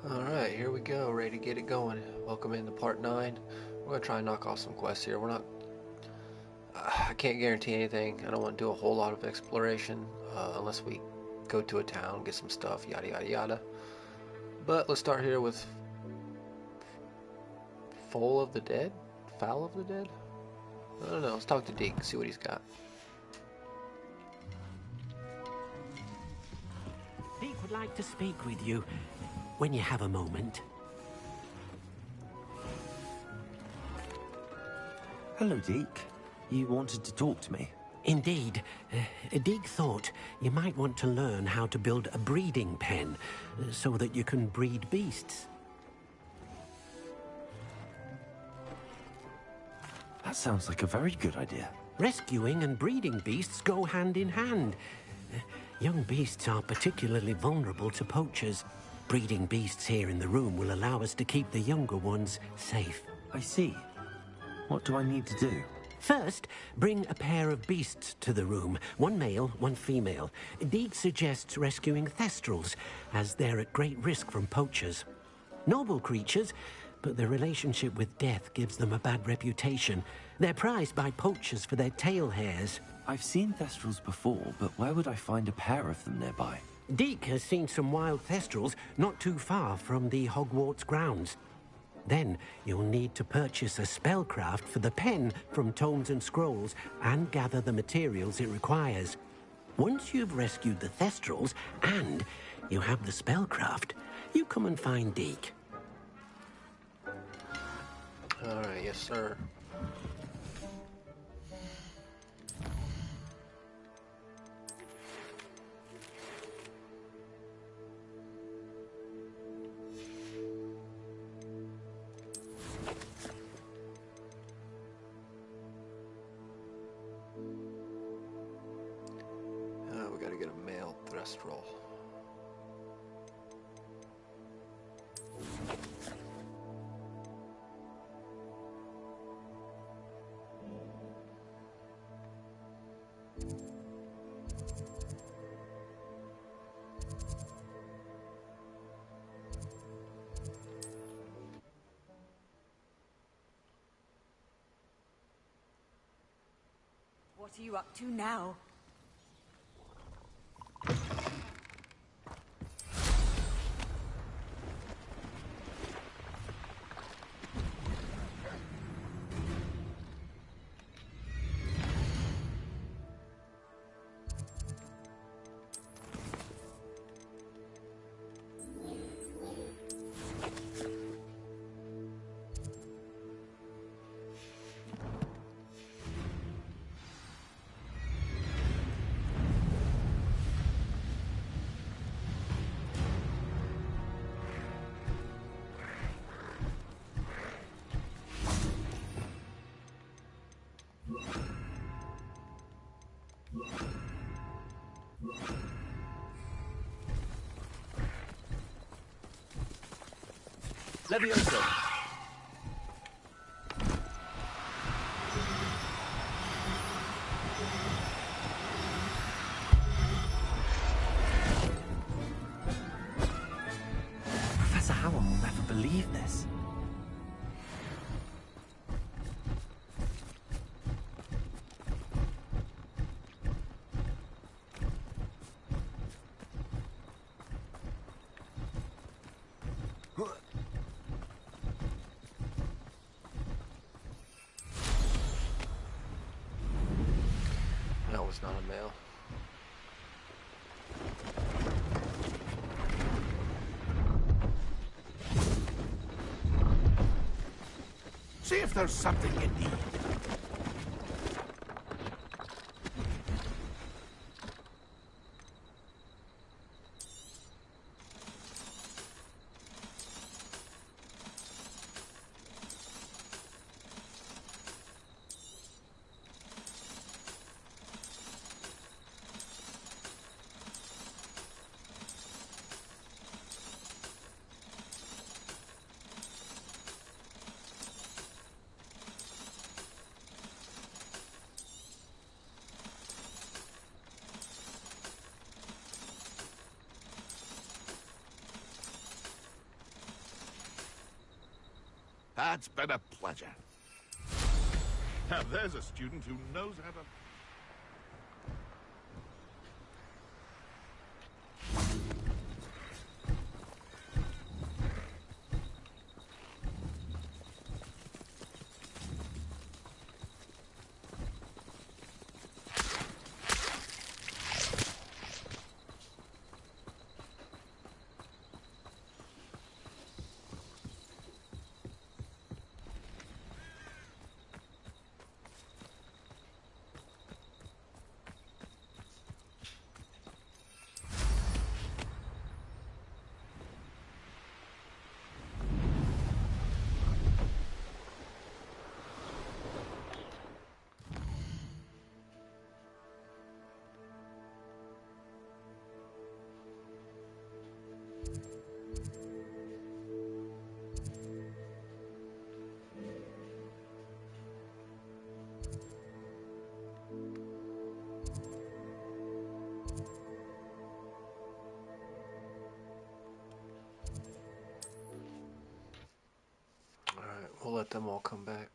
Alright, here we go, ready to get it going. Welcome into part 9. We're going to try and knock off some quests here. We're not... I can't guarantee anything. I don't want to do a whole lot of exploration unless we go to a town, get some stuff, yada yada yada. But let's start here with... Foal of the Dead? Fowl of the Dead? I don't know, let's talk to Deke, see what he's got. Deke would like to speak with you when you have a moment. Hello, Deke. You wanted to talk to me? Indeed. Deke thought you might want to learn how to build a breeding pen so that you can breed beasts. That sounds like a very good idea. Rescuing and breeding beasts go hand in hand. Young beasts are particularly vulnerable to poachers. Breeding beasts here in the room will allow us to keep the younger ones safe. I see. What do I need to do? First, bring a pair of beasts to the room. One male, one female. Deke suggests rescuing thestrals, as they're at great risk from poachers. Noble creatures, but their relationship with death gives them a bad reputation. They're prized by poachers for their tail hairs. I've seen thestrals before, but where would I find a pair of them nearby? Deke has seen some wild thestrals not too far from the Hogwarts grounds. Then you'll need to purchase a spellcraft for the pen from Tomes and Scrolls and gather the materials it requires. Once you've rescued the thestrals and you have the spellcraft, you come and find Deke. Alright, yes sir. We gotta get a male thestral. What are you up to now? Levioso! Professor Howell will never believe this. That was not a male. See if there's something you need. That's been a pleasure. Now there's a student who knows how to... Alright, we'll let them all come back.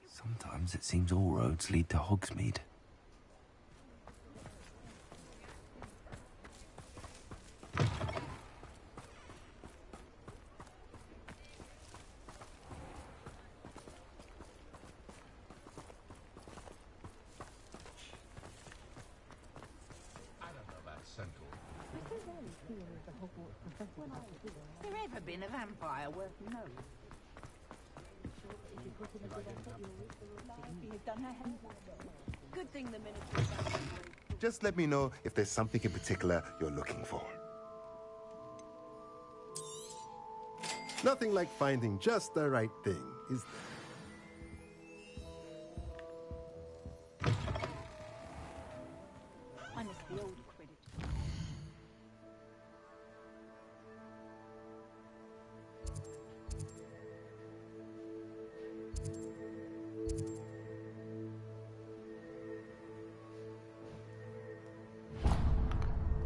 Sometimes it seems all roads lead to Hogsmeade. There ever been a vampire worth knowing? Good thing the miniature. Just let me know if there's something in particular you're looking for. Nothing like finding just the right thing, is there? I miss the old Quidditch.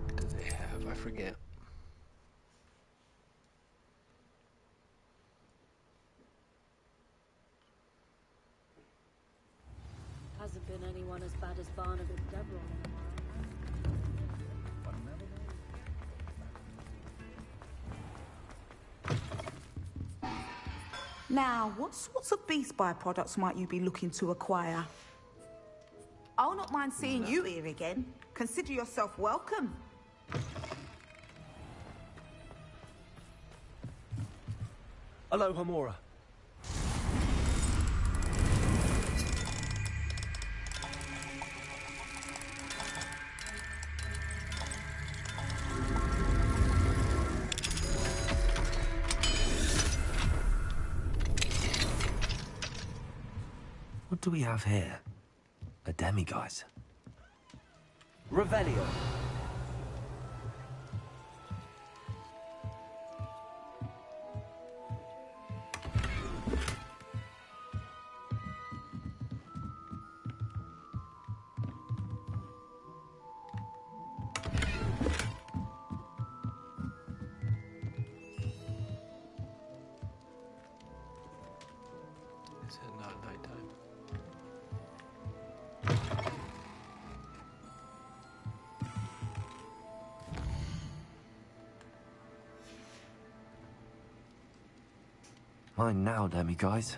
What do they have? I forget. Hasn't been anyone as bad as Barnaby Deborah. Now, what sorts of beast byproducts might you be looking to acquire? I'll not mind seeing you here again. Consider yourself welcome. Hello, Hamora. What do we have here? A demiguise. Revelio. Is it not nighttime? Mine now, demiguise.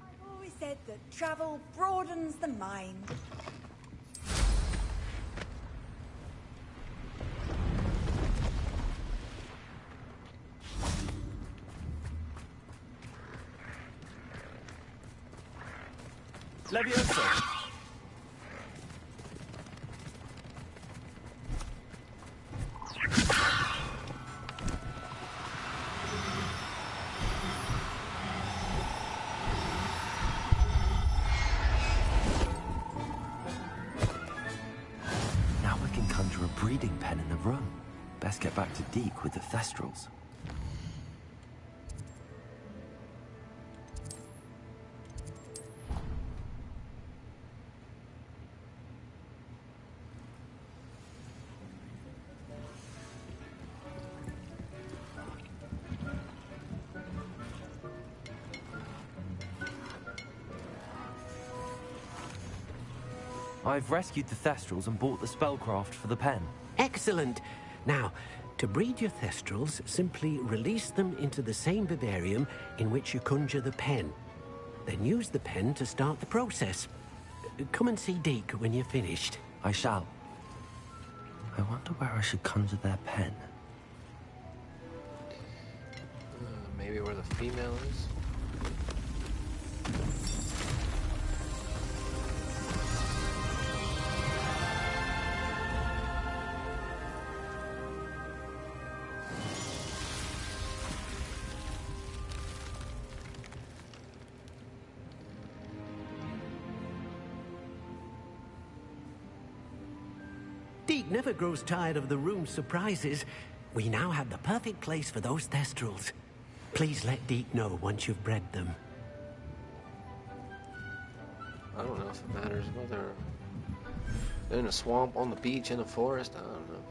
I've always said that travel broadens the mind. Levioso. breeding pen in the room. Best get back to Deke with the Thestrals. I've rescued the Thestrals and bought the spellcraft for the pen. Excellent. Now, to breed your Thestrals, simply release them into the same vivarium in which you conjure the pen. Then use the pen to start the process. Come and see Deke when you're finished. I shall. I wonder where I should conjure their pen. Maybe where the female is? Deke never grows tired of the room's surprises. We now have the perfect place for those Thestrals. Please let Deke know once you've bred them. I don't know if it matters whether they're in a swamp, on the beach, in a forest. I don't know.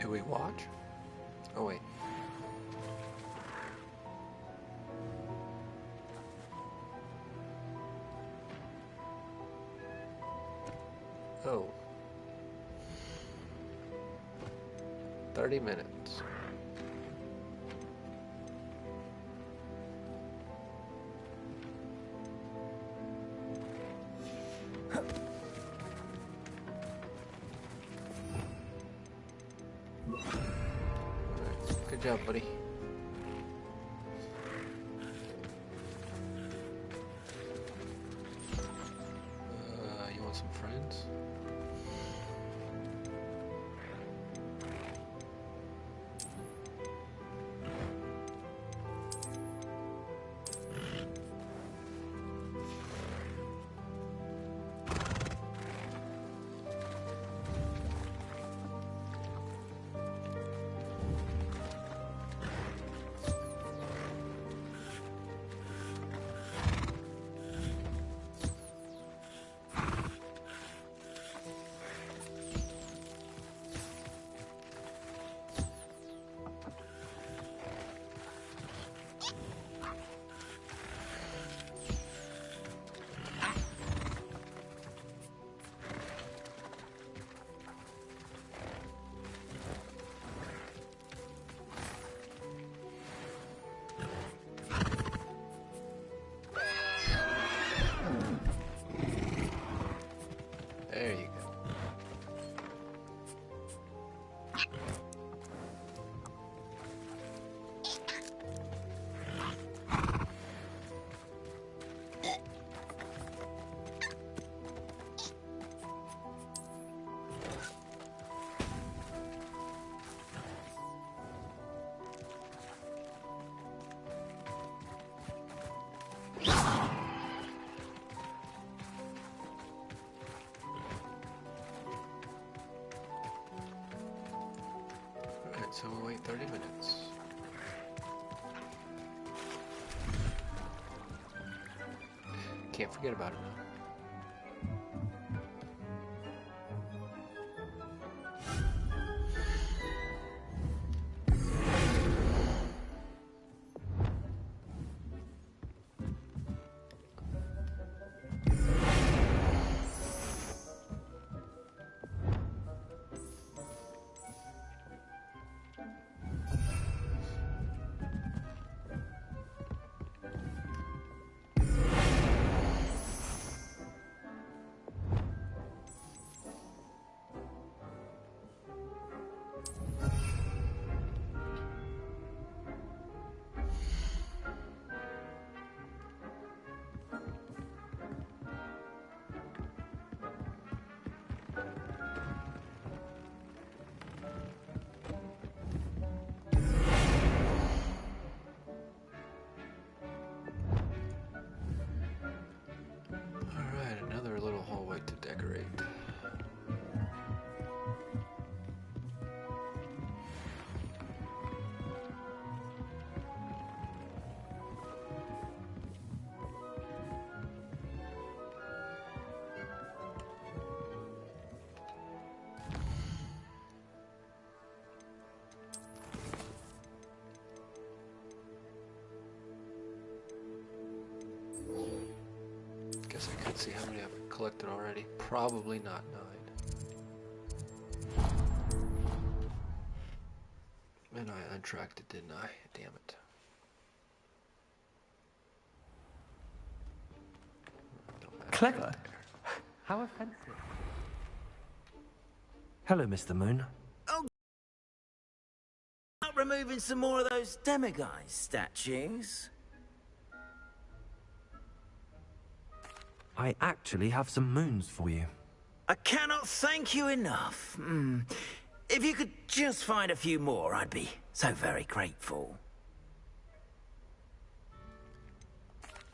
Do we watch? Oh, wait. Oh. 30 minutes. Good job, buddy. You want some friends? There you go. So we'll wait 30 minutes. Can't forget about it now. To decorate. Guess I could see how many I've collected already. Probably not 9. And I untracked it, didn't I? Damn it. Clever. How offensive. Hello, Mr. Moon. Oh, not removing some more of those demiguise statues? I actually have some moons for you. I cannot thank you enough. If you could just find a few more, I'd be so very grateful.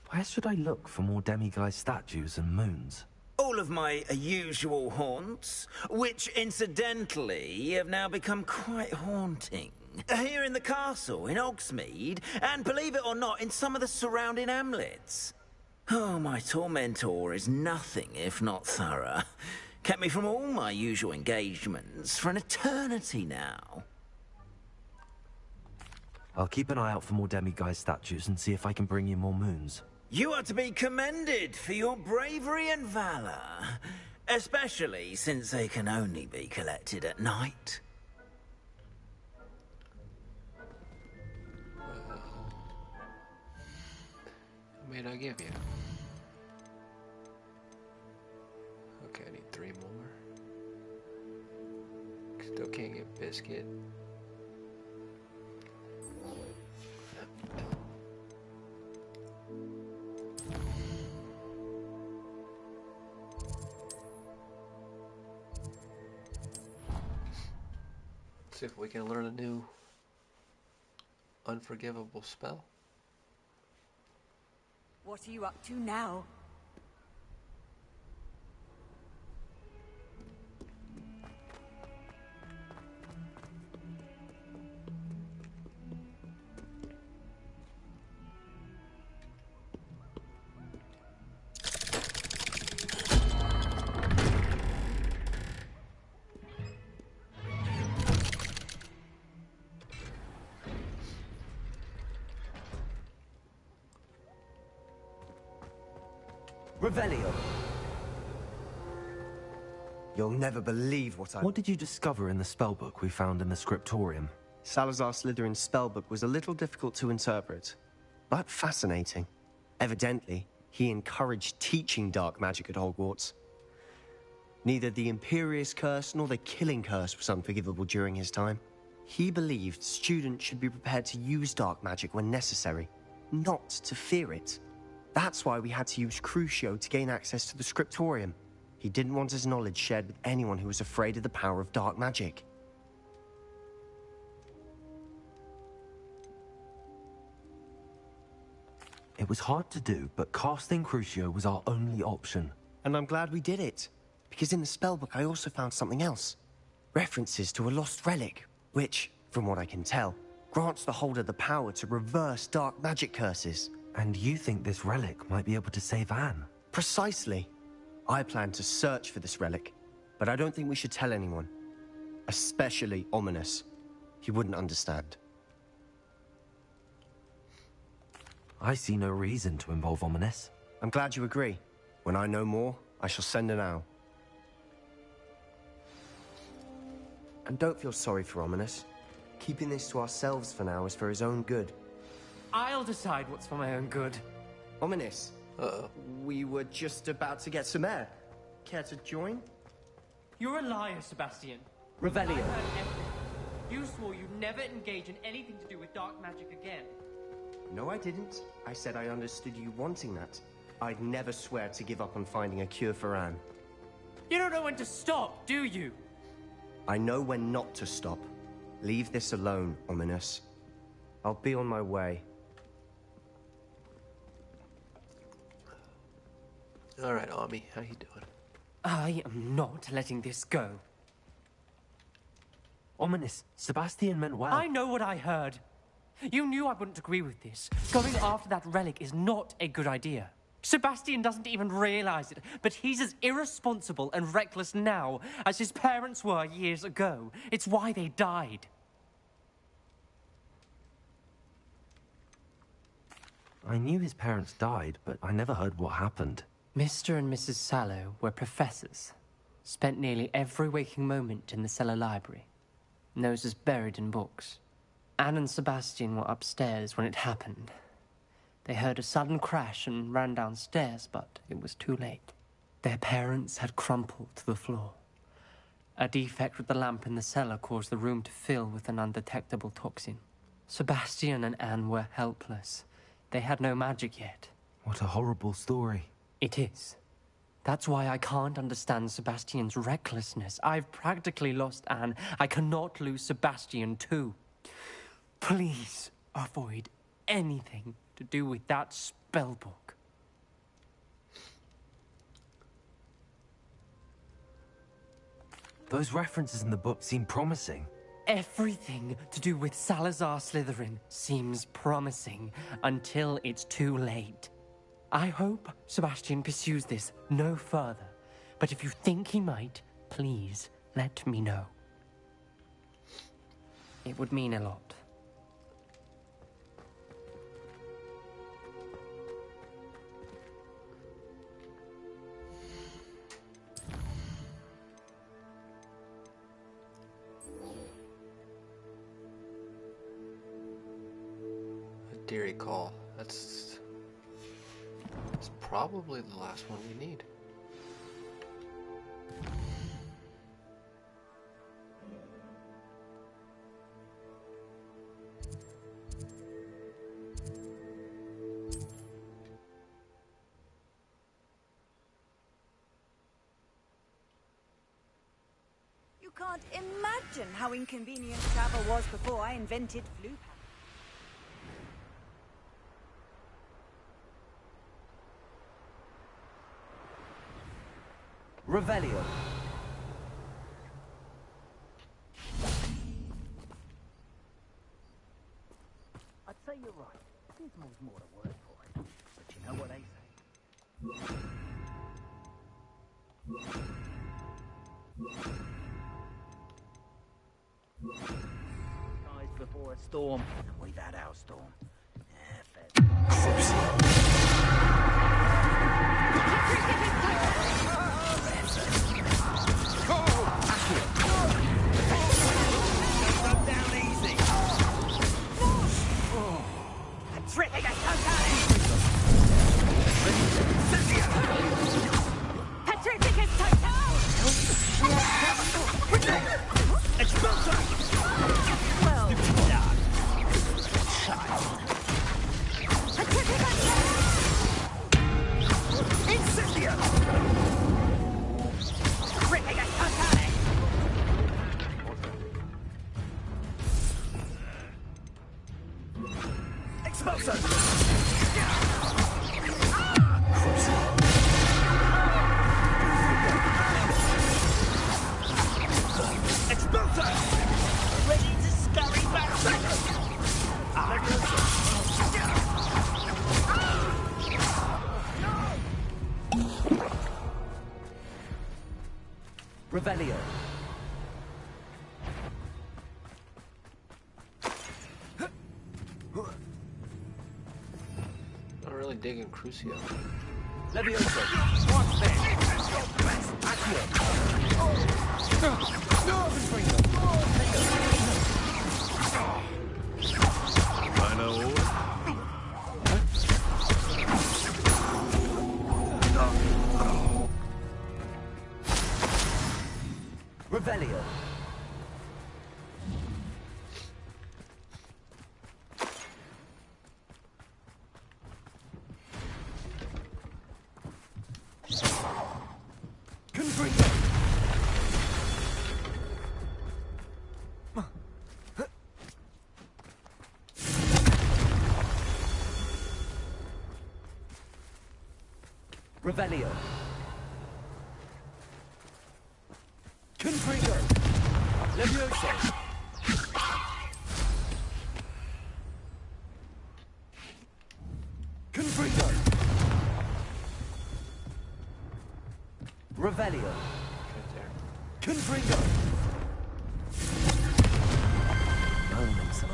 Where should I look for more demiguise statues and moons? All of my usual haunts, which incidentally have now become quite haunting. Here in the castle, in Hogsmeade, and believe it or not, in some of the surrounding hamlets. Oh, my tormentor is nothing if not thorough. Kept me from all my usual engagements for an eternity now. I'll keep an eye out for more demiguise statues and see if I can bring you more moons. You are to be commended for your bravery and valor, especially since they can only be collected at night. How many did I give you? Okay, I need 3 more. Still can't get biscuit. See if we can learn a new unforgivable spell. What are you up to now? Revelio. You'll never believe what I... What did you discover in the spellbook we found in the scriptorium? Salazar Slytherin's spellbook was a little difficult to interpret, but fascinating. Evidently, he encouraged teaching dark magic at Hogwarts. Neither the Imperious Curse nor the Killing Curse was unforgivable during his time. He believed students should be prepared to use dark magic when necessary, not to fear it. That's why we had to use Crucio to gain access to the scriptorium. He didn't want his knowledge shared with anyone who was afraid of the power of dark magic. It was hard to do, but casting Crucio was our only option. And I'm glad we did it, because in the spellbook I also found something else. References to a lost relic, which, from what I can tell, grants the holder the power to reverse dark magic curses. And you think this relic might be able to save Anne? Precisely. I plan to search for this relic, but I don't think we should tell anyone. Especially Ominous. He wouldn't understand. I see no reason to involve Ominous. I'm glad you agree. When I know more, I shall send an owl. And don't feel sorry for Ominous. Keeping this to ourselves for now is for his own good. I'll decide what's for my own good. Ominous. We were just about to get some air. Care to join? You're a liar, Sebastian. Revelio. I heard everything. You swore you'd never engage in anything to do with dark magic again. No, I didn't. I said I understood you wanting that. I'd never swear to give up on finding a cure for Anne. You don't know when to stop, do you? I know when not to stop. Leave this alone, Ominous. I'll be on my way. All right, Ami, how you doing? I am not letting this go. Ominous, Sebastian meant well. I know what I heard. You knew I wouldn't agree with this. Going after that relic is not a good idea. Sebastian doesn't even realize it, but he's as irresponsible and reckless now as his parents were years ago. It's why they died. I knew his parents died, but I never heard what happened. Mr. and Mrs. Sallow were professors. Spent nearly every waking moment in the cellar library. Noses buried in books. Anne and Sebastian were upstairs when it happened. They heard a sudden crash and ran downstairs, but it was too late. Their parents had crumpled to the floor. A defect with the lamp in the cellar caused the room to fill with an undetectable toxin. Sebastian and Anne were helpless. They had no magic yet. What a horrible story. It is. That's why I can't understand Sebastian's recklessness. I've practically lost Anne. I cannot lose Sebastian too. Please avoid anything to do with that spell book. Those references in the book seem promising. Everything to do with Salazar Slytherin seems promising until it's too late. I hope Sebastian pursues this no further, but if you think he might, please let me know. It would mean a lot. Deary call. That's probably the last one we need. You can't imagine how inconvenient travel was before I invented flu. Revelio. I'd say you're right. Dismal's more the word for it. But you know what they say. Skies before a storm, and we've had our storm. Revelio. Not really digging Crucio. Levioso. What's this? Accio. I know. Revelio. Revelio. Confringo. Levioso. Confringo. Revelio. Right there. Confringo. Moments.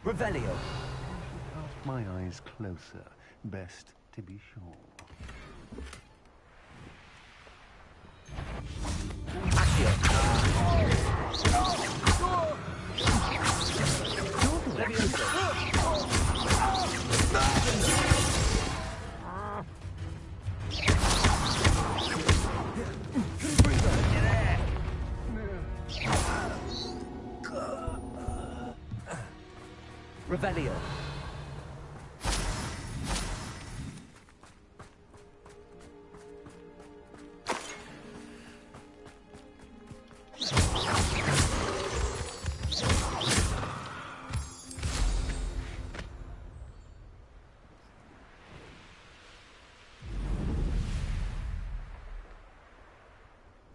Revelio. Cast my eyes closer. Best to be sure. Accio. Revelio.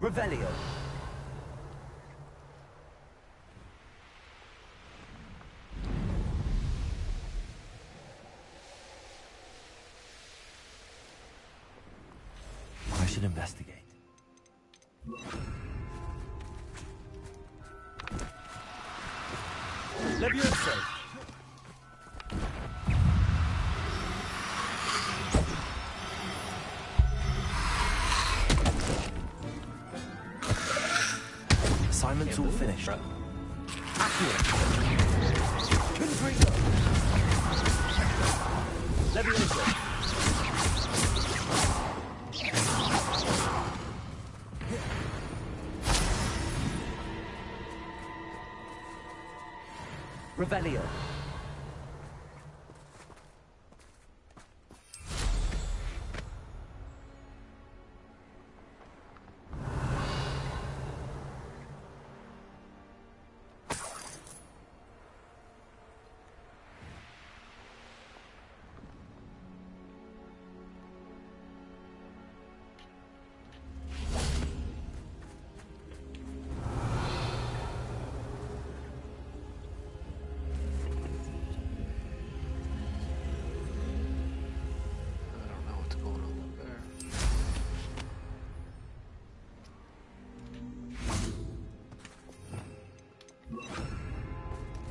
Revelio. I should investigate. Levioso. Assignment's all finished. Accio. Confringo. Levioso. Revelio.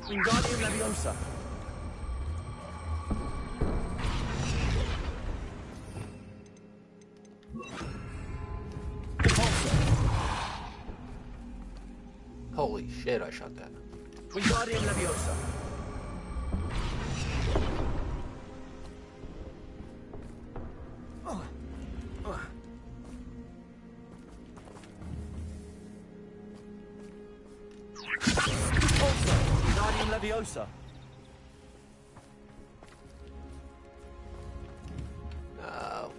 Wingardium Leviosa. Holy shit, I shot that. Wingardium Leviosa. Wingardium Leviosa. No.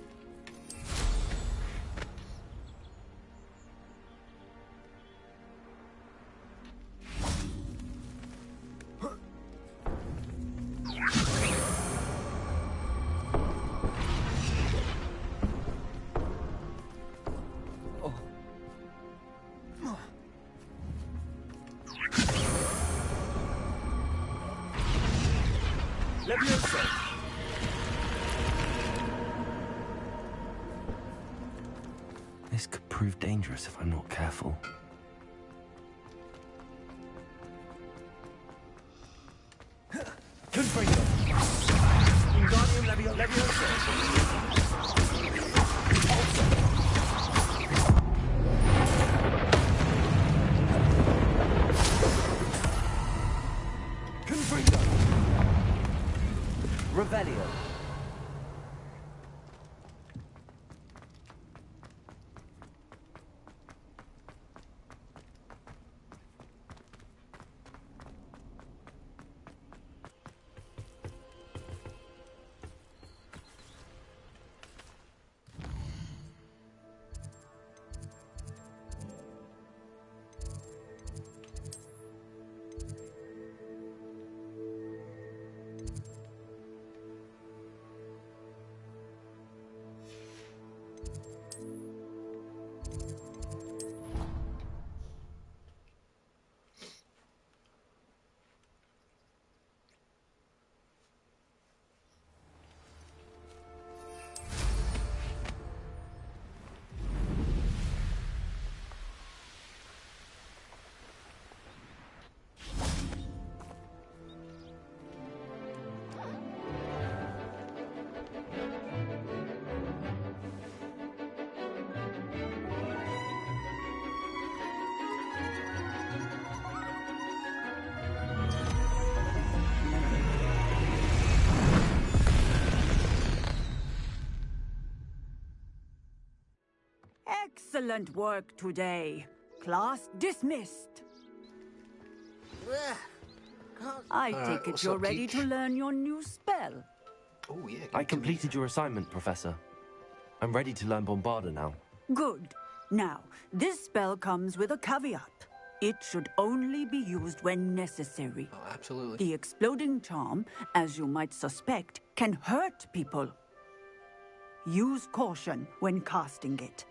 Leviosa! This could prove dangerous if I'm not careful. Confringo! Wingardium Leviosa! Confringo! Revelio! Excellent work today. Class dismissed. I take it you're ready to learn your new spell. Oh, yeah. I completed your assignment, Professor. I'm ready to learn Bombarda now. Good. Now, this spell comes with a caveat. It should only be used when necessary. Oh, absolutely. The exploding charm, as you might suspect, can hurt people. Use caution when casting it.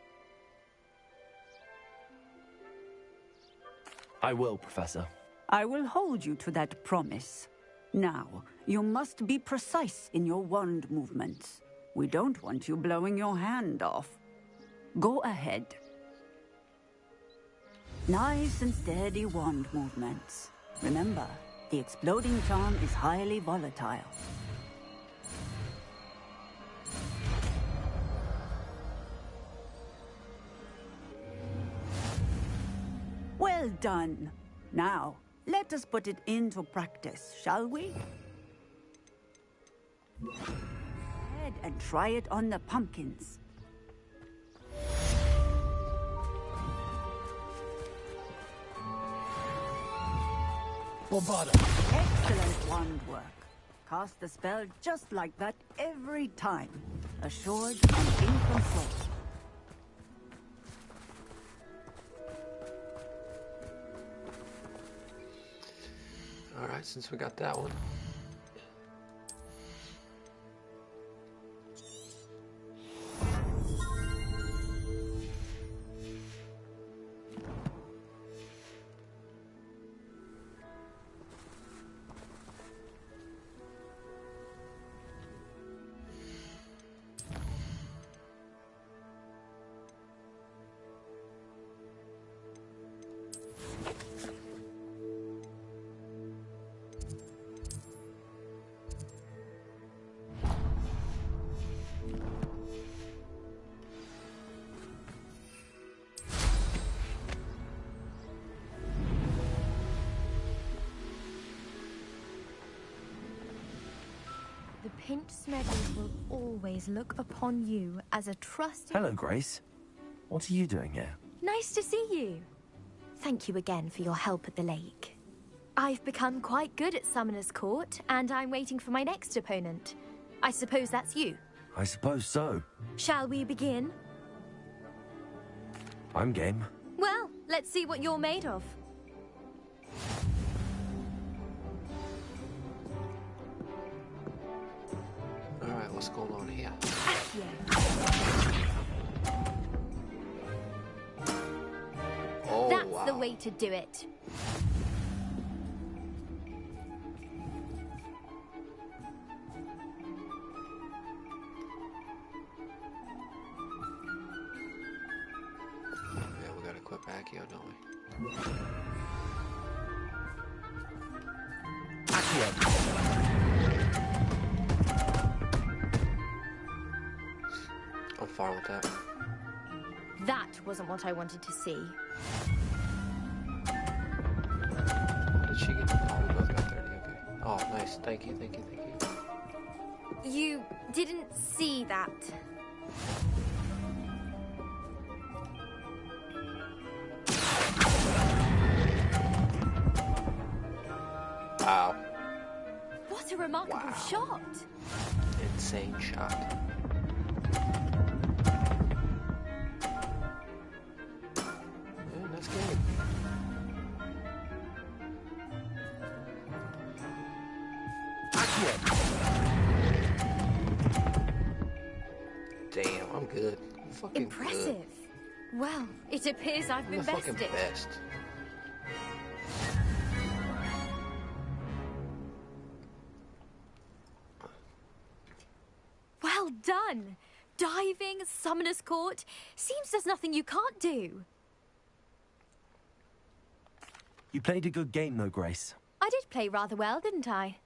I will, Professor. I will hold you to that promise. Now, you must be precise in your wand movements. We don't want you blowing your hand off. Go ahead. Nice and steady wand movements. Remember, the exploding charm is highly volatile. Well done. Now, let us put it into practice, shall we? Go ahead and try it on the pumpkins. Bombarda! Excellent wand work. Cast the spell just like that every time. Assured and in control. Alright, since we got that one. The Pinch Smedley will always look upon you as a trusted... Hello, Grace. What are you doing here? Nice to see you. Thank you again for your help at the lake. I've become quite good at Summoner's Court, and I'm waiting for my next opponent. I suppose that's you. I suppose so. Shall we begin? I'm game. Well, let's see what you're made of. Alright, what's going on here? Oh, That's wow. the way to do it. Accio, don't we? I'm fine with that. That wasn't what I wanted to see. Did she get? Oh, we both got 30. Okay. Oh, nice. Thank you, thank you, thank you. You didn't see that. Wow. What a remarkable shot. Insane shot. Yeah, nice game. Damn, I'm good. I'm fucking Impressive. Good. Well, it appears I've been I'm the fucking bested. best. Well done. Diving, Summoner's Court. Seems there's nothing you can't do. You played a good game, though, Grace. I did play rather well, didn't I?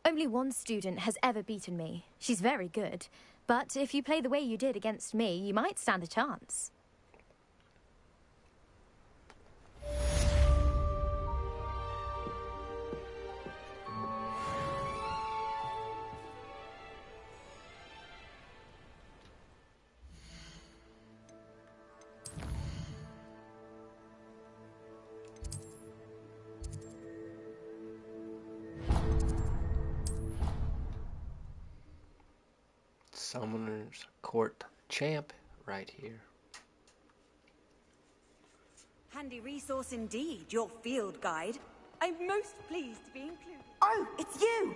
Only one student has ever beaten me. She's very good. But if you play the way you did against me, you might stand a chance. Summoner's Court champ right here. Handy resource indeed, your field guide. I'm most pleased to be included. Oh, it's you!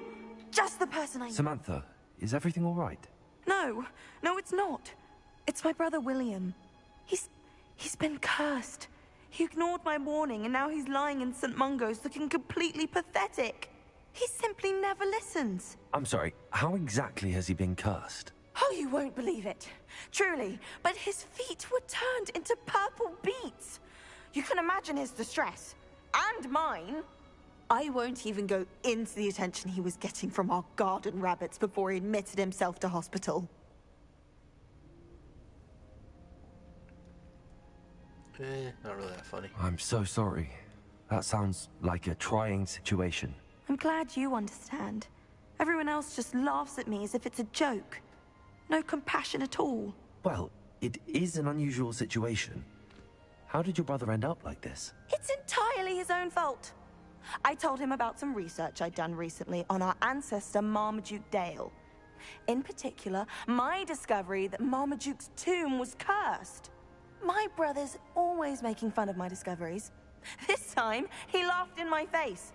Just the person I... Samantha, is everything all right? No, it's not. It's my brother William. He's been cursed. He ignored my warning and now he's lying in St. Mungo's looking completely pathetic. He simply never listens. I'm sorry, how exactly has he been cursed? Oh, you won't believe it. Truly, but his feet were turned into purple beets. You can imagine his distress. And mine. I won't even go into the attention he was getting from our garden rabbits before he admitted himself to hospital. Not really that funny. I'm so sorry. That sounds like a trying situation. I'm glad you understand. Everyone else just laughs at me as if it's a joke. No compassion at all. Well, it is an unusual situation. How did your brother end up like this? It's entirely his own fault. I told him about some research I'd done recently on our ancestor Marmaduke Dale. In particular, my discovery that Marmaduke's tomb was cursed. My brother's always making fun of my discoveries. This time, he laughed in my face.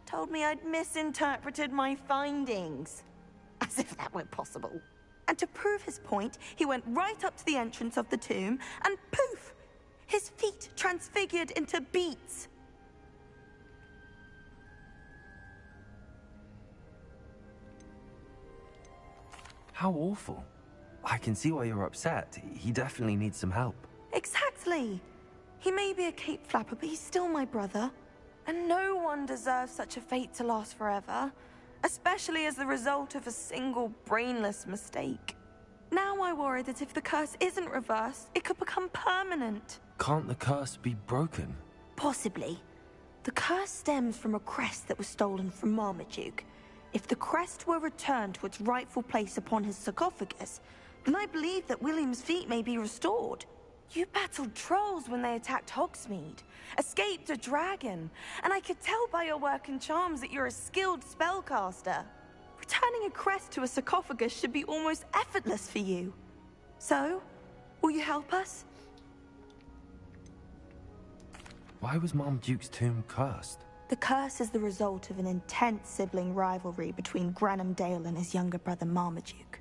Told me I'd misinterpreted my findings. As if that were possible. And to prove his point, he went right up to the entrance of the tomb, and poof! His feet transfigured into beets. How awful. I can see why you're upset. He definitely needs some help. Exactly. He may be a cape flapper, but he's still my brother. And no one deserves such a fate to last forever, especially as the result of a single brainless mistake. Now I worry that if the curse isn't reversed, it could become permanent. Can't the curse be broken? Possibly. The curse stems from a crest that was stolen from Marmaduke. If the crest were returned to its rightful place upon his sarcophagus, then I believe that William's feet may be restored. You battled trolls when they attacked Hogsmeade, escaped a dragon, and I could tell by your work and charms that you're a skilled spellcaster. Returning a crest to a sarcophagus should be almost effortless for you. So, will you help us? Why was Marmaduke's tomb cursed? The curse is the result of an intense sibling rivalry between Granham Dale and his younger brother Marmaduke.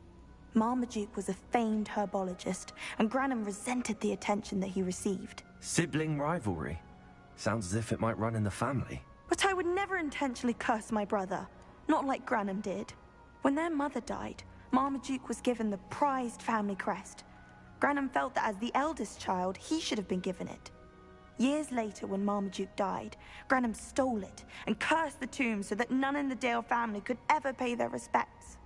Marmaduke was a famed herbologist, and Granham resented the attention that he received. Sibling rivalry? Sounds as if it might run in the family. But I would never intentionally curse my brother, not like Granham did. When their mother died, Marmaduke was given the prized family crest. Granham felt that as the eldest child, he should have been given it. Years later, when Marmaduke died, Granum stole it and cursed the tomb so that none in the Dale family could ever pay their respects.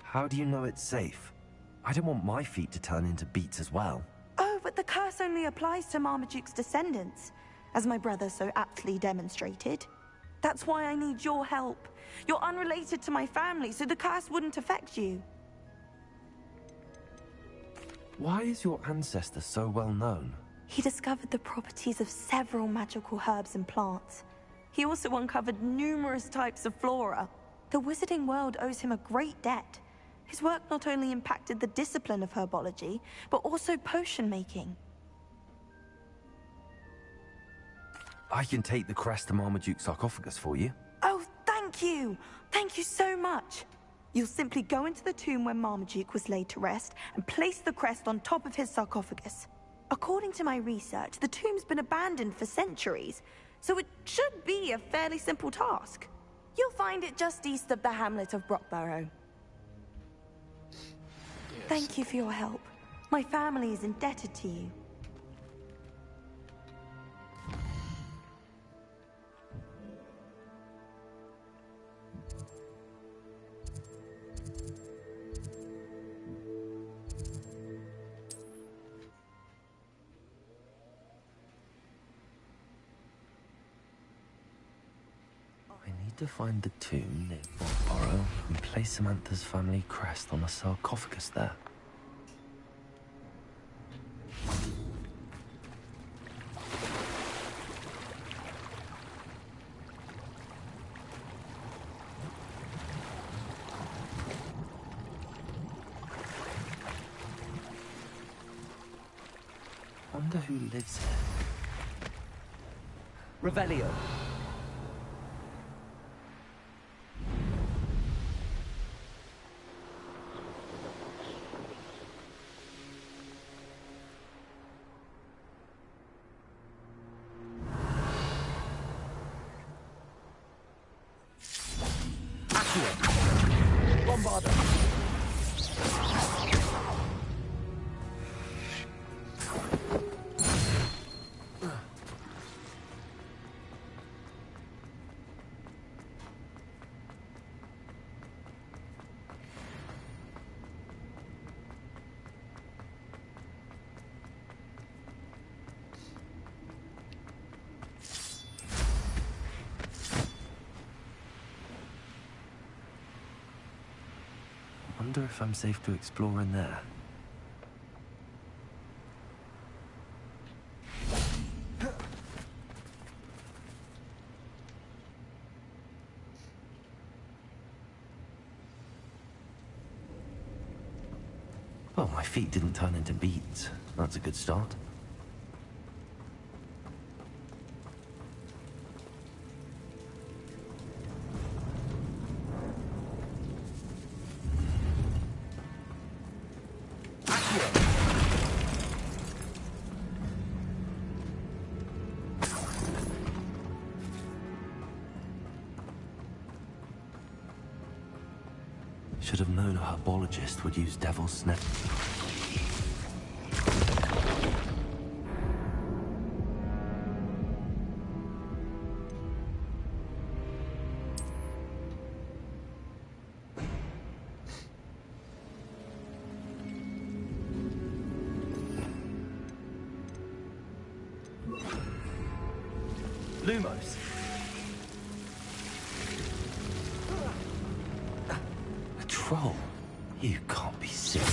How do you know it's safe? I don't want my feet to turn into beets as well. Oh, but the curse only applies to Marmaduke's descendants, as my brother so aptly demonstrated. That's why I need your help. You're unrelated to my family, so the curse wouldn't affect you. Why is your ancestor so well known? He discovered the properties of several magical herbs and plants. He also uncovered numerous types of flora. The wizarding world owes him a great debt. His work not only impacted the discipline of herbology, but also potion making. I can take the crest to Marmaduke's sarcophagus for you. Oh, thank you! Thank you so much! You'll simply go into the tomb where Marmaduke was laid to rest and place the crest on top of his sarcophagus. According to my research, the tomb's been abandoned for centuries, so it should be a fairly simple task. You'll find it just east of the hamlet of Brockborough. Yes. Thank you for your help. My family is indebted to you. I need to find the tomb near Brockborough and place Samantha's family crest on a sarcophagus there. Wonder who lives here. Revelio. Bombarda. Wonder if I'm safe to explore in there. Well, my feet didn't turn into beets. That's a good start. Should have known a herbologist would use devil's snake. Lumos. A troll? You can't be serious.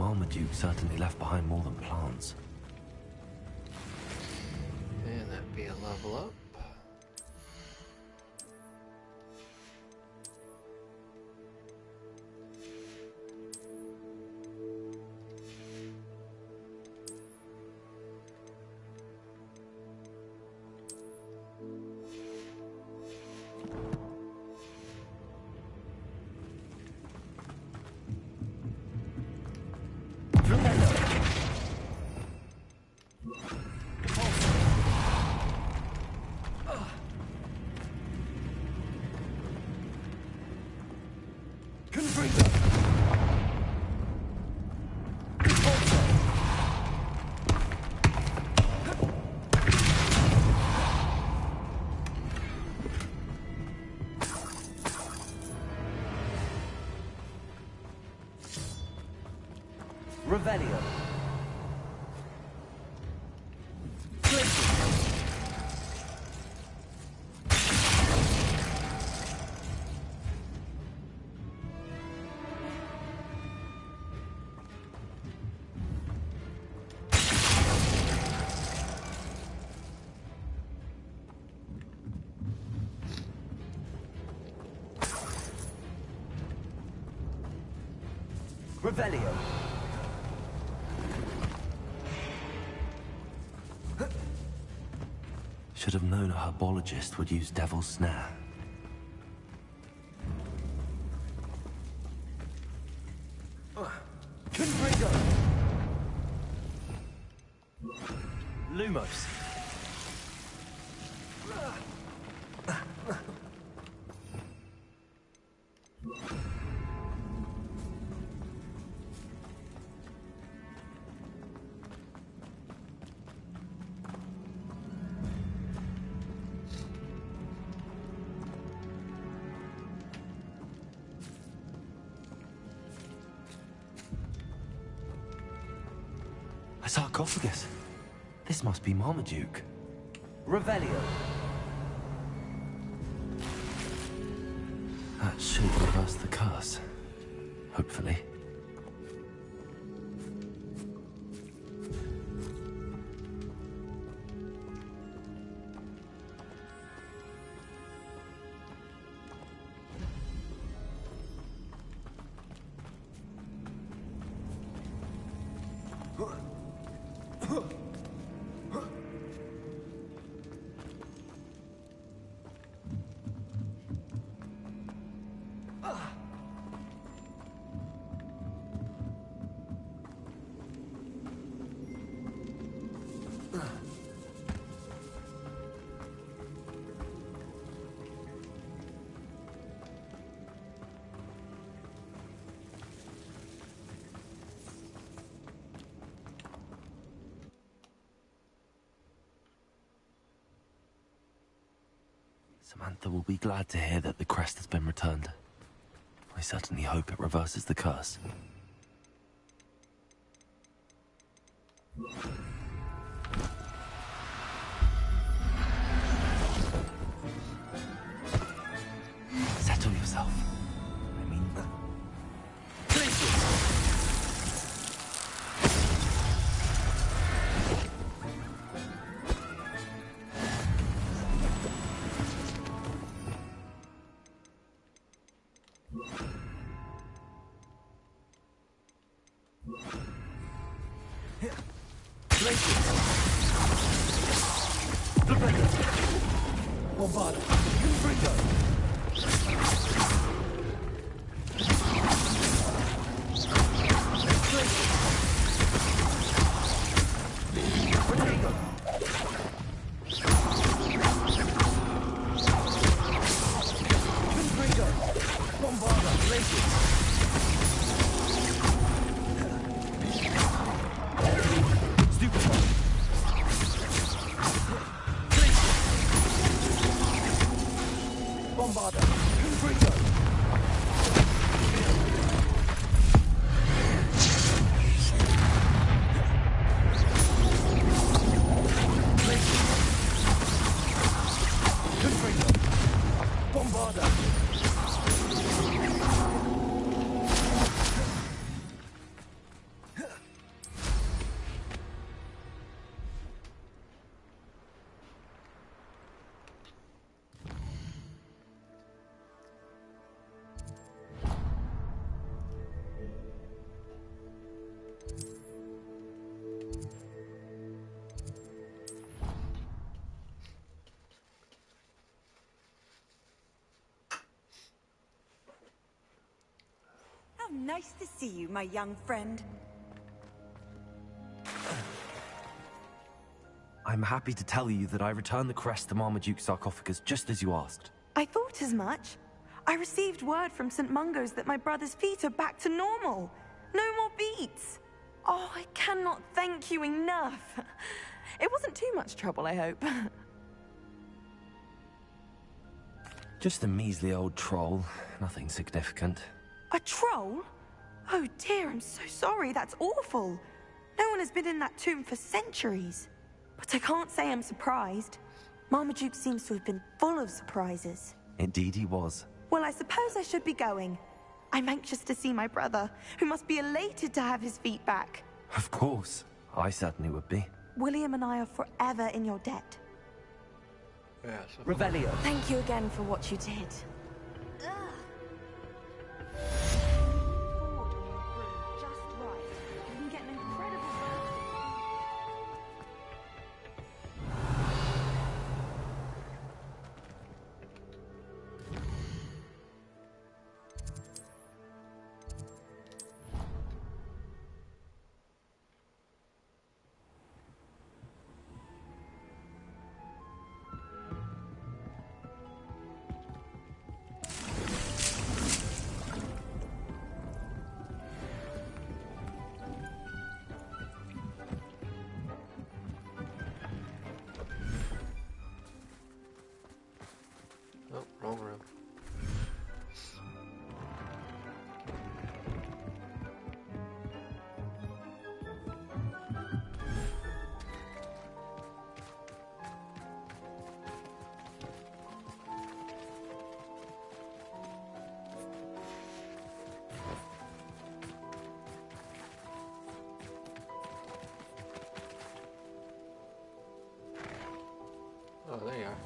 Marmaduke certainly left behind more than plants. And that'd be a level up. Revelio. Revelio. Should have known a herbologist would use Devil's Snare. Confringo. Lumos. A sarcophagus. This must be Marmaduke. Revelio. That should reverse the curse. Hopefully. Samantha will be glad to hear that the crest has been returned. I certainly hope it reverses the curse. Settle yourself. I mean... Bombarda. Confringo. Nice to see you, my young friend. I'm happy to tell you that I returned the crest to Marmaduke's sarcophagus just as you asked. I thought as much. I received word from St. Mungo's that my brother's feet are back to normal. No more beats. Oh, I cannot thank you enough. It wasn't too much trouble, I hope. Just a measly old troll. Nothing significant. A troll? Oh dear, I'm so sorry. That's awful. No one has been in that tomb for centuries. But I can't say I'm surprised. Marmaduke seems to have been full of surprises. Indeed he was. Well, I suppose I should be going. I'm anxious to see my brother, who must be elated to have his feet back. Of course. I certainly would be. William and I are forever in your debt. Yeah, so Revelio. Thank you again for what you did. Oh, wrong room. Oh, there you are.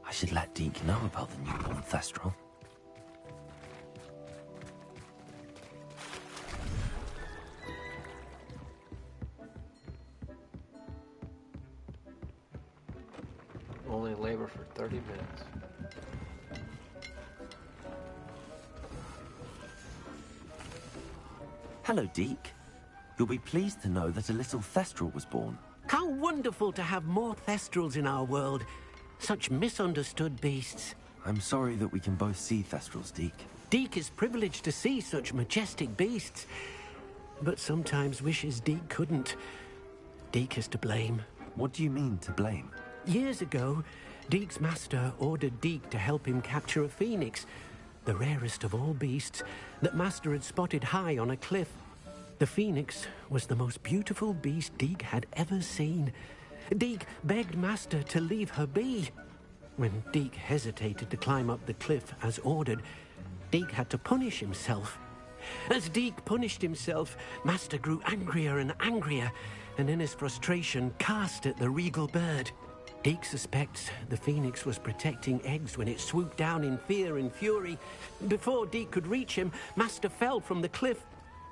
I should let Deke know about the newborn Thestral. Only labor for 30 minutes. Hello, Deke. You'll be pleased to know that a little Thestral was born. How wonderful to have more Thestrals in our world. Such misunderstood beasts. I'm sorry that we can both see Thestrals, Deke. Deke is privileged to see such majestic beasts, but sometimes wishes Deke couldn't. Deke is to blame. What do you mean, to blame? Years ago, Deke's master ordered Deke to help him capture a phoenix, the rarest of all beasts, that master had spotted high on a cliff. The phoenix was the most beautiful beast Deke had ever seen. Deke begged master to leave her be. When Deke hesitated to climb up the cliff as ordered, Deke had to punish himself. As Deke punished himself, master grew angrier and angrier, and in his frustration cast at the regal bird. Deke suspects the phoenix was protecting eggs when it swooped down in fear and fury. Before Deke could reach him, master fell from the cliff.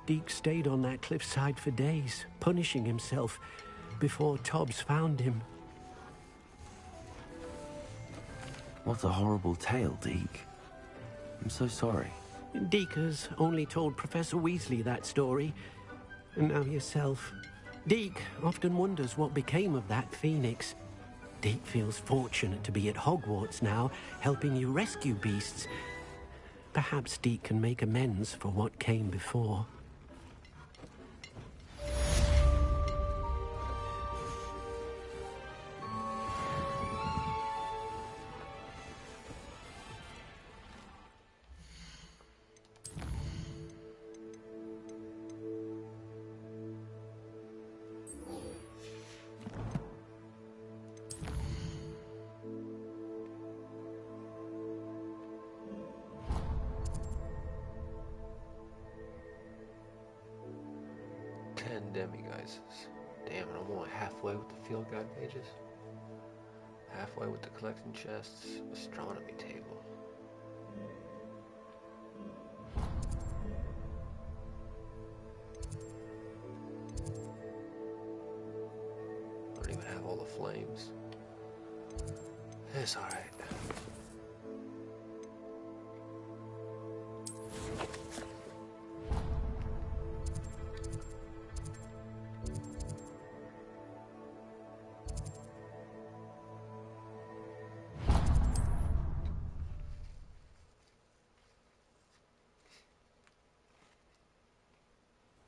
Deke stayed on that cliffside for days, punishing himself, before Tobbs found him. What a horrible tale, Deke. I'm so sorry. Deke has only told Professor Weasley that story, and now yourself. Deke often wonders what became of that phoenix. Deke feels fortunate to be at Hogwarts now, helping you rescue beasts. Perhaps Deke can make amends for what came before. Demi guys. Damn it, I'm only halfway with the field guide pages. Halfway with the collecting chests, astronomy table. Don't even have all the flames. It's alright.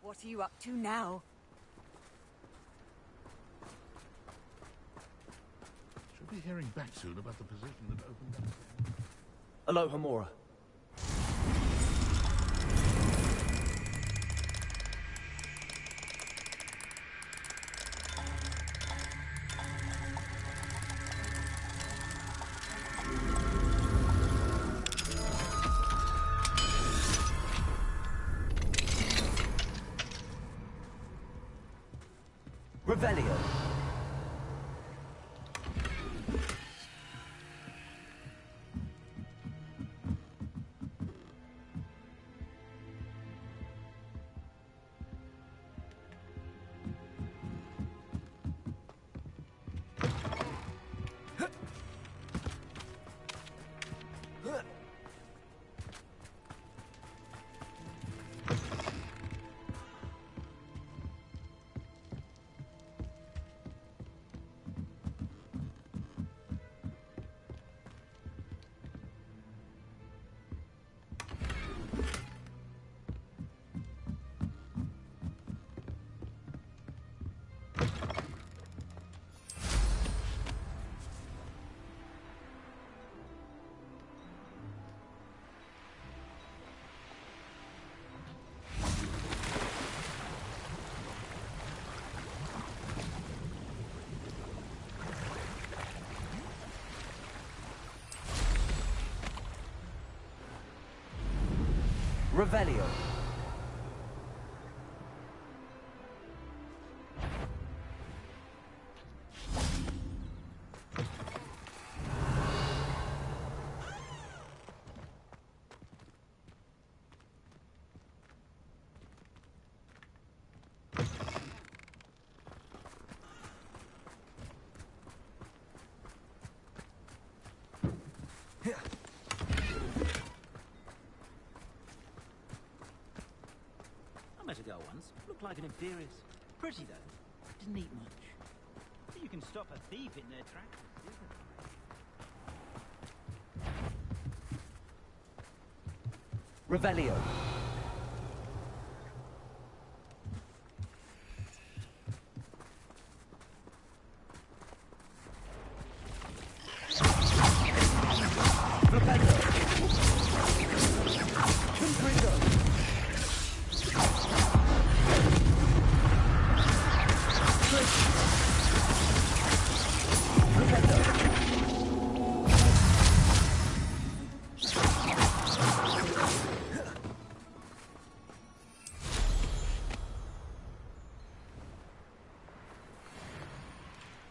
What are you up to now? Should be hearing back soon about the position that opened up. Aloha, Mora. Revelio. Revelio. I met a girl once. Looked like an Imperious. Pretty, though. Didn't eat much. But you can stop a thief in their tracks. Revelio.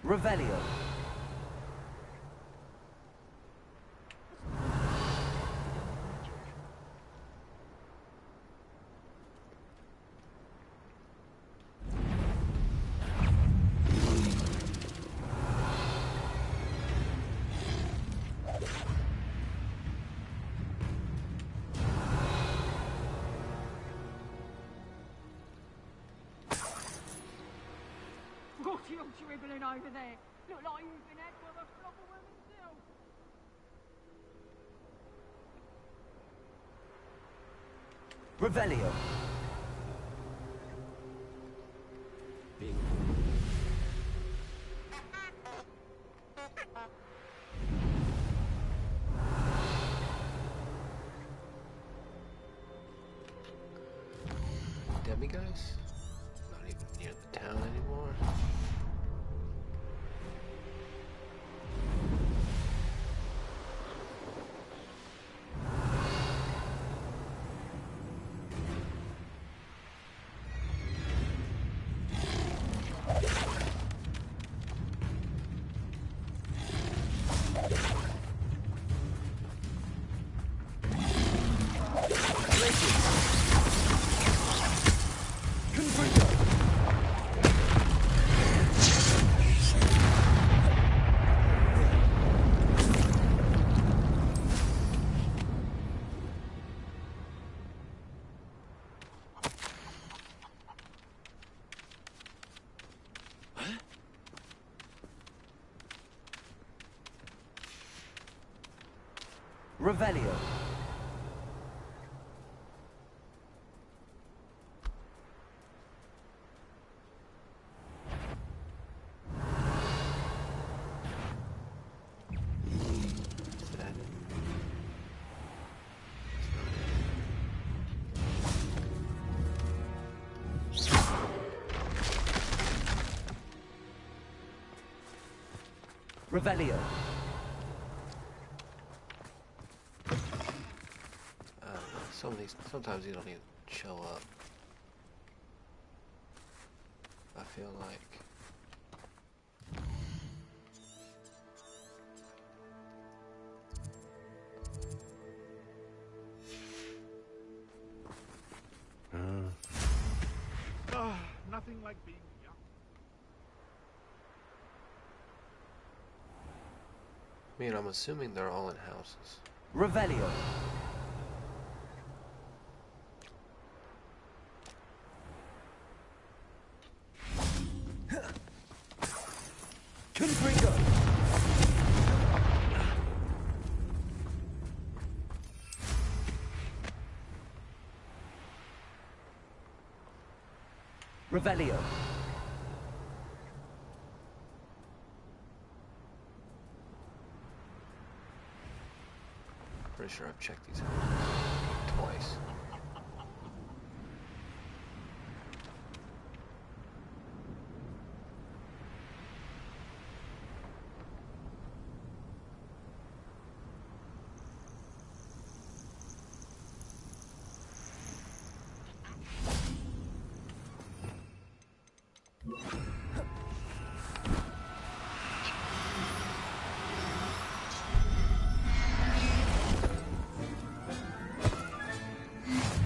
Revelio. What are you dribbling over there? Look like you've been had with a flop of women still. Revelio. Demiguys? Not even near the town anymore. Revelio. Revelio. Sometimes you don't even show up. I feel like. Nothing like being young. I mean, I'm assuming they're all in houses. Revelio. Confringo. Revelio. Pretty sure I've checked these out twice.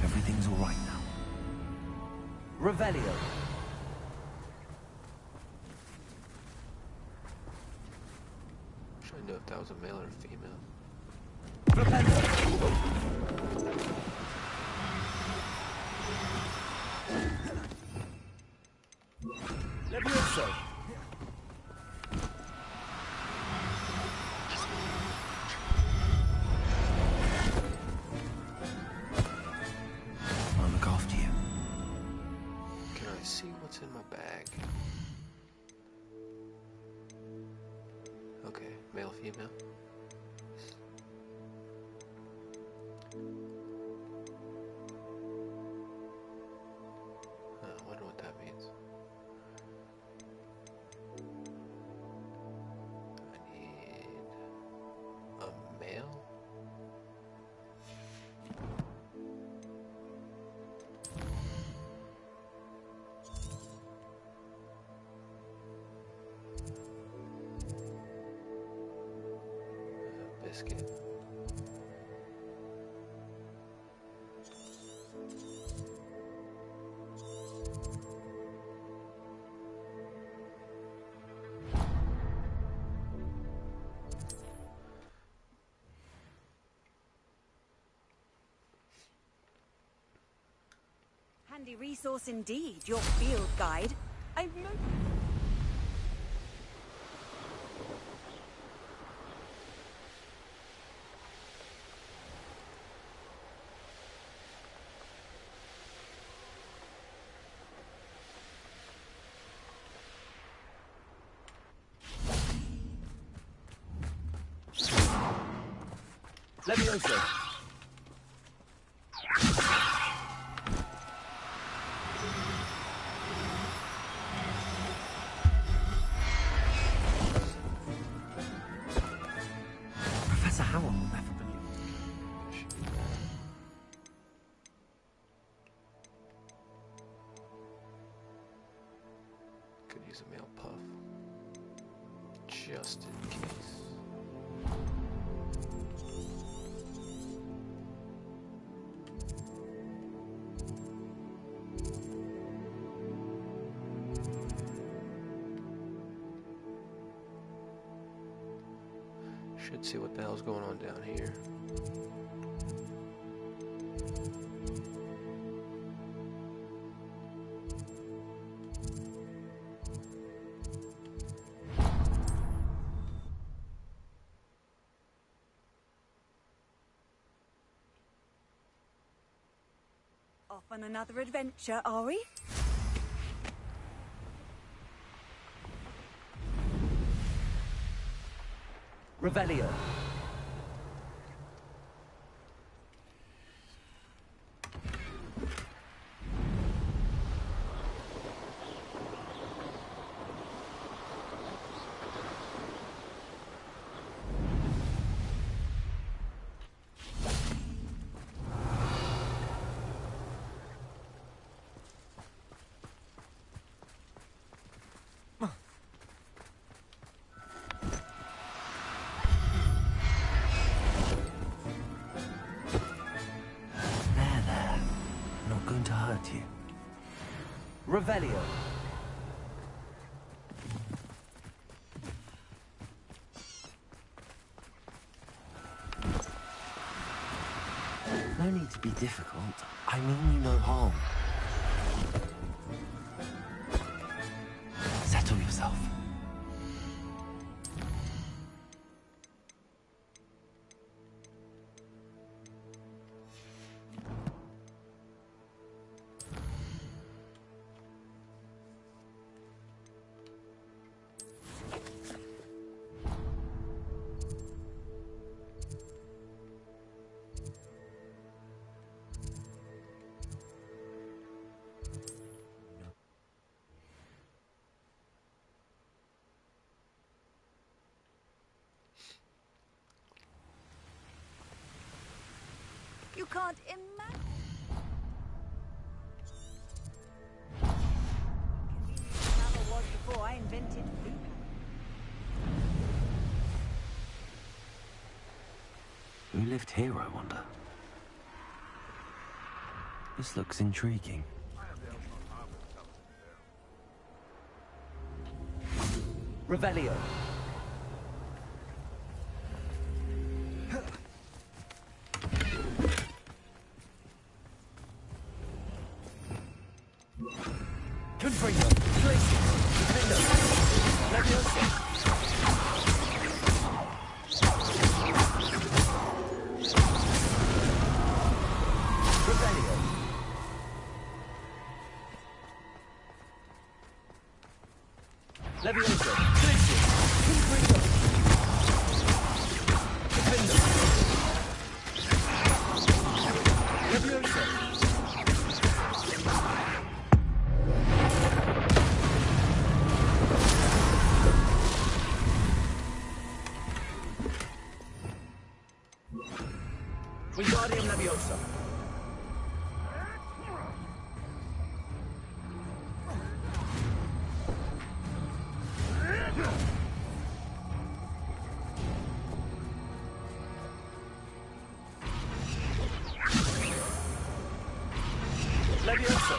Everything's all right now. Revelio. I'm trying to know if that was a male or a female. Levioso. I'll look after you. Can I see what's in my bag? Okay, male, female. I wonder what that means. I need a male. Biscuit. Handy resource indeed, your field guide. I've no... Levioso. Professor Howell will never believe. Could use a male puff. Just in case. Should see what the hell's going on down here. Off on another adventure, are we? Revelio. Revelio. No need to be difficult. I mean you no harm. Settle yourself. You can't imagine. Convenient travel was before I invented blue. Who lived here, I wonder? This looks intriguing. Revelio. Confringo. Glacier. Defendo. Leviosa. Revelio. Leviosa. Glacier. Confringo. Defendo. Leviosa. Wingardium Leviosa. Leviosa.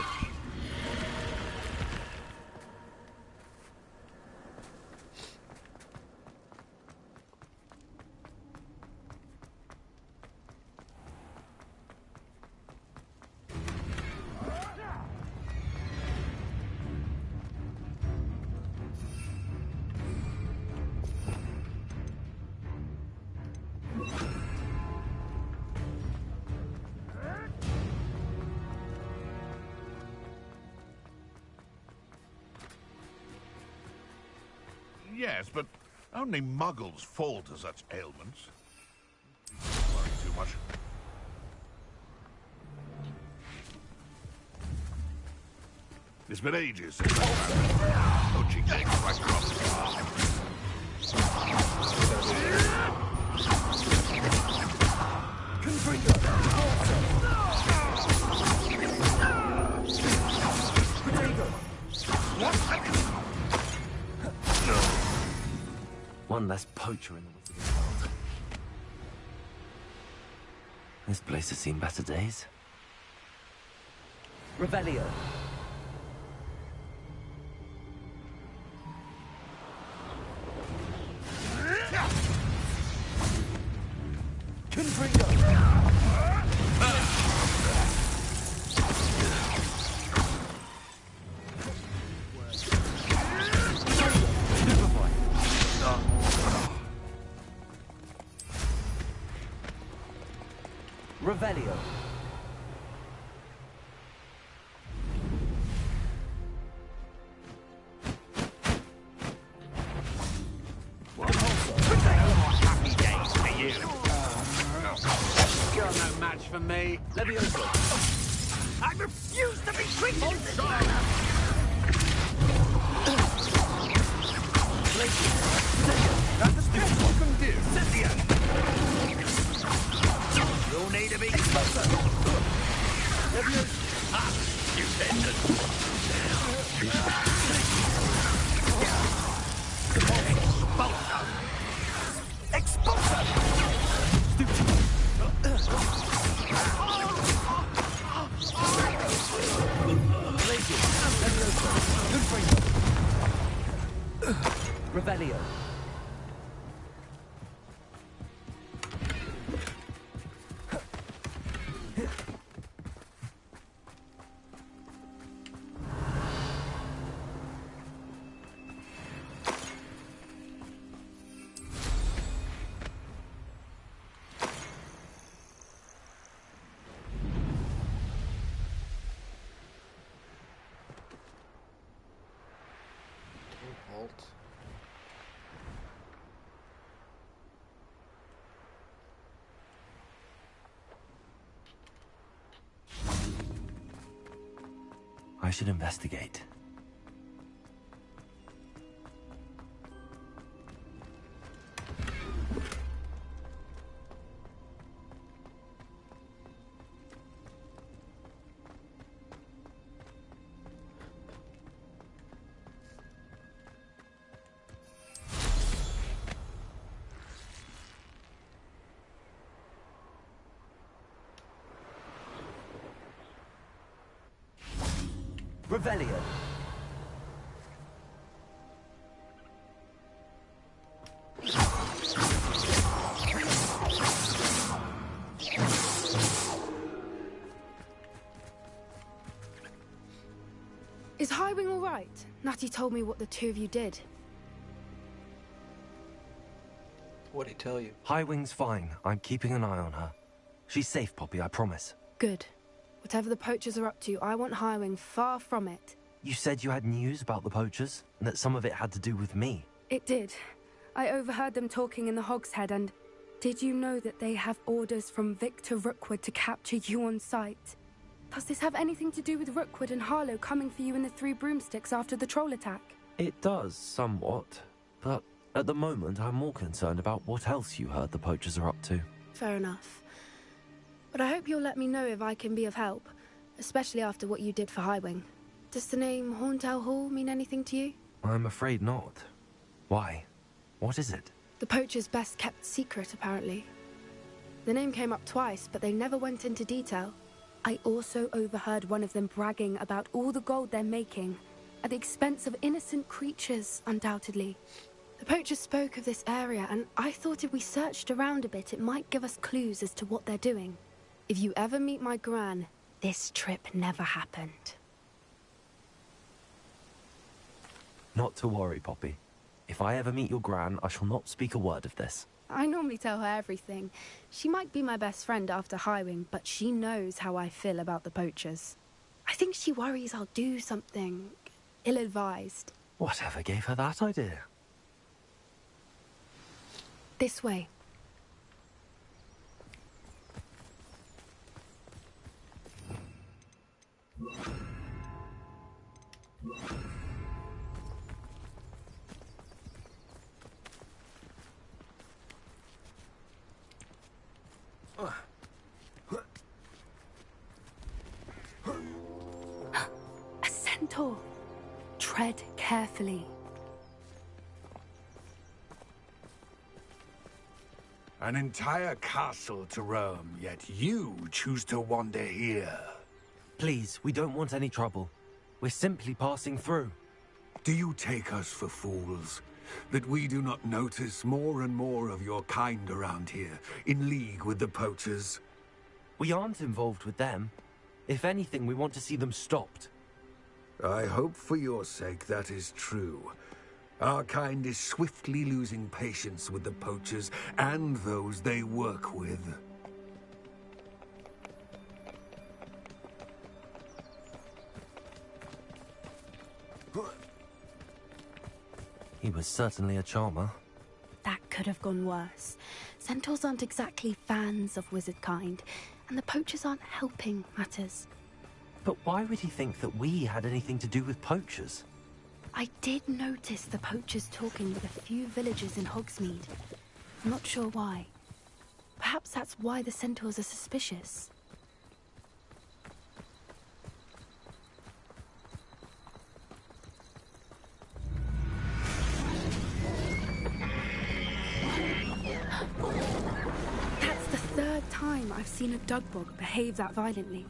Yes, but only muggles fall to such ailments. Don't worry too much. It's been ages since I've had poaching eggs right across the farm. Confringo. Protego. One less poacher in the wizarding world. This place has seen better days. Revelio. Confringo. Revelio. for me. Levioso. I refuse to be treated as this man! That's the best you can do. Cynthia! You'll need to be closer. Ah, you tended. Expulsor! Revelio. Halt. I should investigate. Revelio. Is Highwing all right? Natty told me what the two of you did. What'd he tell you? Highwing's fine. I'm keeping an eye on her. She's safe, Poppy, I promise. Good. Whatever the poachers are up to, I want Highwing far from it. You said you had news about the poachers, and that some of it had to do with me. It did. I overheard them talking in the Hogshead, and did you know that they have orders from Victor Rookwood to capture you on sight? Does this have anything to do with Rookwood and Harlow coming for you in the Three Broomsticks after the troll attack? It does, somewhat. But at the moment, I'm more concerned about what else you heard the poachers are up to. Fair enough. But I hope you'll let me know if I can be of help, especially after what you did for Highwing. Does the name Horntail Hall mean anything to you? I'm afraid not. Why? What is it? The poacher's best kept secret, apparently. The name came up twice, but they never went into detail. I also overheard one of them bragging about all the gold they're making, at the expense of innocent creatures, undoubtedly. The poachers spoke of this area, and I thought if we searched around a bit, it might give us clues as to what they're doing. If you ever meet my gran, this trip never happened. Not to worry, Poppy. If I ever meet your gran, I shall not speak a word of this. I normally tell her everything. She might be my best friend after Highwing, but she knows how I feel about the poachers. I think she worries I'll do something ill-advised. Whatever gave her that idea? This way. A centaur. Tread carefully. An entire castle to roam, yet you choose to wander here. Please, we don't want any trouble. We're simply passing through. Do you take us for fools? That we do not notice more and more of your kind around here, in league with the poachers? We aren't involved with them. If anything, we want to see them stopped. I hope for your sake that is true. Our kind is swiftly losing patience with the poachers and those they work with. He was certainly a charmer. That could have gone worse. Centaurs aren't exactly fans of wizard kind, and the poachers aren't helping matters. But why would he think that we had anything to do with poachers? I did notice the poachers talking with a few villagers in Hogsmeade. I'm not sure why. Perhaps that's why the centaurs are suspicious. That's the third time I've seen a dugbog behave that violently.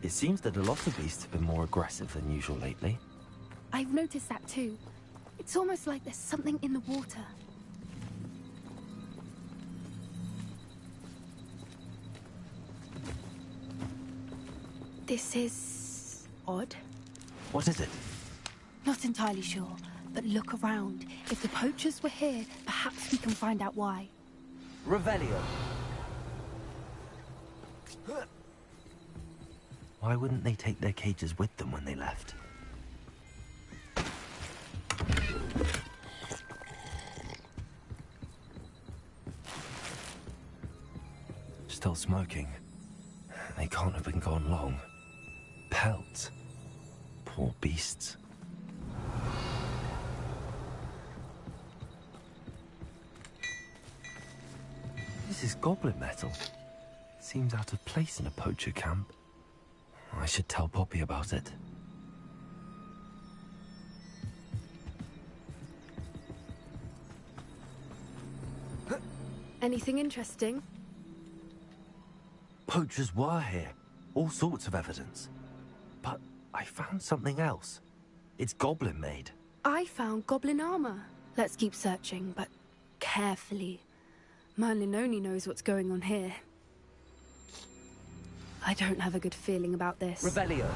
It seems that a lot of beasts have been more aggressive than usual lately. I've noticed that too. It's almost like there's something in the water. This is odd. What is it? Not entirely sure, but look around. If the poachers were here, perhaps we can find out why. Revelio. Why wouldn't they take their cages with them when they left? Still smoking. They can't have been gone long. Pelts. Poor beasts. This is goblin metal. Seems out of place in a poacher camp. I should tell Poppy about it. Anything interesting? Poachers were here. All sorts of evidence. But I found something else. It's goblin-made. I found goblin armor. Let's keep searching, but carefully. Merlin only knows what's going on here. I don't have a good feeling about this. Revelio.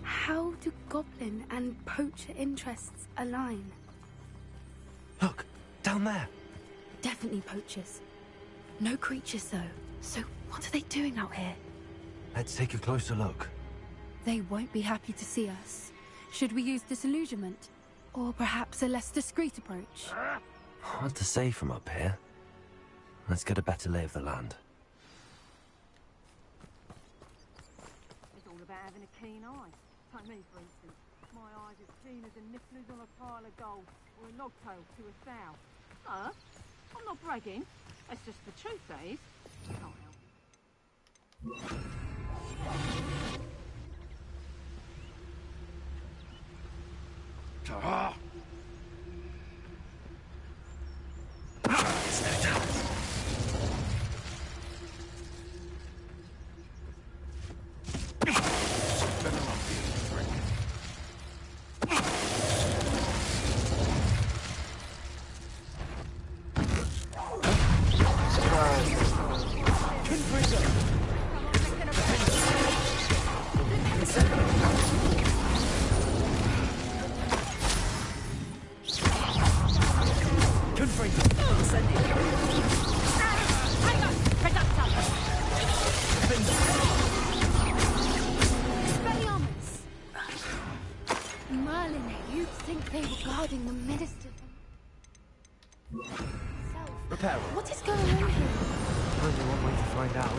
How do goblin and poacher interests align? Look, down there. Definitely poachers. No creatures, though. So what are they doing out here? Let's take a closer look. They won't be happy to see us. Should we use disillusionment? Or perhaps a less discreet approach? Hard to say from up here. Let's get a better lay of the land. It's all about having a keen eye. Take me, for instance. My eye's as keen as a nippers on a pile of gold, or a logtail to a sow. No, I'm not bragging. That's just the truth, that is. Can't help it. Ta-ha! Merlin, you'd think they were guarding the minister. Repair. What is going on here? Only one way to find out.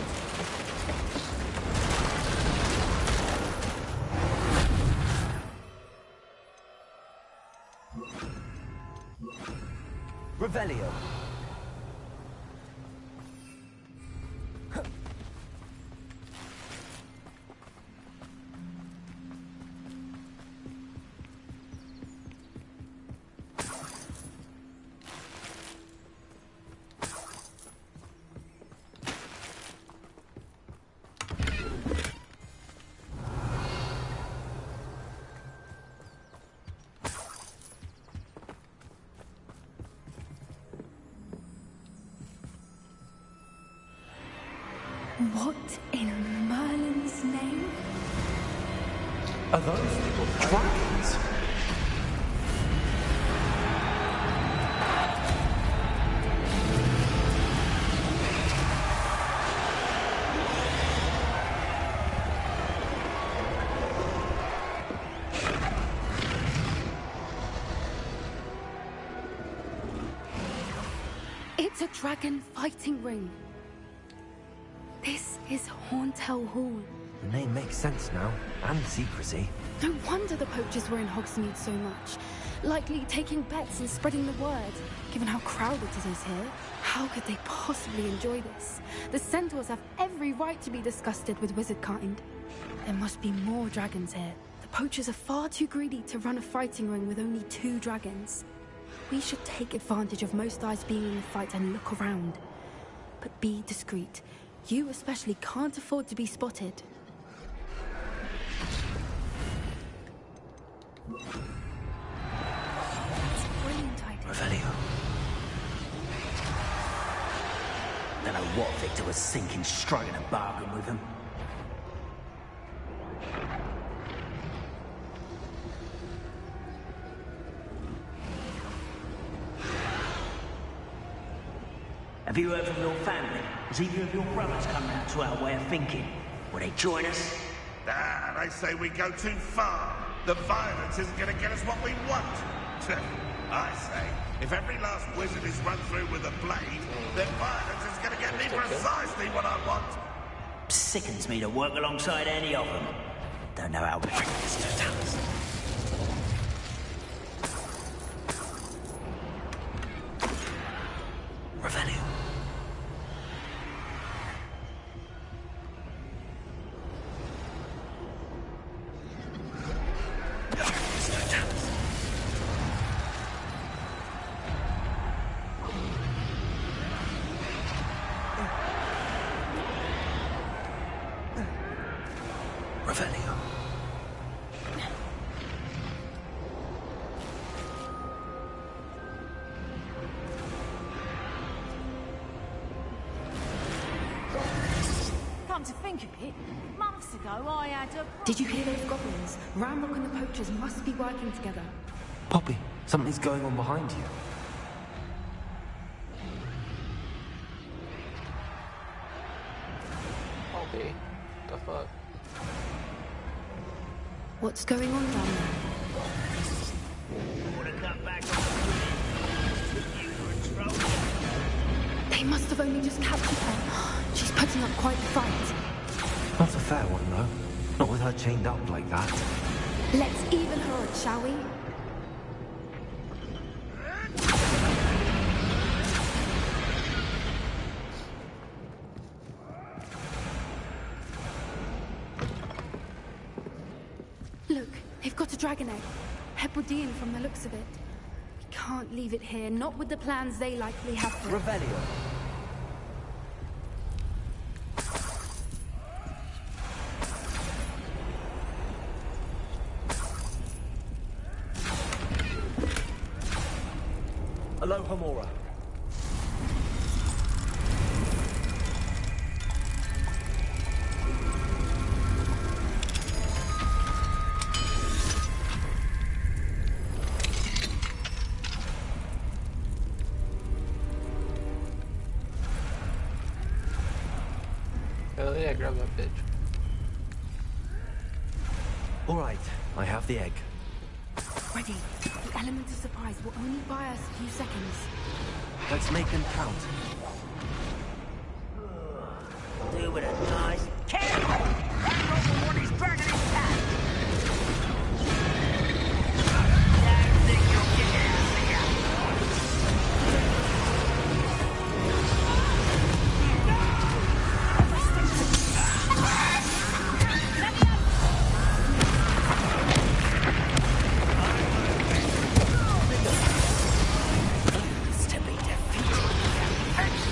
Revelio. What in Merlin's name? Are those little dragons? It's a dragon fighting ring. This is Hauntel Hall. The name makes sense now, and secrecy. No wonder the poachers were in Hogsmeade so much. Likely taking bets and spreading the word, given how crowded it is here. How could they possibly enjoy this? The centaurs have every right to be disgusted with wizard kind. There must be more dragons here. The poachers are far too greedy to run a fighting ring with only 2 dragons. We should take advantage of most eyes being in the fight and look around. But be discreet. You especially can't afford to be spotted. That's a brilliant idea. Revelio. Don't know what Victor was thinking, striking a bargain with him. Have you heard from your family? Has either of your brothers come round to our way of thinking? Will they join us? Ah, they say we go too far. The violence isn't going to get us what we want. I say, if every last wizard is run through with a blade, then violence is going to get me precisely what I want. Sickens me to work alongside any of them. Don't know how reckless to tell us. Revelio. Revelio. Come to think of it, months ago I had a... Did you hear those goblins? Ramrock and the poachers must be working together. Poppy, something's going on behind you. Poppy? The fuck? What's going on down there? They must have only just captured her. She's putting up quite the fight. Not a fair one, though. Not with her chained up like that. Let's even her odds, shall we? Look, they've got a dragon egg. Hebridean from the looks of it. We can't leave it here, not with the plans they likely have for it. Revelio. Aloha Mora. Hell yeah, grab that bitch. All right, I have the egg. Ready. The element of surprise will only buy us a few seconds. Let's make them count. Do with a nice kill! That robot one is dragging his cat! Don't think you'll get it out of here! To be defeated.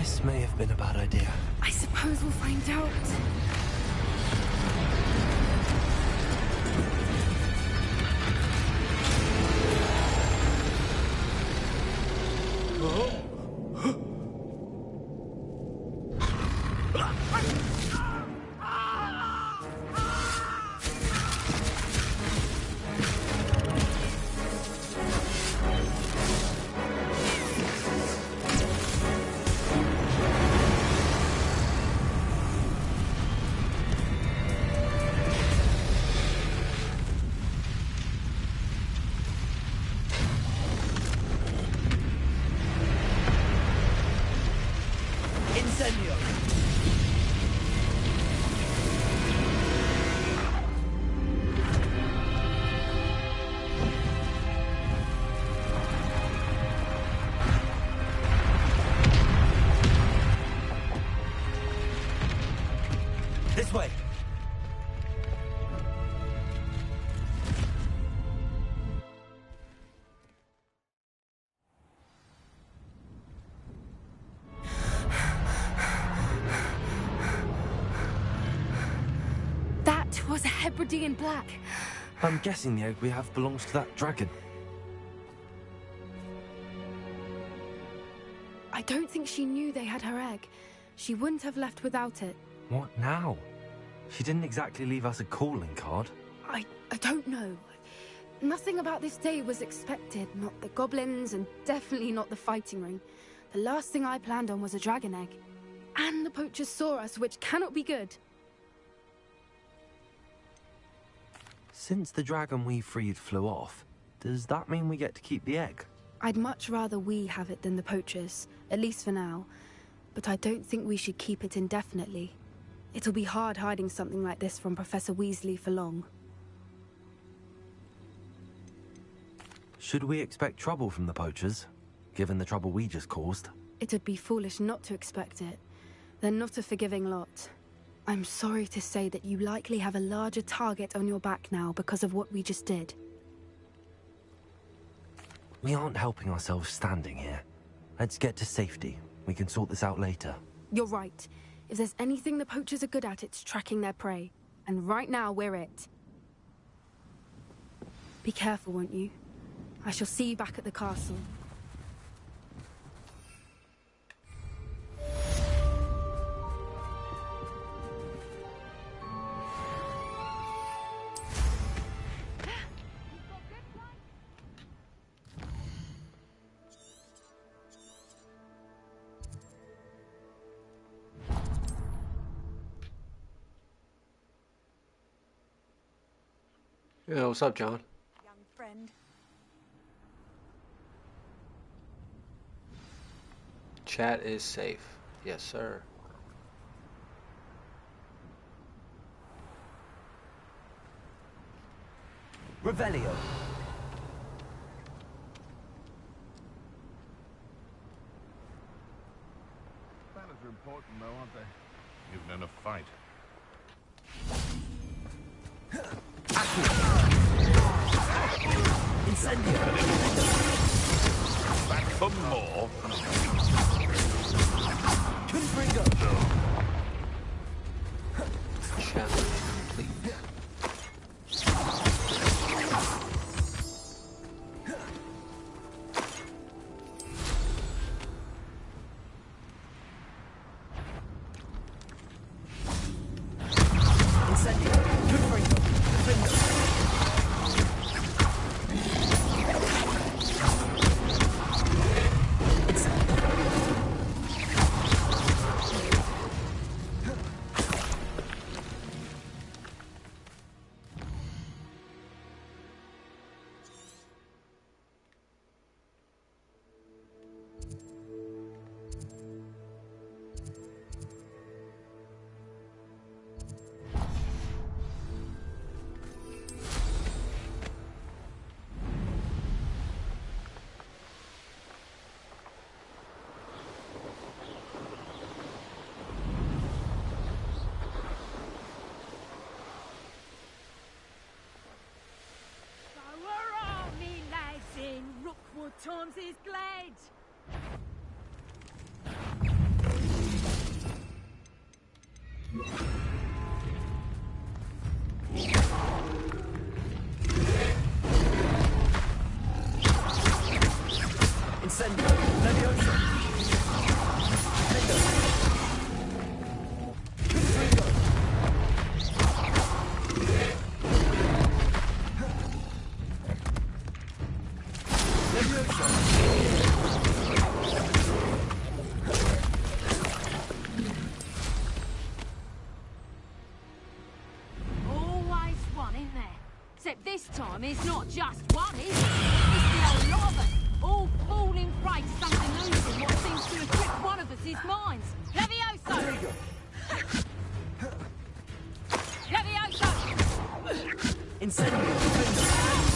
This may have been a bad idea. I suppose we'll find out. This way. That was a Hebridean black. I'm guessing the egg we have belongs to that dragon. I don't think she knew they had her egg. She wouldn't have left without it. What now? She didn't exactly leave us a calling card. I don't know. Nothing about this day was expected. Not the goblins, and definitely not the fighting ring. The last thing I planned on was a dragon egg. And the poachers saw us, which cannot be good. Since the dragon we freed flew off, does that mean we get to keep the egg? I'd much rather we have it than the poachers, at least for now. But I don't think we should keep it indefinitely. It'll be hard hiding something like this from Professor Weasley for long. Should we expect trouble from the poachers, given the trouble we just caused? It'd be foolish not to expect it. They're not a forgiving lot. I'm sorry to say that you likely have a larger target on your back now because of what we just did. We aren't helping ourselves standing here. Let's get to safety. We can sort this out later. You're right. If there's anything the poachers are good at, it's tracking their prey. And right now, we're it. Be careful, won't you? I shall see you back at the castle. Yeah, what's up, John? Young friend. Chat is safe. Yes, sir. Revelio. Banners are important, though, aren't they? Even in a fight. Incendio! Back for more. Confringo! Challenge complete. Incendio! Confringo! Confringo! I mean, it's not just one, is it? It's the whole lot of us, all falling prey to some delusion what seems to have gripped one of us' minds. Levioso! Levioso! Incendio!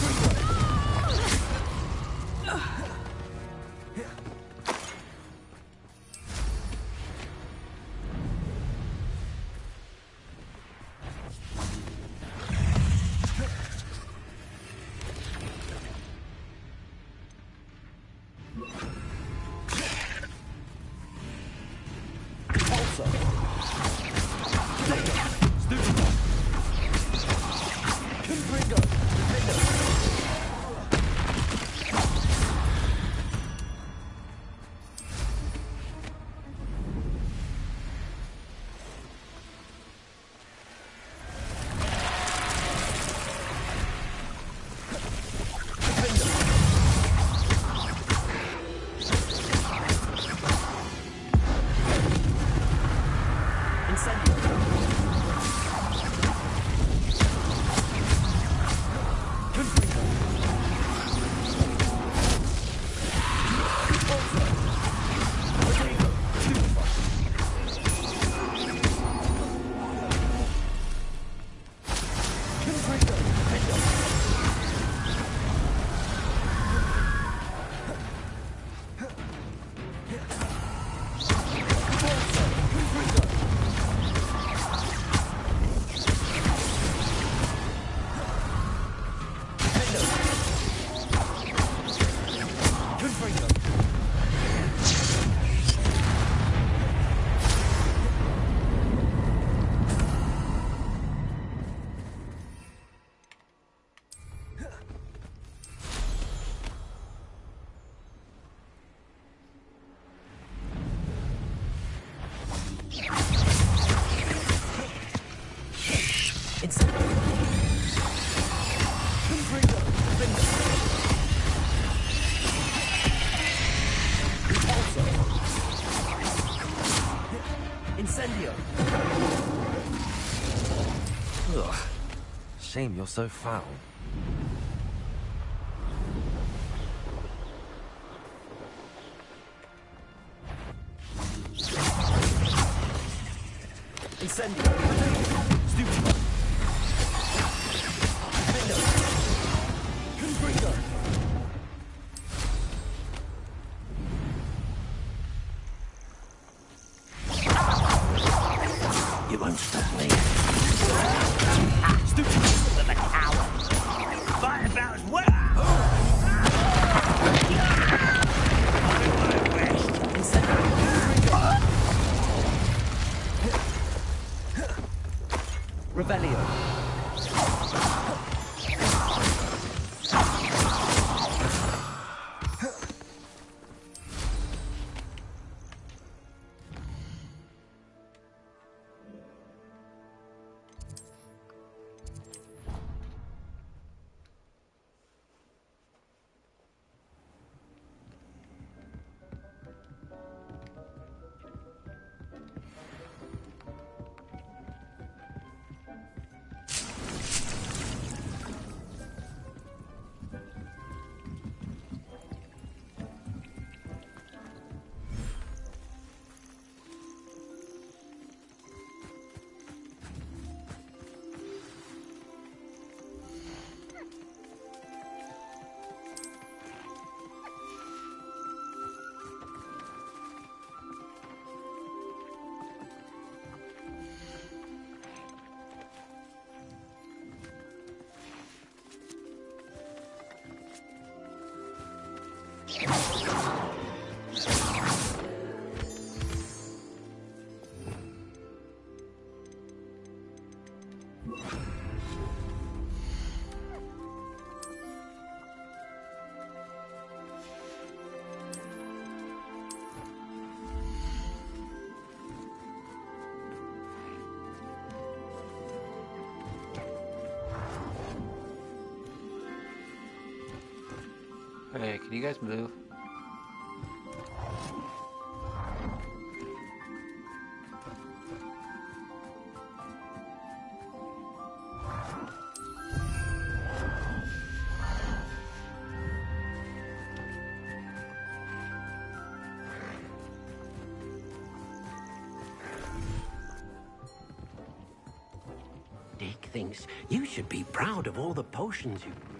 Incendio! Ugh. Shame you're so foul. Incendio! Stupid! Confringo! You won't stop me. Stupid! With a coward. Fight about as well. Revelio. Hey, can you guys move? thinks you should be proud of all the potions you brewed.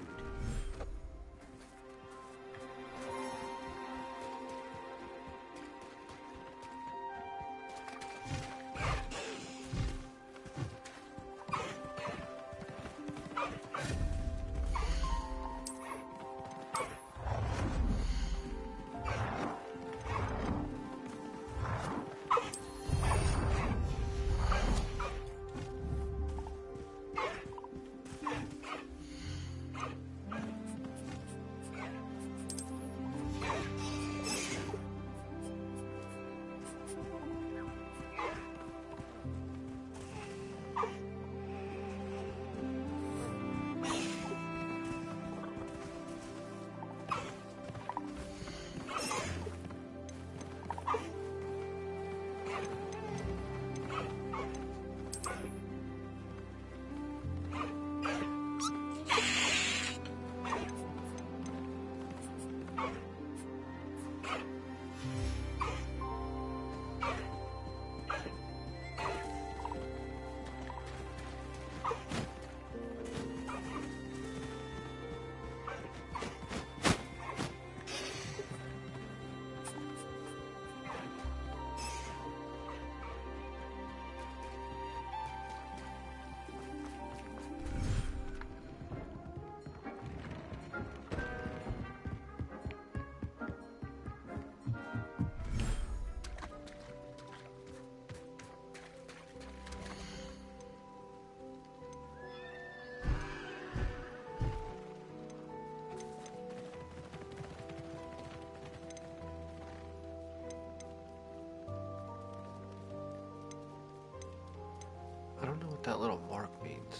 I don't know what that little mark means.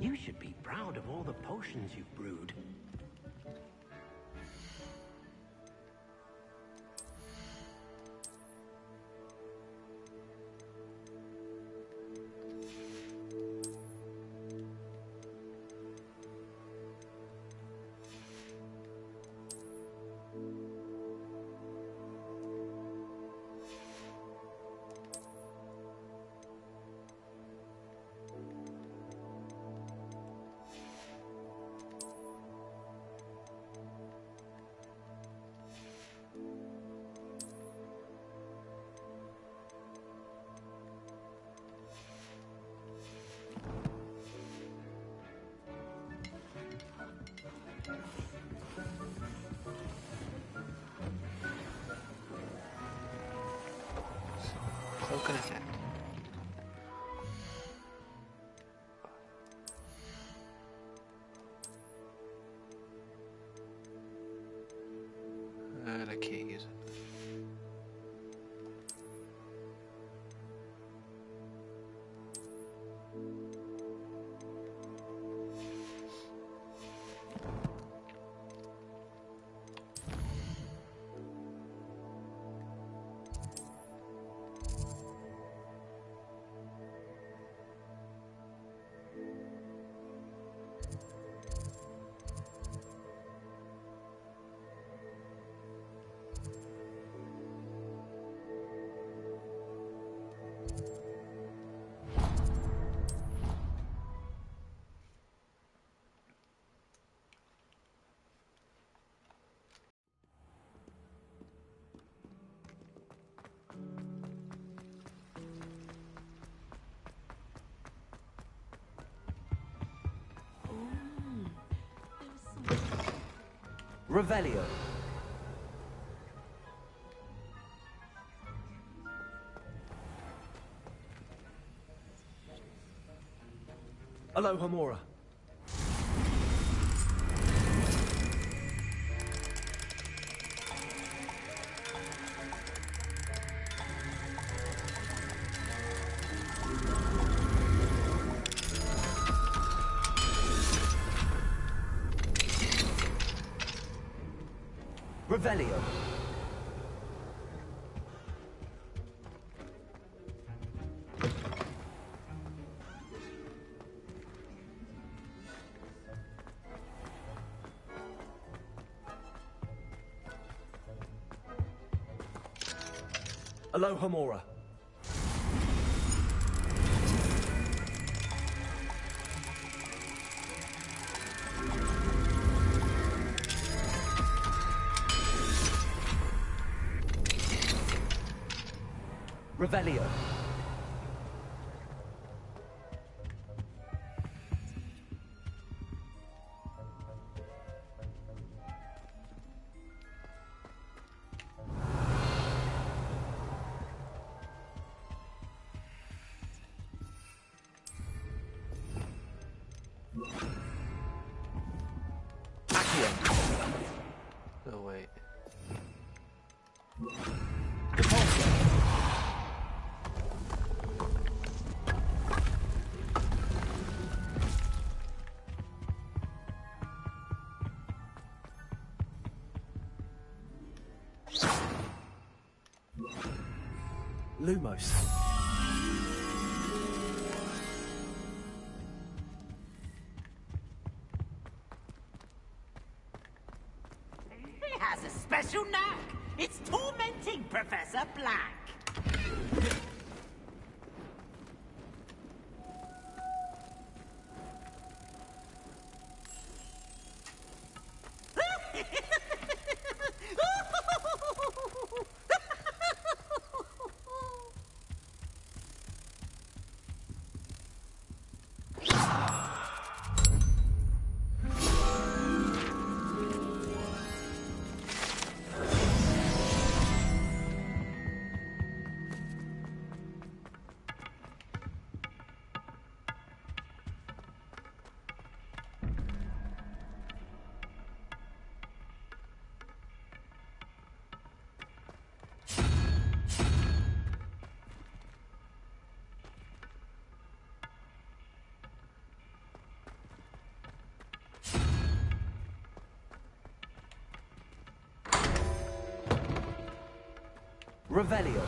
You should be proud of all the potions you've brewed. Cloak and attack. And I can't use it. Revelio. Alohomora. Revelio. Alohomora. Revelio. Oh, wait. Lumos. He has a special knack. It's tormenting Professor Black. Revelio.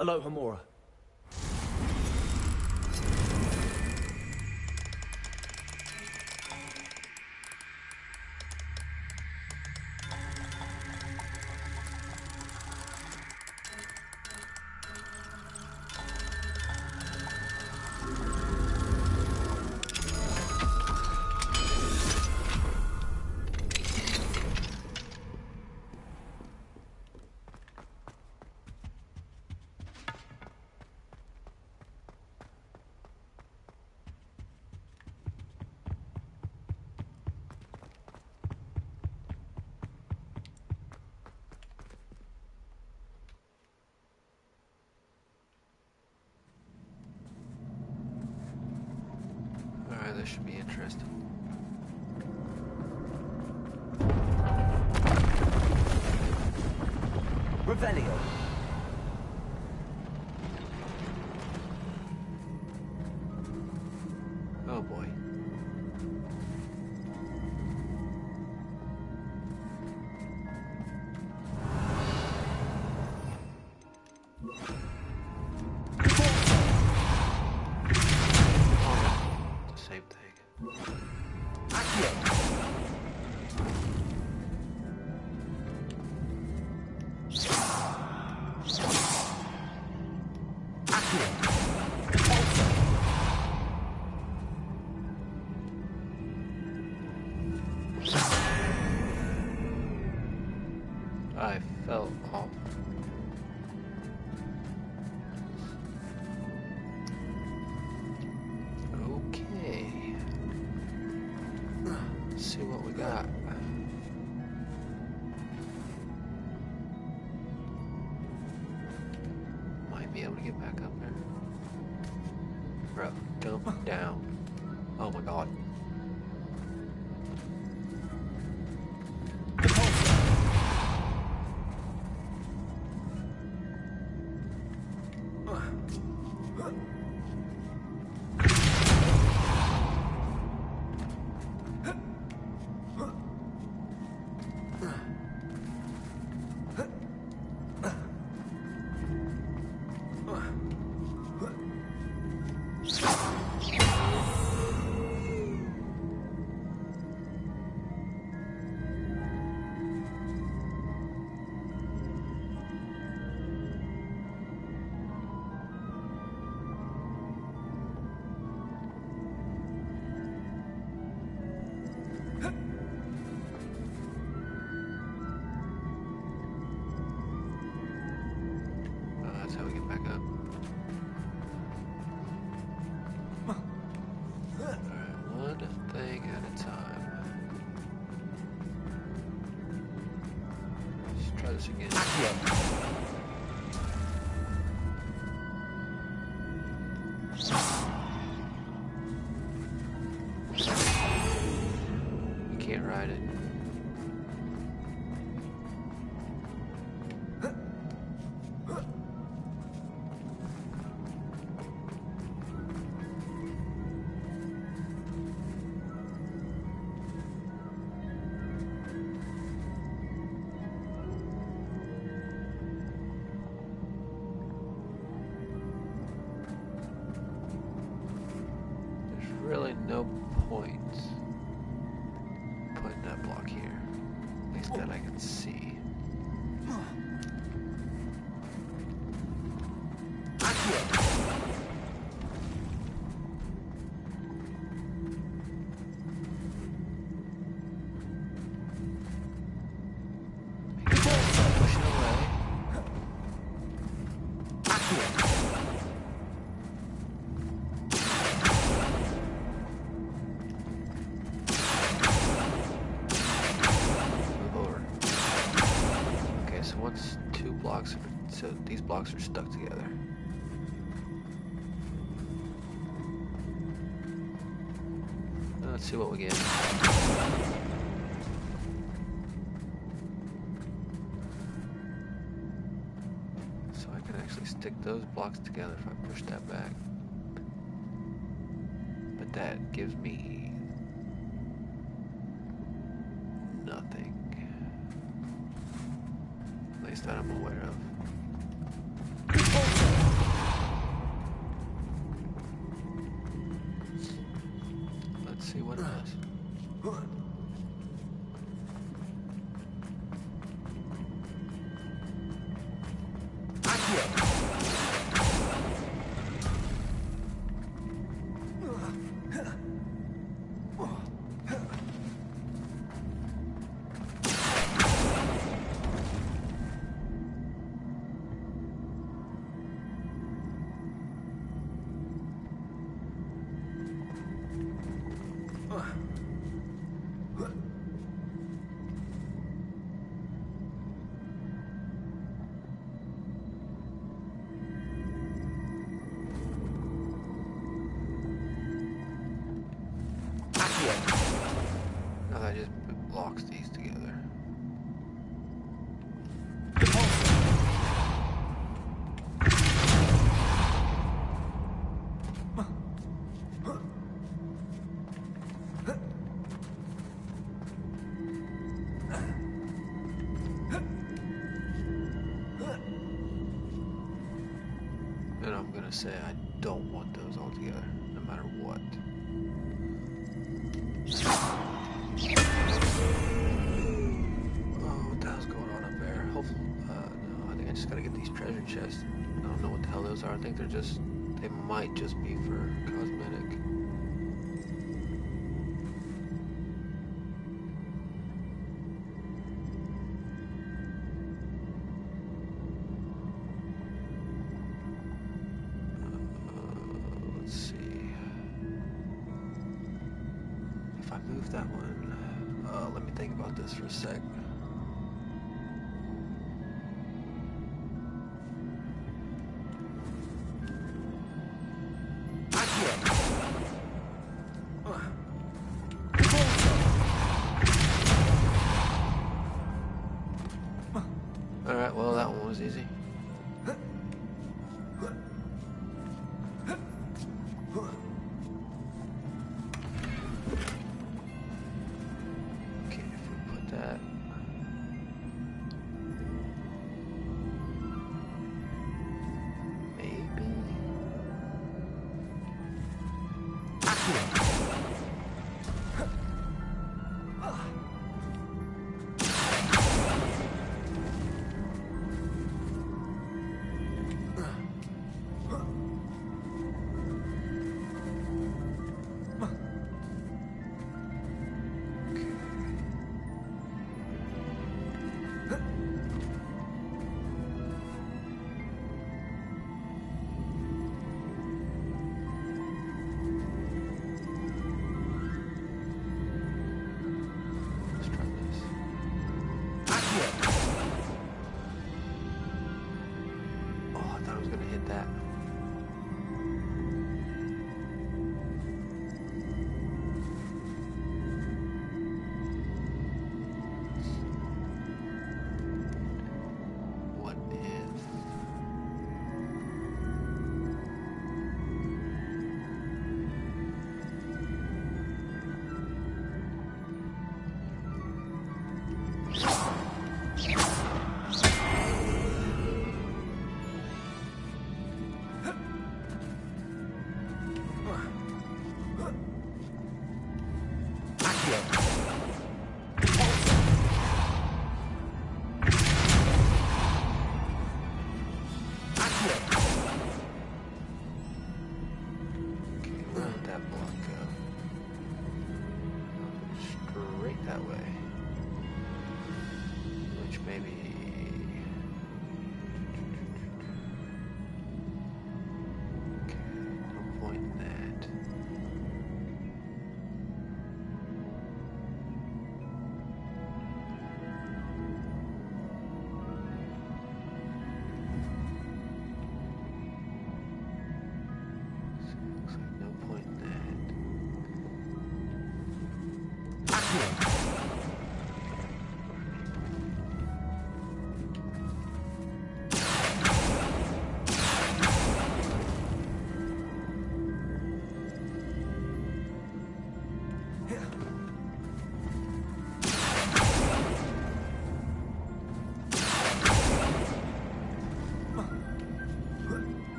Alohomora. Alright, this should be interesting. Revelio. Oh boy. The same thing. I fell off. Okay. Let's see what we got. Might be able to get back up there. Bro, jump down. Oh my god. That's how we get back up. Alright, one thing at a time. Let's try this again. You can't ride it. Really no point putting that block here. At least that I can see. Push it away. Once two blocks, so these blocks are stuck together. Let's see what we get. So I can actually stick those blocks together if I push that back. But that gives me nothing. At least that I'm aware of. Let's see what it is. Now that just blocks these together. And I'm gonna say I don't want those all together, no matter what. Oh, what the hell's going on up there? Hopefully, no, I think I just gotta get these treasure chests. I don't know what the hell those are. I think they're just, they might just be for cosmetic. that one? Let me think about this for a sec. Alright, well, that one was easy. Okay, if we put that... Maybe...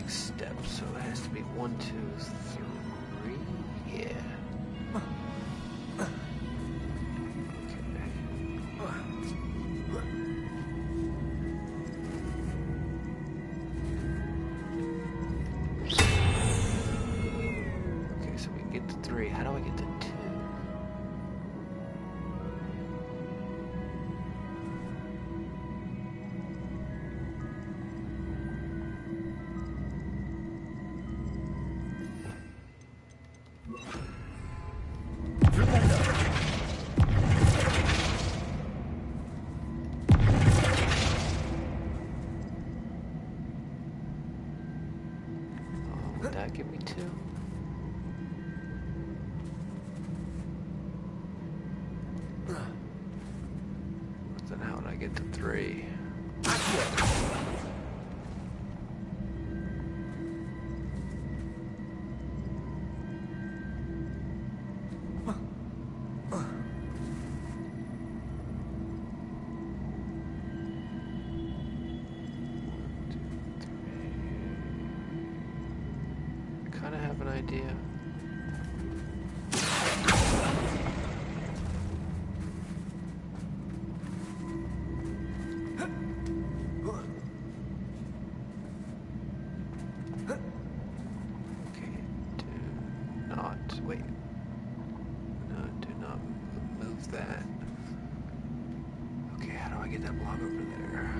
next step, so it has to be 1, 2, 3. Yeah. Okay, so we get to 3. How do I get to 2? Would that give me 2? Then how would I get to 3? I kind of have an idea. Okay, do not wait. No, do not move that. Okay, how do I get that block over there?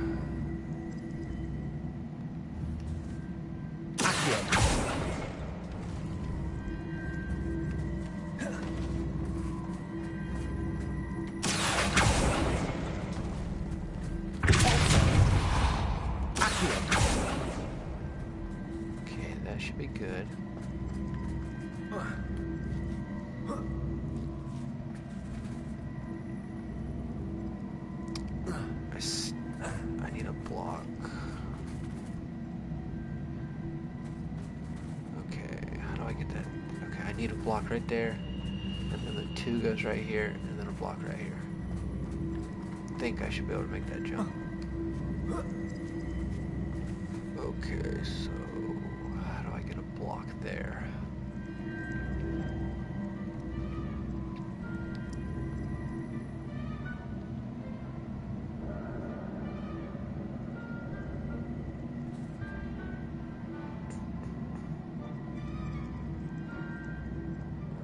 Okay, that should be good. I need a block. Okay, how do I get that? Okay, I need a block right there, and then the 2 goes right here, and then a block right here. I think I should be able to make that jump. Okay, so how do I get a block there?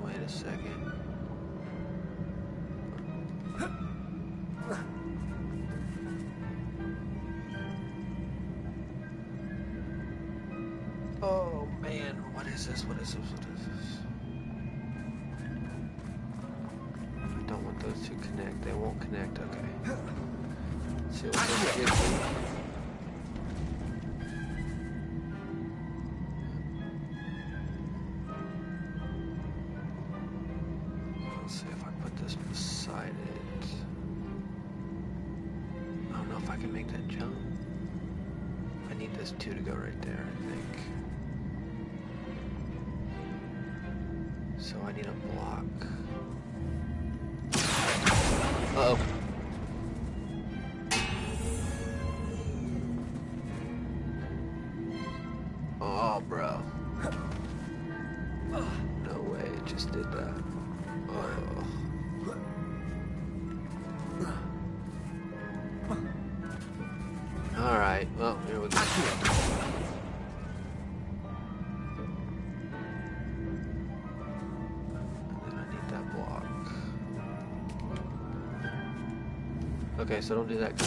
Wait a second. Oh man, what is this? What is this? What is this? I don't want those to connect. They won't connect. Okay. Let's see what this gives me. Let's see if I put this beside it. I don't know if I can make that jump. I need this 2 to go right there, I think. So I need a block. Uh-oh. Oh, bro. No way, it just did that. Oh. Alright, well, here we go. Okay, so don't do that.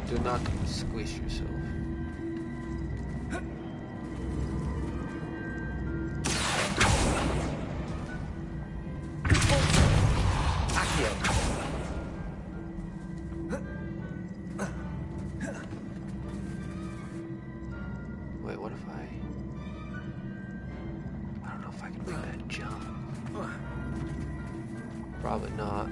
Do not squeeze yourself. Wait, what if I don't know if I can make that jump. Probably not.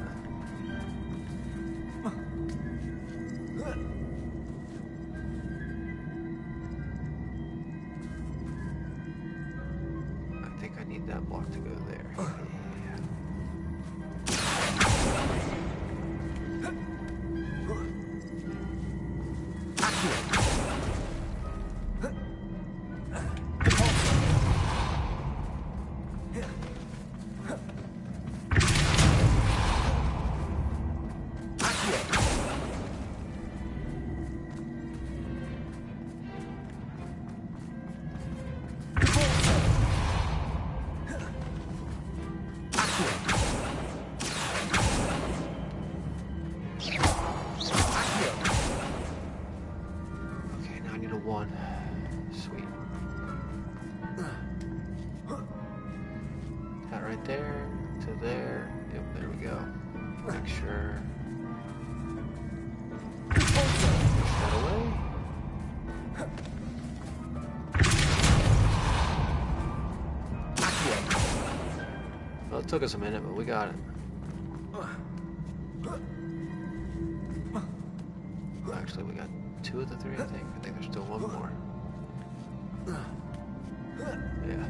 I think I need that block to go there. that right there to there. Yep, there we go. Make sure. Push that away. Well, it took us a minute, but we got it. Actually, we got 2 of the 3, I think. I think there's still one more. Yeah.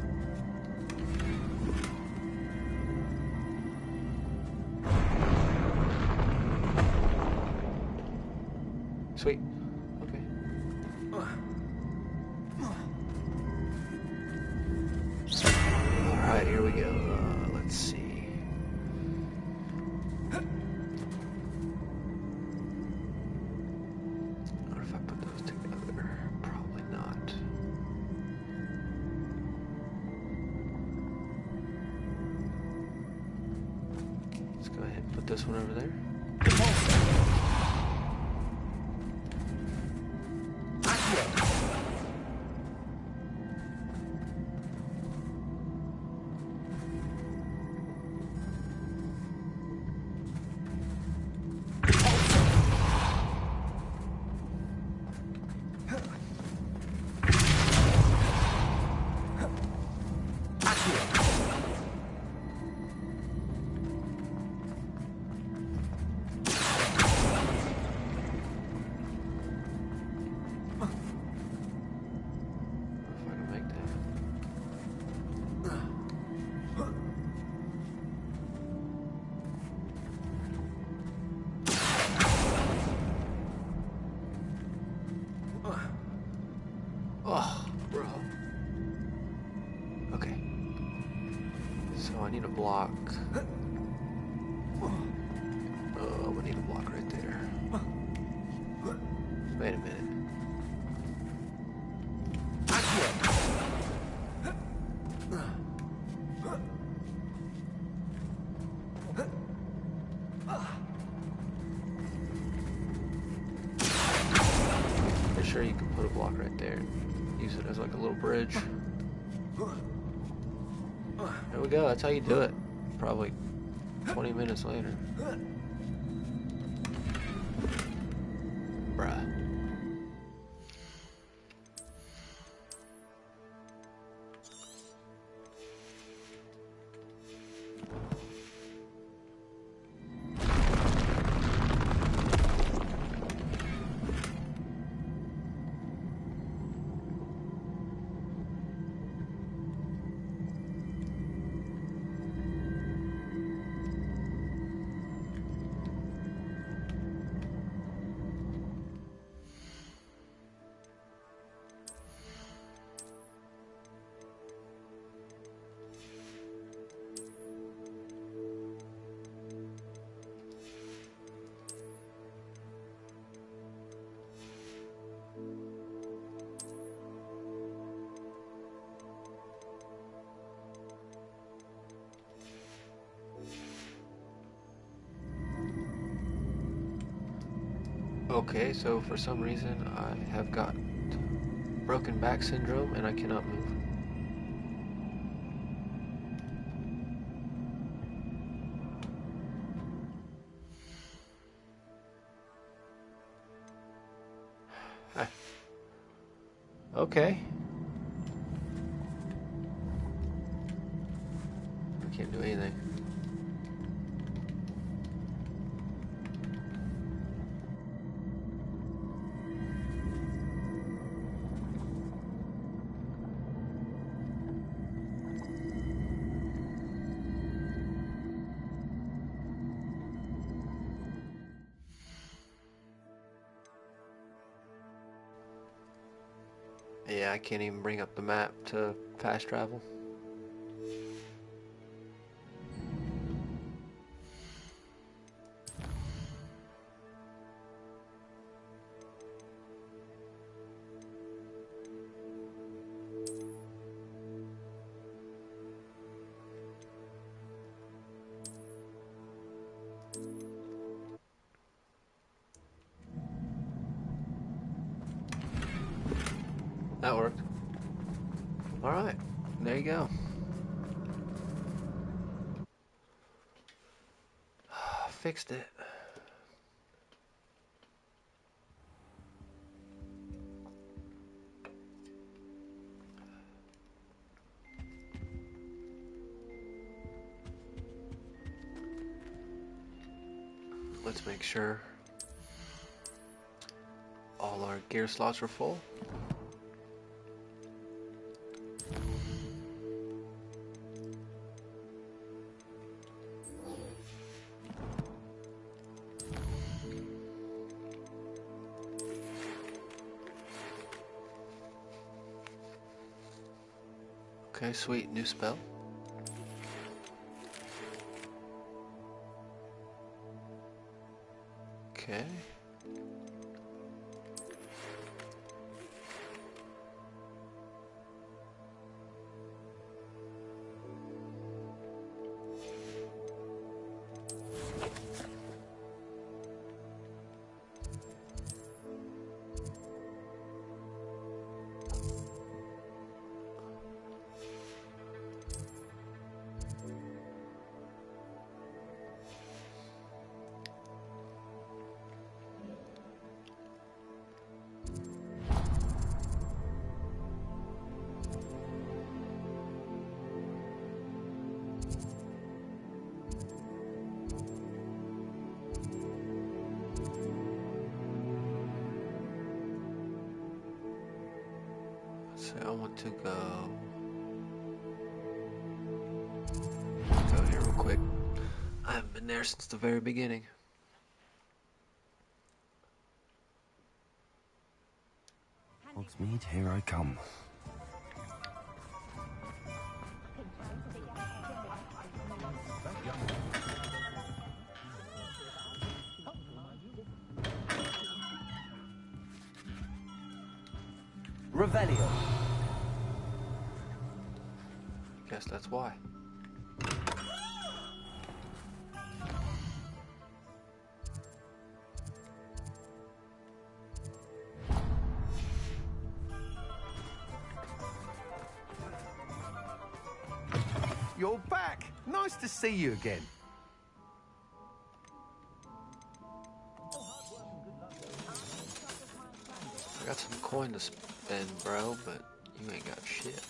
Sweet. Okay. Alright, here we go. Let's see. What if I put those together? Probably not. Let's go ahead and put this one over there. Oh, bro. Okay. So I need a block. Oh, we need a block right there. Wait a minute. Pretty sure you can put a block right there. Use it as like a little bridge. There we go, that's how you do it. Probably 20 minutes later. Bruh. Okay, so for some reason I have got broken back syndrome and I cannot move. Okay. I can't do anything. Yeah, I can't even bring up the map to fast travel. That worked. Alright, there you go. fixed it. Let's make sure all our gear slots are full. Okay, sweet, new spell. Okay. So I want to go here real quick. I haven't been there since the very beginning. Hogsmeade, here I come. Revelio. Guess that's why. You're back. Nice to see you again. I got some coin to spend, bro, but you ain't got shit.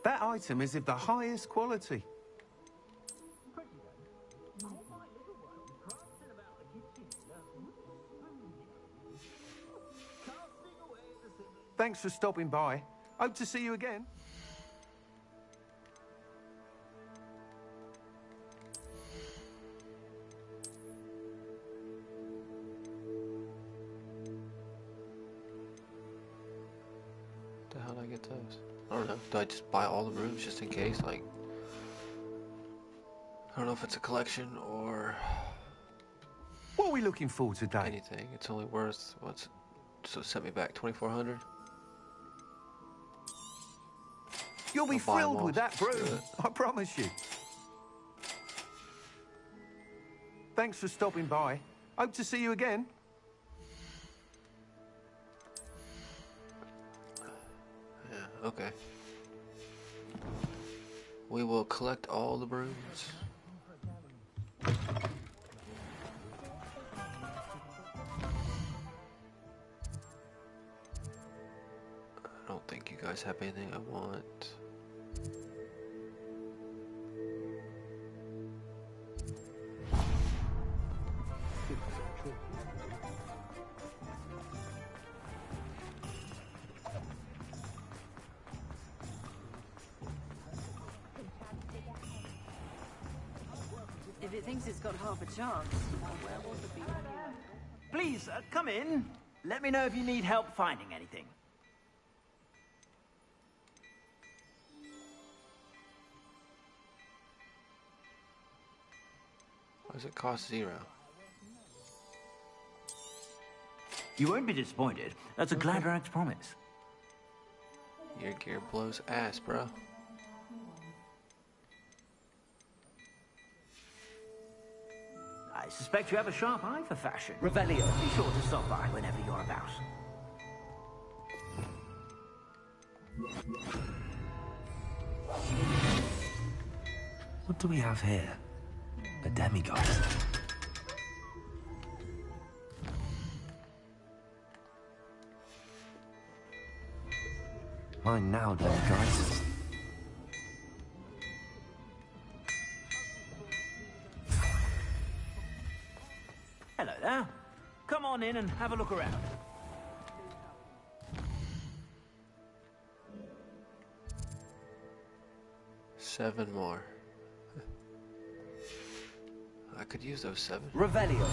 That item is of the highest quality. Thanks for stopping by. Hope to see you again. The hell did I get those? I don't know. Do I just buy all the rooms just in case? Like, I don't know if it's a collection or What are we looking for today? anything. It's only worth what's so it set me back 2,400. You'll be I'll buy 'em thrilled all. with that Screw broom, it. I promise you. Thanks for stopping by. Hope to see you again. Yeah, okay. We will collect all the brooms. I don't think you guys have anything I want. if it thinks it's got half a chance, where was the beacon? Please, come in. Let me know if you need help finding anything. Why does it cost 0? You won't be disappointed. That's a Gladrag's promise. Your gear blows ass, bro. I suspect you have a sharp eye for fashion. Revelio. Be sure to stop by whenever you're about. What do we have here? A demigod. Mine now, demigods. Hello there. Come on in and have a look around. Seven more. I could use those 7. Revelio.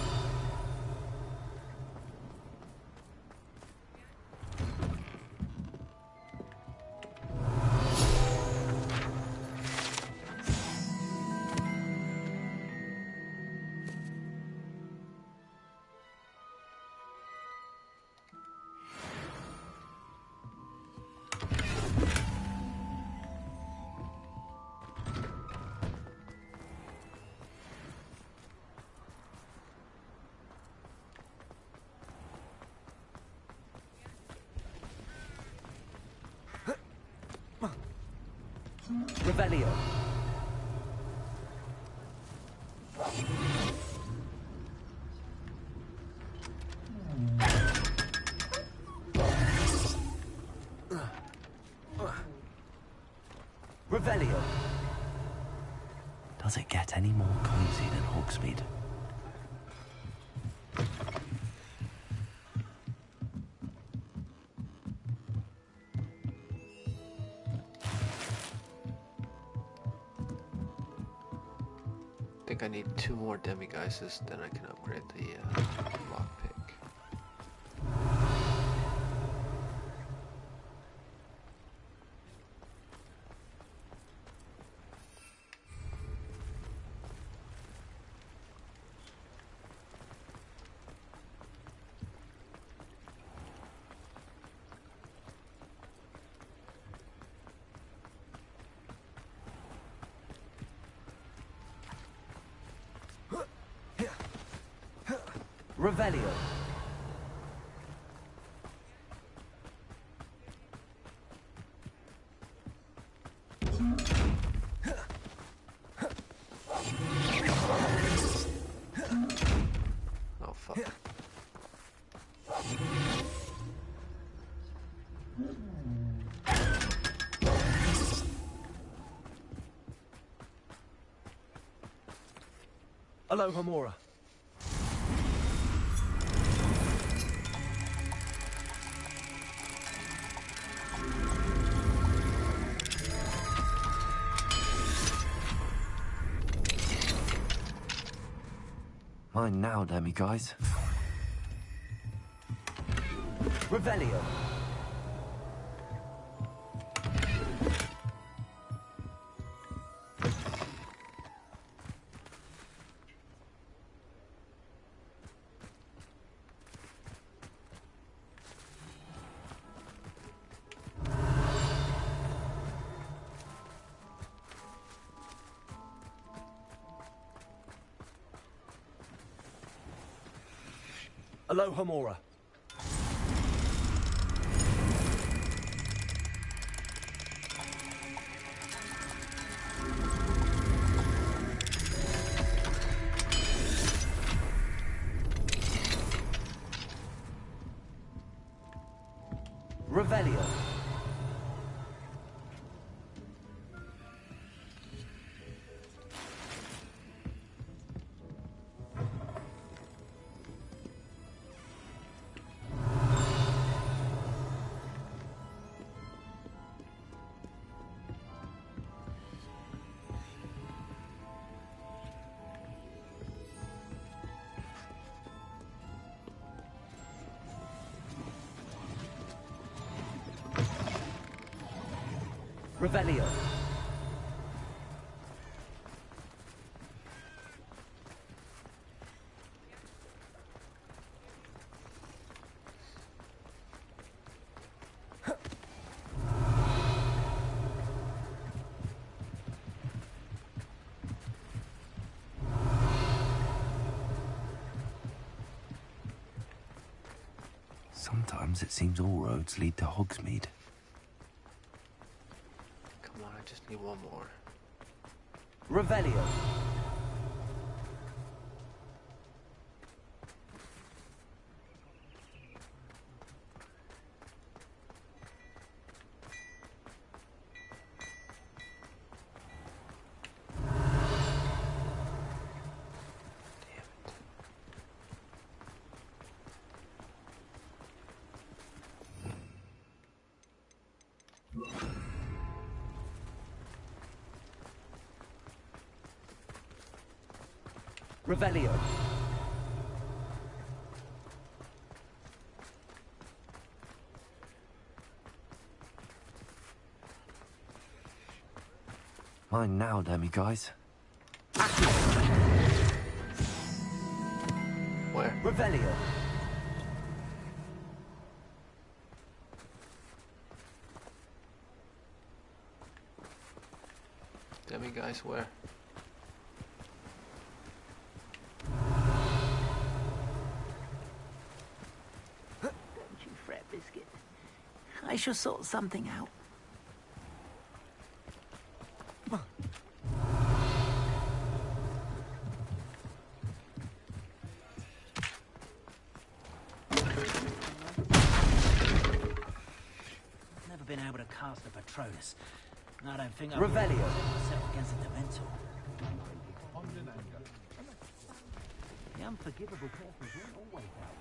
Revelio. Revelio. Does it get any more cozy than Hogsmeade? I think I need 2 more demiguises, then I can upgrade the lockpick. Revelio. Oh fuck. Hello, Homora. Mine now, demi-guys. Revelio. Hello, Homora. Revelio. Revelio. Sometimes it seems all roads lead to Hogsmeade. Come on, I just need one more. Revelio. Revelio. Mine now, Demi guys. Where? Revelio. Demi guys, where? Don't you fret, Biscuit. I shall sort something out. Come on. Never been able to cast a Patronus. I don't think I've Revelio. myself against a Dementor. The unforgivable curses won't always help.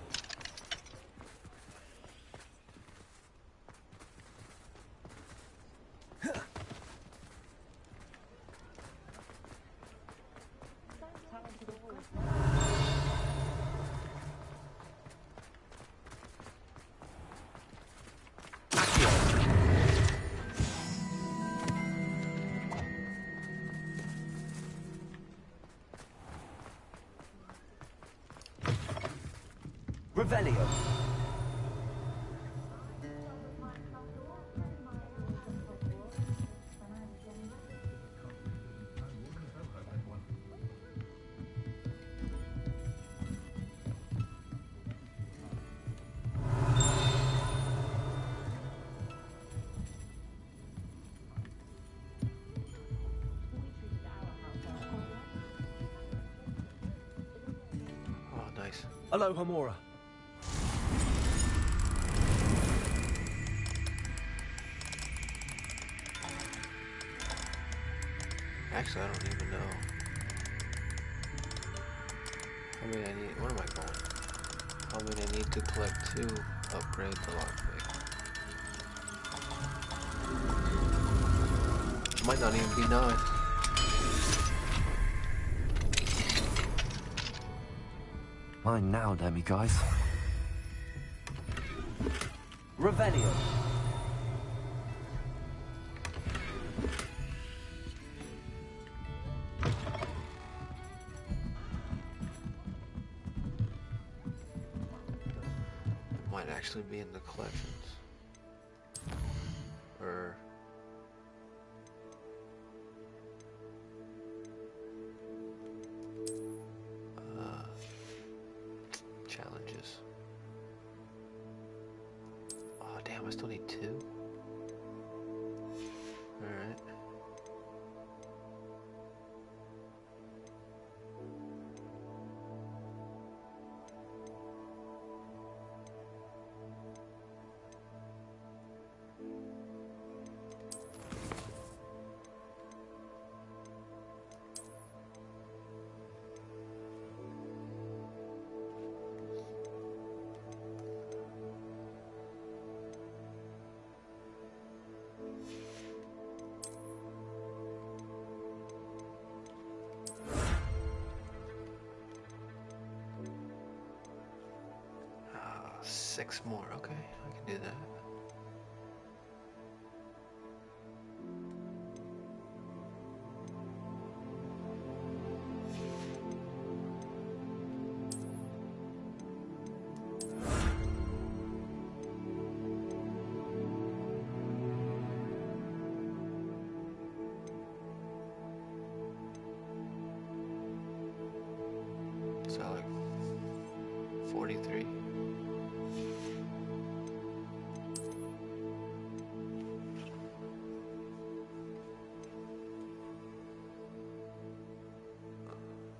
Revelio. Oh, nice. Aloha, Mora. Actually, I don't even know how many I need. Where am I going? How many I need to collect to upgrade the lockpick? Might not even be 9. Mine now, Demi guys. Revelio. Might actually be in the collections. Or challenges. Oh damn, I still need 2. Alright. Ah, 6 more. Okay, I can do that.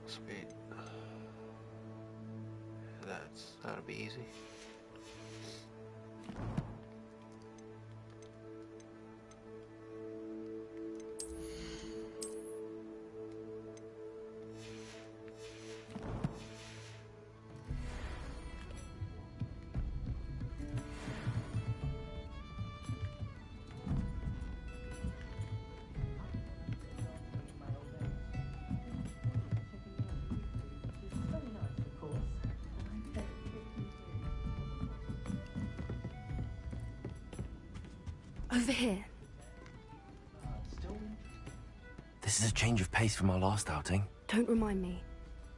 Sweet. That'll be easy. Over here. This is a change of pace from our last outing. Don't remind me.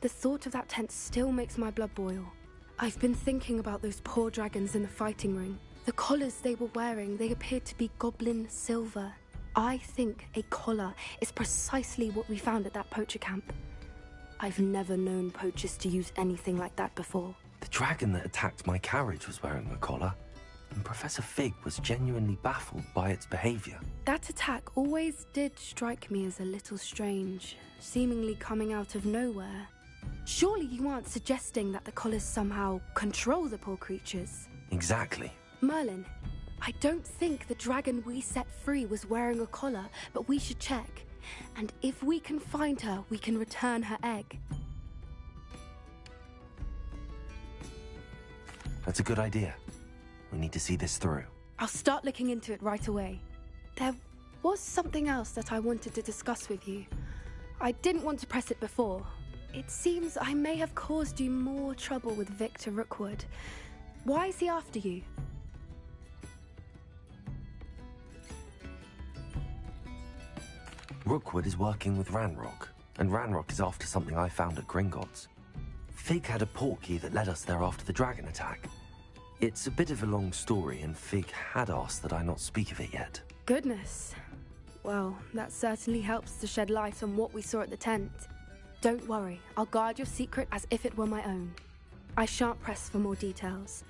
The thought of that tent still makes my blood boil. I've been thinking about those poor dragons in the fighting ring. The collars they were wearing, they appeared to be goblin silver. I think a collar is precisely what we found at that poacher camp. I've never known poachers to use anything like that before. The dragon that attacked my carriage was wearing a collar, and Professor Fig was genuinely baffled by its behavior. That attack always did strike me as a little strange, seemingly coming out of nowhere. Surely you aren't suggesting that the collars somehow control the poor creatures? Exactly. Merlin, I don't think the dragon we set free was wearing a collar, but we should check. And if we can find her, we can return her egg. That's a good idea. We need to see this through. I'll start looking into it right away. There was something else that I wanted to discuss with you. I didn't want to press it before. It seems I may have caused you more trouble with Victor Rookwood. Why is he after you? Rookwood is working with Ranrock, and Ranrock is after something I found at Gringotts. Fig had a portkey that led us there after the dragon attack. It's a bit of a long story, and Fig had asked that I not speak of it yet. Goodness. Well, that certainly helps to shed light on what we saw at the tent. Don't worry, I'll guard your secret as if it were my own. I shan't press for more details.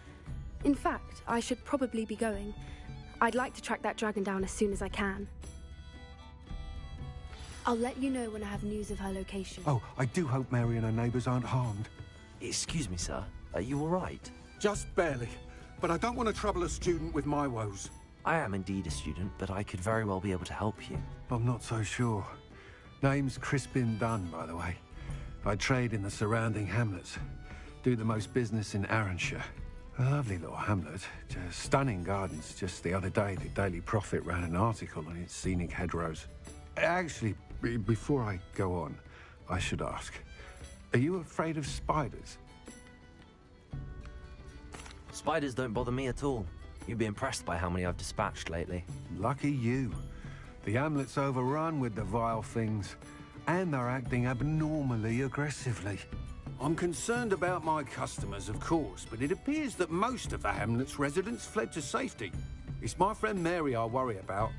In fact, I should probably be going. I'd like to track that dragon down as soon as I can. I'll let you know when I have news of her location. Oh, I do hope Mary and her neighbours aren't harmed. Excuse me, sir. Are you all right? Just barely. But I don't want to trouble a student with my woes. I am indeed a student, but I could very well be able to help you. I'm not so sure. Name's Crispin Dunn, by the way. I trade in the surrounding hamlets. Do the most business in Arranshire. A lovely little hamlet. Just stunning gardens. Just the other day, the Daily Prophet ran an article on its scenic hedgerows. Actually, before I go on, I should ask, are you afraid of spiders? Spiders don't bother me at all. You'd be impressed by how many I've dispatched lately. Lucky you. The hamlet's overrun with the vile things, and they're acting abnormally aggressively. I'm concerned about my customers, of course, but it appears that most of the hamlet's residents fled to safety. It's my friend Mary I worry about.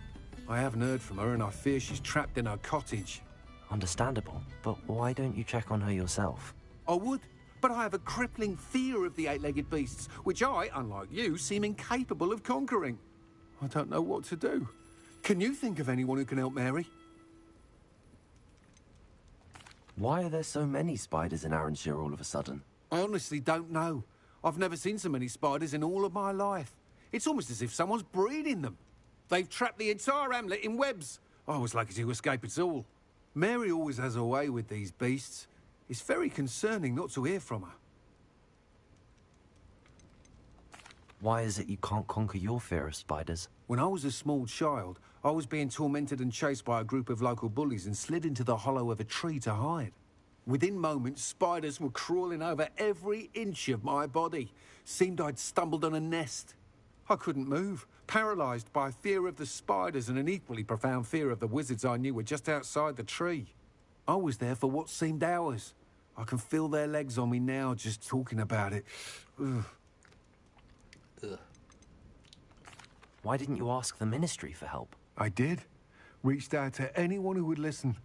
I haven't heard from her, and I fear she's trapped in her cottage. Understandable, but why don't you check on her yourself? I would, but I have a crippling fear of the eight-legged beasts, which I, unlike you, seem incapable of conquering. I don't know what to do. Can you think of anyone who can help Mary? Why are there so many spiders in Arranshire all of a sudden? I honestly don't know. I've never seen so many spiders in all of my life. It's almost as if someone's breeding them. They've trapped the entire hamlet in webs. I was lucky to escape it all. Mary always has a way with these beasts. It's very concerning not to hear from her. Why is it you can't conquer your fear of spiders? When I was a small child, I was being tormented and chased by a group of local bullies and slid into the hollow of a tree to hide. Within moments, spiders were crawling over every inch of my body. Seemed I'd stumbled on a nest. I couldn't move, paralysed by fear of the spiders and an equally profound fear of the wizards I knew were just outside the tree. I was there for what seemed hours. I can feel their legs on me now just talking about it. Ugh. Ugh. Why didn't you ask the ministry for help? I did. Reached out to anyone who would listen.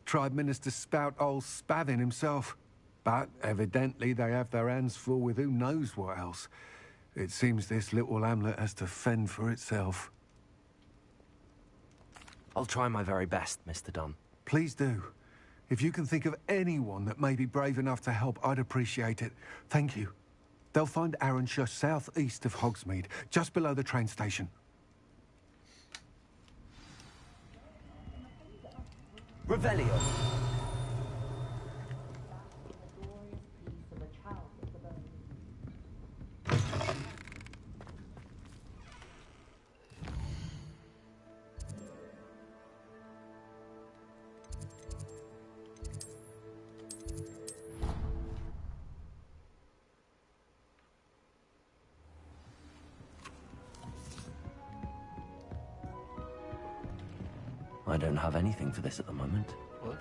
Tried Minister Spout old Spavin himself. But evidently they have their hands full with who knows what else. It seems this little hamlet has to fend for itself. I'll try my very best, Mr. Dunn. Please do. If you can think of anyone that may be brave enough to help, I'd appreciate it. Thank you. They'll find Arrowshire southeast of Hogsmeade, just below the train station. Revelio. I don't have anything for this at the moment. What?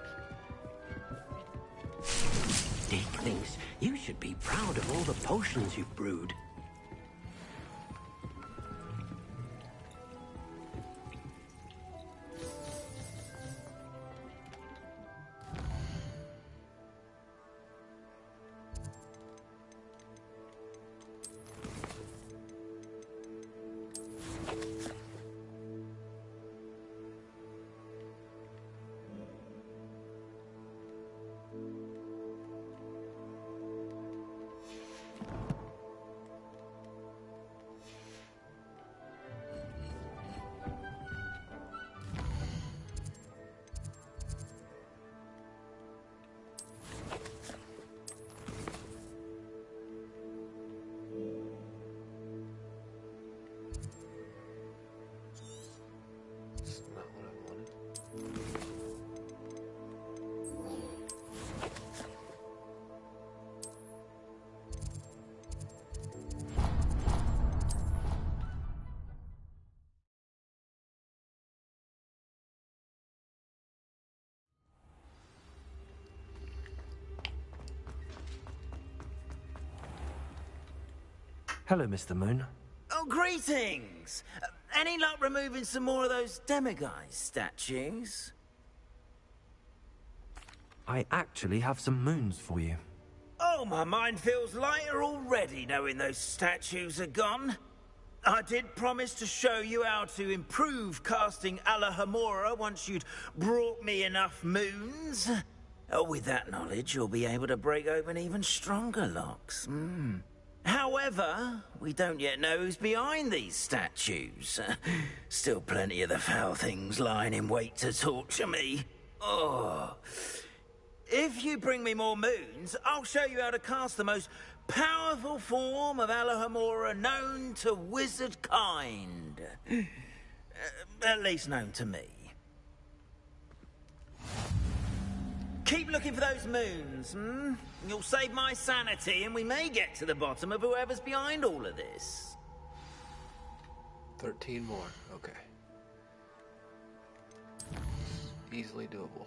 Dick thinks you should be proud of all the potions you've brewed. Hello, Mr. Moon. Oh, greetings! Any luck removing some more of those demiguise statues? I actually have some moons for you. Oh, my mind feels lighter already knowing those statues are gone. I did promise to show you how to improve casting Alahamora once you'd brought me enough moons. Oh, with that knowledge, you'll be able to break open even stronger locks. However, we don't yet know who's behind these statues. Still plenty of the foul things lying in wait to torture me. Oh. If you bring me more moons, I'll show you how to cast the most powerful form of Alahamora known to wizard kind. At least known to me. Keep looking for those moons, You'll save my sanity, and we may get to the bottom of whoever's behind all of this. 13 more, okay. Easily doable.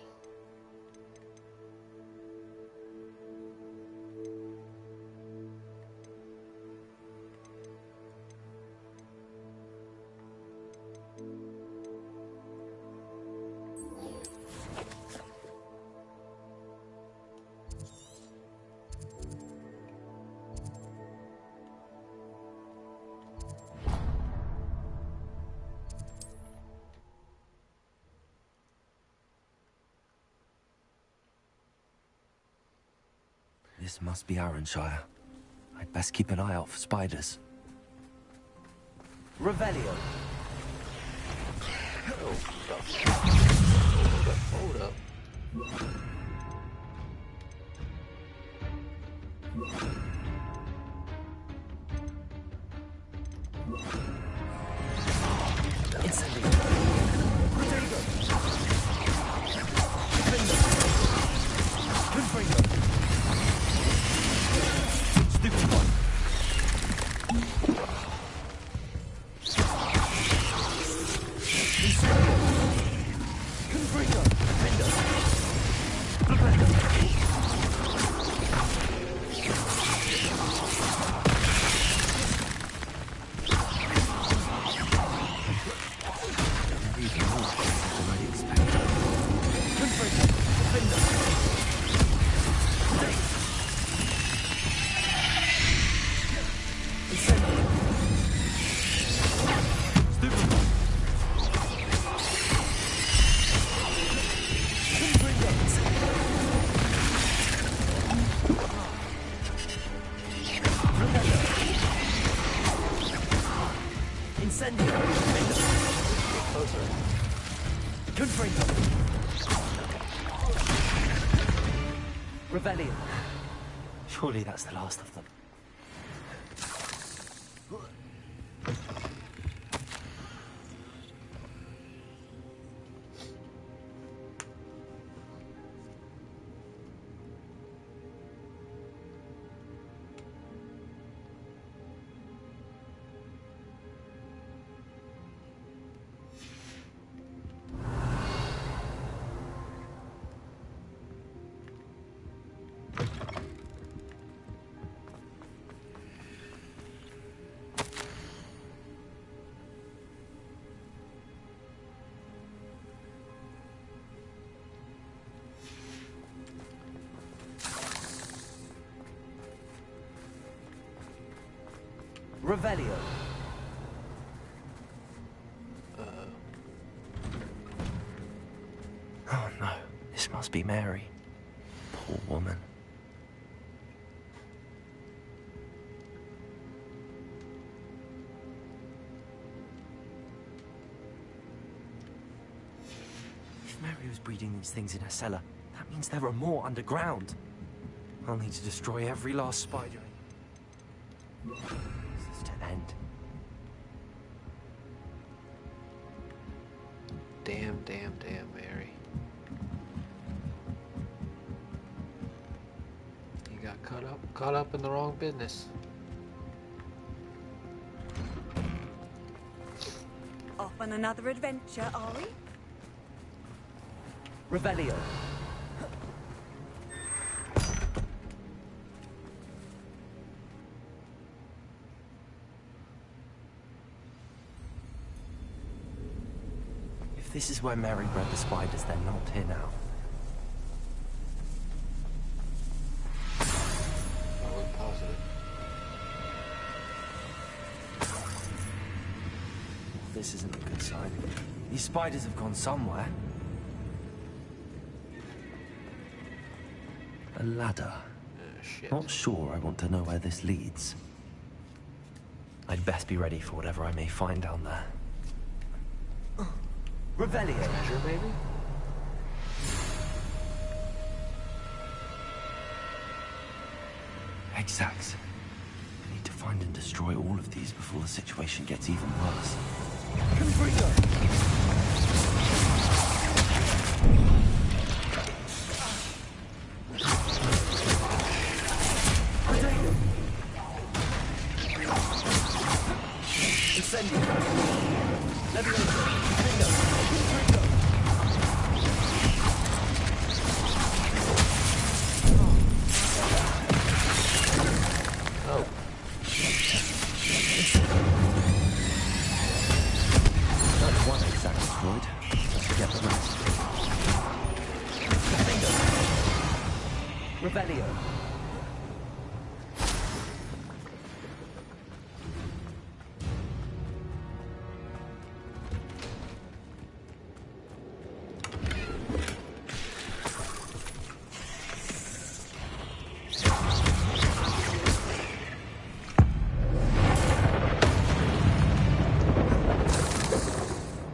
This must be Arrowshire. I'd best keep an eye out for spiders. Revelio. Hold up. Incendio! Closer. Confringo! Rebellion! Surely that's the last of them. Revelio. Oh no, this must be Mary. Poor woman. If Mary was breeding these things in her cellar, that means there are more underground. I'll need to destroy every last spider. This is to end. Damn, Mary. You got caught up in the wrong business. Off on another adventure, are we? Revelio. If this is where Mary bred the spiders, they're not here now. I look positive. This isn't a good sign. These spiders have gone somewhere. A ladder. Shit. Not sure I want to know where this leads. I'd best be ready for whatever I may find down there. Revelio. Treasure, baby? Exact. I need to find and destroy all of these before the situation gets even worse. Revelio.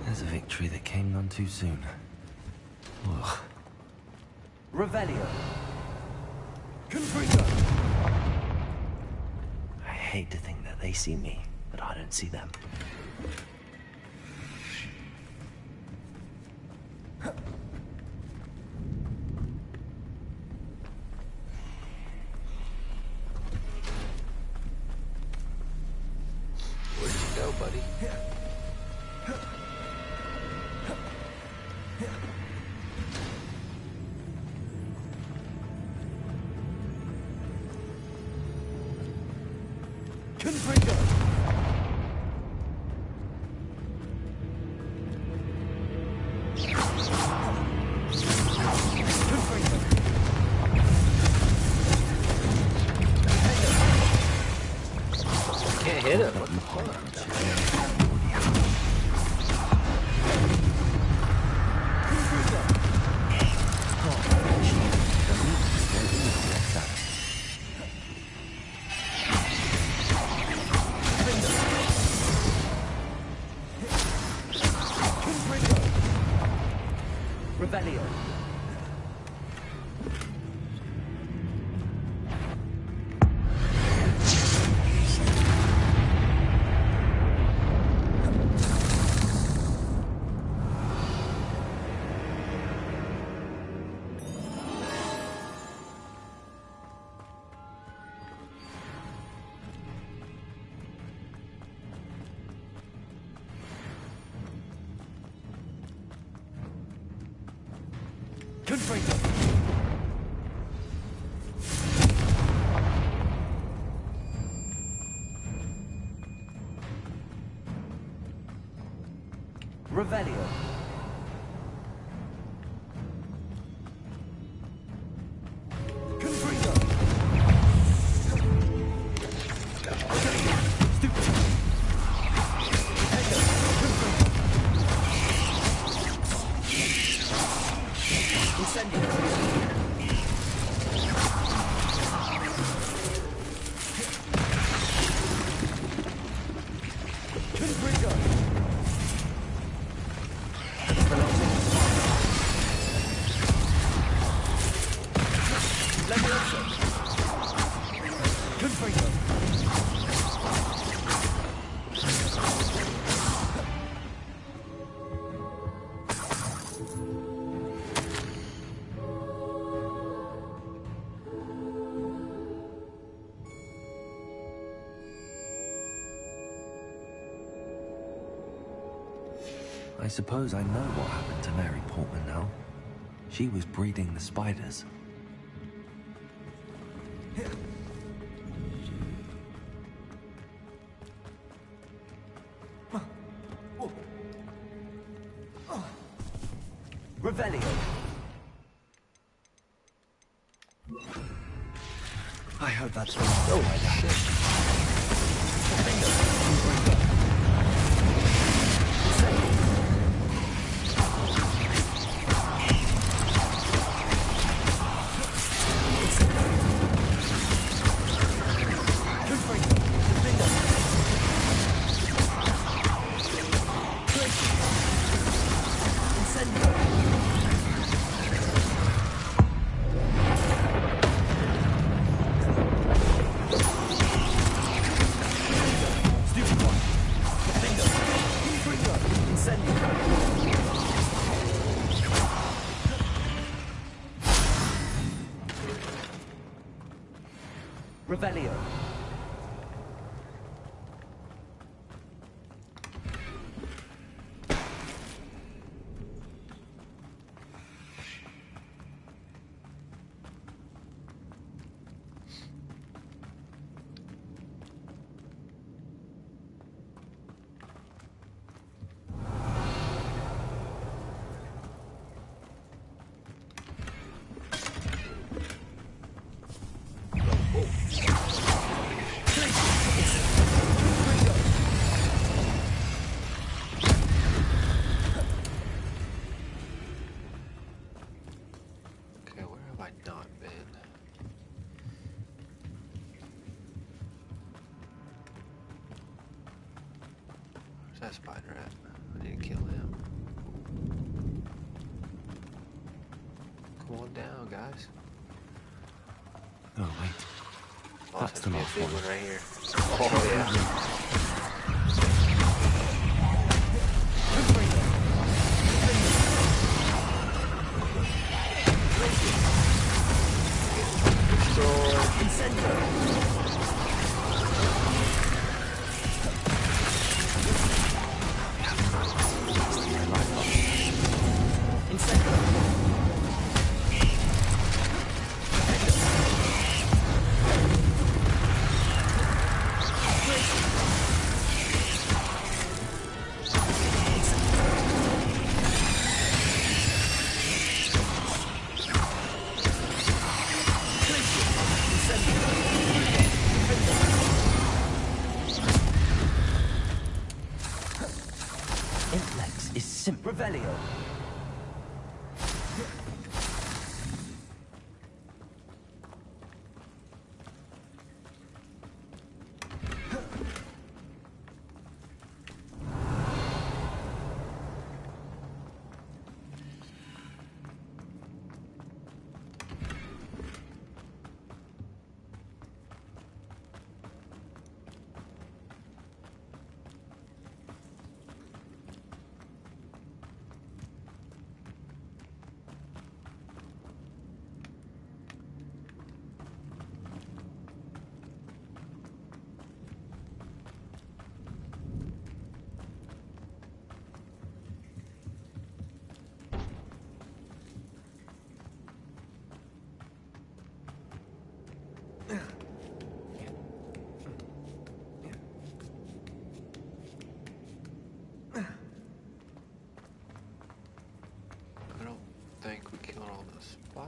There's a victory that came none too soon. Ugh. Revelio. I hate to think that they see me, but I don't see them. Where'd you go, buddy? Can't hit him. What the fuck? Revelio. Revelio. I suppose I know what happened to Mary Portman now. She was breeding the spiders. Revelio. I hope that's the last Revelio. that spider at? I need to kill him. Come on down, guys. Oh, wait. Oh, That's the last one. Right here. Oh, yeah. Revelio.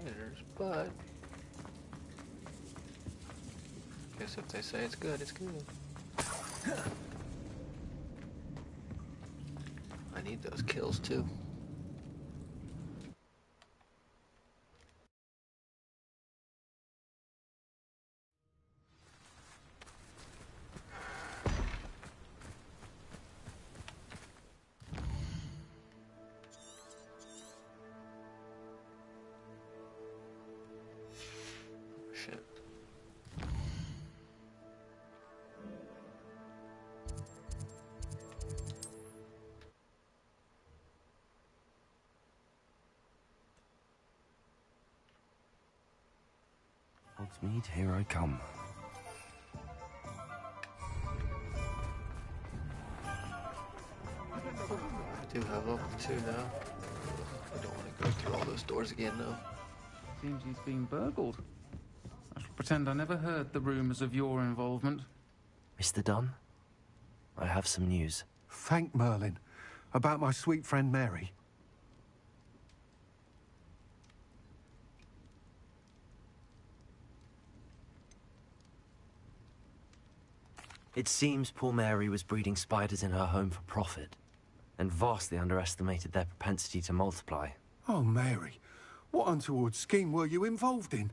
spiders, but I guess if they say it's good, it's good. I need those kills too. Shit. Hogsmeade, here I come. I do have level 2 now. I don't want to go through all those doors again though. Seems he's been burgled. I shall pretend I never heard the rumours of your involvement. Mr. Dunn, I have some news. Thank Merlin. About my sweet friend Mary. It seems poor Mary was breeding spiders in her home for profit, and vastly underestimated their propensity to multiply. Oh, Mary, what untoward scheme were you involved in?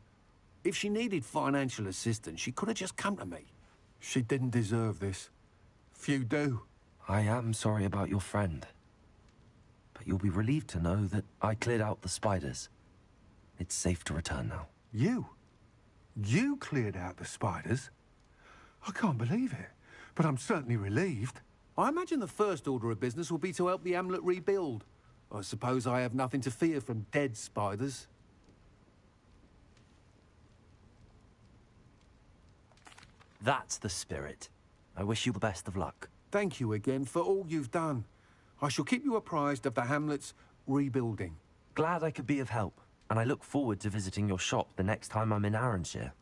If she needed financial assistance, she could have just come to me. She didn't deserve this. Few do. I am sorry about your friend, but you'll be relieved to know that I cleared out the spiders. It's safe to return now. You? You cleared out the spiders? I can't believe it, but I'm certainly relieved. I imagine the first order of business will be to help the amulet rebuild. I suppose I have nothing to fear from dead spiders. That's the spirit. I wish you the best of luck. Thank you again for all you've done. I shall keep you apprised of the hamlet's rebuilding. Glad I could be of help, and I look forward to visiting your shop the next time I'm in Arranshire.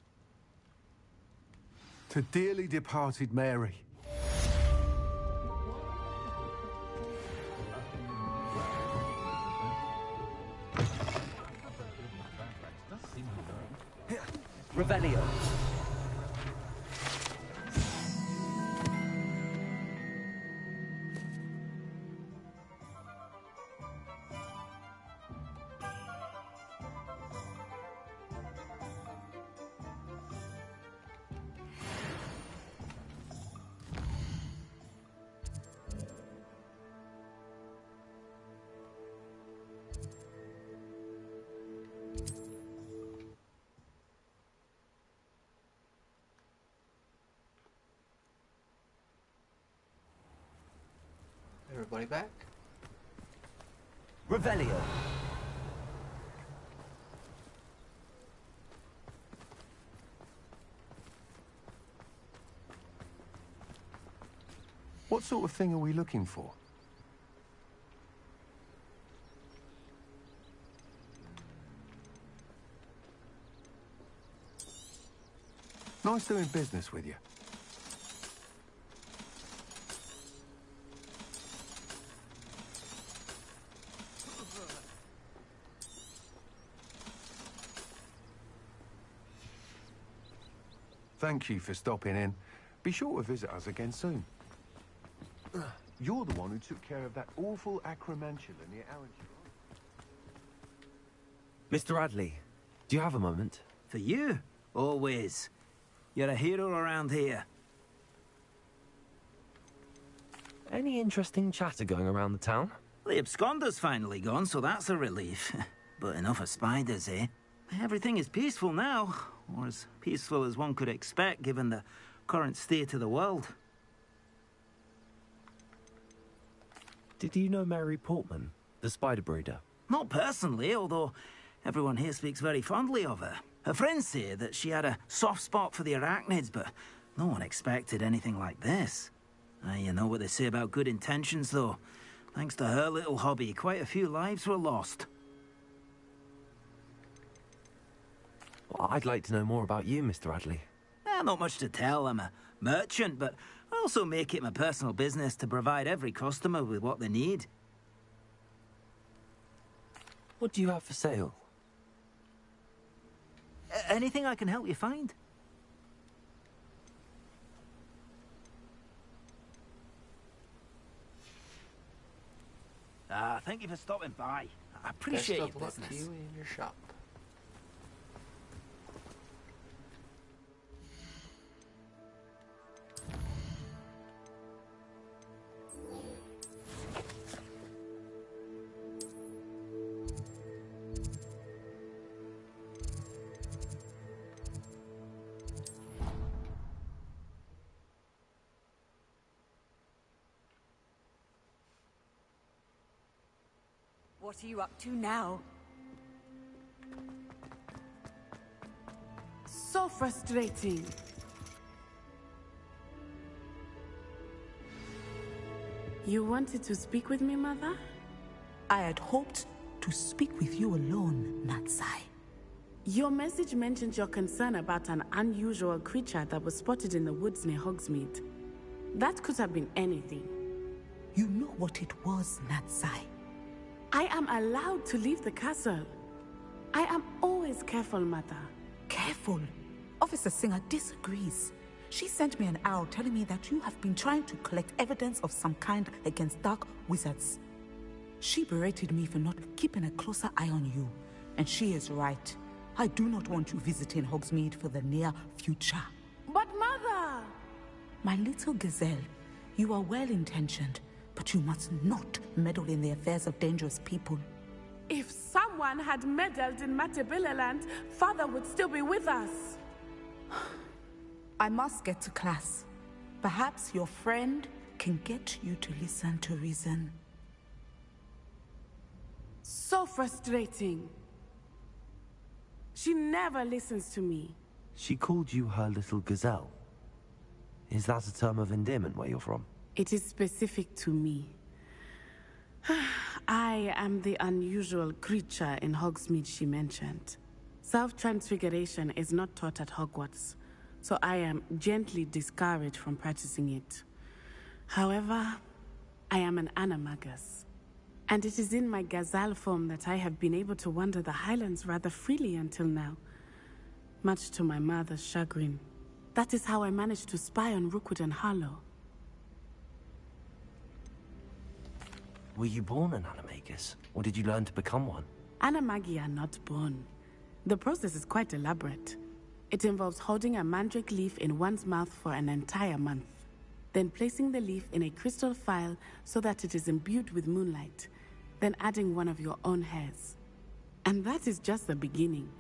To dearly departed Mary. Revelio. Everybody back? Revelio. What sort of thing are we looking for? Nice doing business with you. Thank you for stopping in. Be sure to visit us again soon. You're the one who took care of that awful acromantula near Arranshire. Mr. Radley, do you have a moment? For you? Always. You're a hero around here. Any interesting chatter going around the town? The absconder's finally gone, so that's a relief. But enough of spiders, eh? Everything is peaceful now, or as peaceful as one could expect given the current state of the world. Did you know Mary Portman, the spider breeder? Not personally, although everyone here speaks very fondly of her. Her friends say that she had a soft spot for the arachnids, but no one expected anything like this. You know what they say about good intentions, though. Thanks to her little hobby, quite a few lives were lost. Well, I'd like to know more about you, Mr. Radley. Not much to tell. I'm a merchant, but I also make it my personal business to provide every customer with what they need. What do you have for sale? Anything I can help you find? Thank you for stopping by. I appreciate your Best of luck business. to you in your shop. What are you up to now? So frustrating. You wanted to speak with me, Mother? I had hoped to speak with you alone, Natsai. Your message mentioned your concern about an unusual creature that was spotted in the woods near Hogsmeade. That could have been anything. You know what it was, Natsai. I am allowed to leave the castle. I am always careful, Mother. Careful? Officer Singer disagrees. She sent me an arrow telling me that you have been trying to collect evidence of some kind against dark wizards. She berated me for not keeping a closer eye on you. And she is right. I do not want you visiting Hogsmeade for the near future. But Mother! My little gazelle, you are well-intentioned, but you must not meddle in the affairs of dangerous people. If someone had meddled in Matabeleland, Father would still be with us. I must get to class. Perhaps your friend can get you to listen to reason. So frustrating. She never listens to me. She called you her little gazelle. Is that a term of endearment where you're from? It is specific to me. I am the unusual creature in Hogsmeade she mentioned. Self-transfiguration is not taught at Hogwarts, so I am gently discouraged from practicing it. However, I am an animagus, and it is in my gazelle form that I have been able to wander the Highlands rather freely until now, much to my mother's chagrin. That is how I managed to spy on Rookwood and Harlow. Were you born an animagus, or did you learn to become one? Animagi are not born. The process is quite elaborate. It involves holding a mandrake leaf in one's mouth for an entire month, then placing the leaf in a crystal phial so that it is imbued with moonlight, then adding one of your own hairs. And that is just the beginning.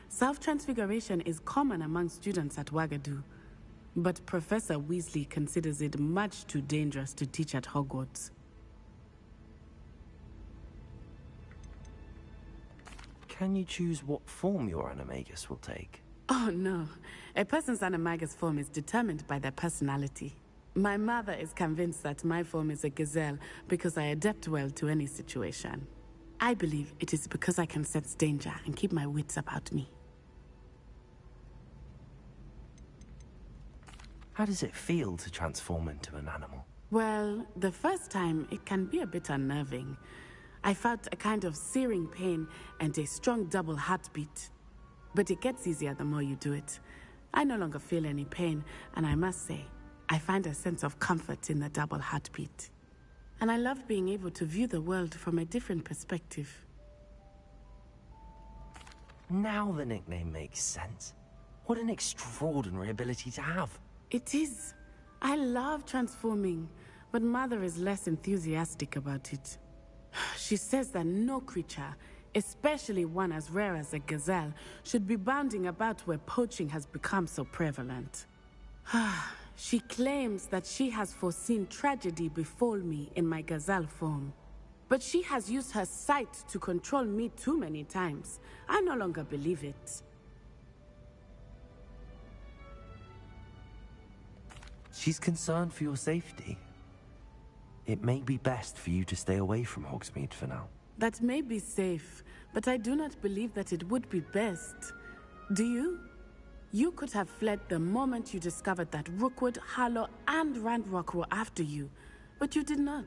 Self-transfiguration is common among students at Wagadu, but Professor Weasley considers it much too dangerous to teach at Hogwarts. Can you choose what form your animagus will take? Oh no, a person's animagus form is determined by their personality. My mother is convinced that my form is a gazelle because I adapt well to any situation. I believe it is because I can sense danger and keep my wits about me. How does it feel to transform into an animal? Well, the first time it can be a bit unnerving. I felt a kind of searing pain and a strong double heartbeat. But it gets easier the more you do it. I no longer feel any pain, and I must say, I find a sense of comfort in the double heartbeat. And I love being able to view the world from a different perspective. Now the nickname makes sense. What an extraordinary ability to have. It is. I love transforming, but Mother is less enthusiastic about it. She says that no creature, especially one as rare as a gazelle, should be bounding about where poaching has become so prevalent. She claims that she has foreseen tragedy befall me in my gazelle form. But she has used her sight to control me too many times. I no longer believe it. She's concerned for your safety. It may be best for you to stay away from Hogsmeade for now. That may be safe, but I do not believe that it would be best. Do you? You could have fled the moment you discovered that Rookwood, Harlow, and Ranrock were after you, but you did not.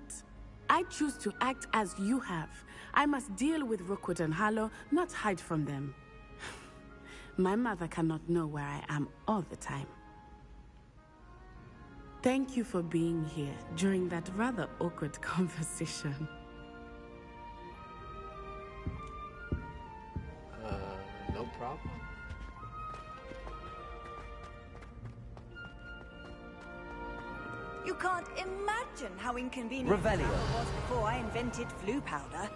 I choose to act as you have. I must deal with Rookwood and Harlow, not hide from them. My mother cannot know where I am all the time. Thank you for being here during that rather awkward conversation. No problem. You can't imagine how inconvenient Revelio. travel was before I invented flu powder.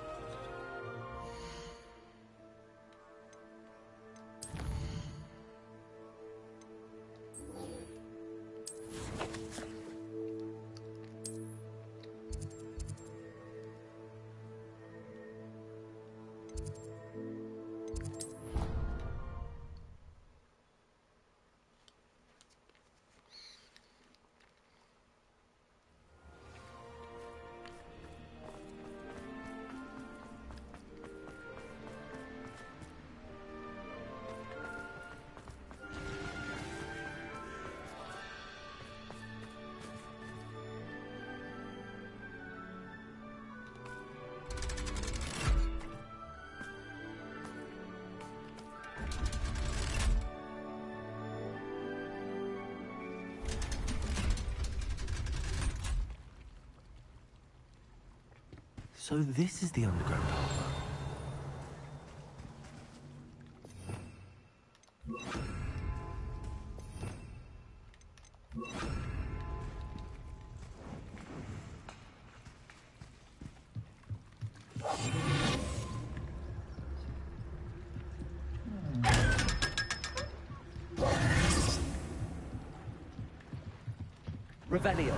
So this is the underground harbour. Revelio.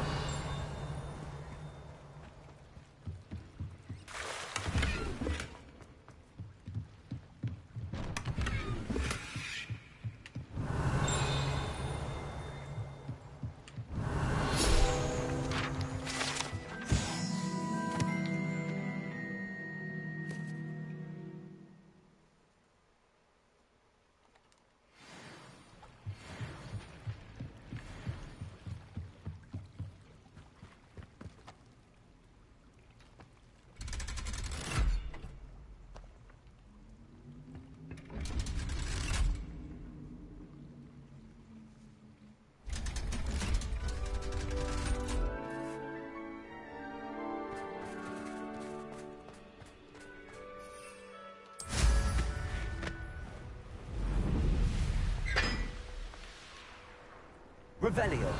Revelio.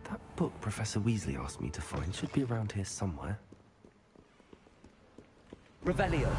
That book Professor Weasley asked me to find should be around here somewhere. Revelio.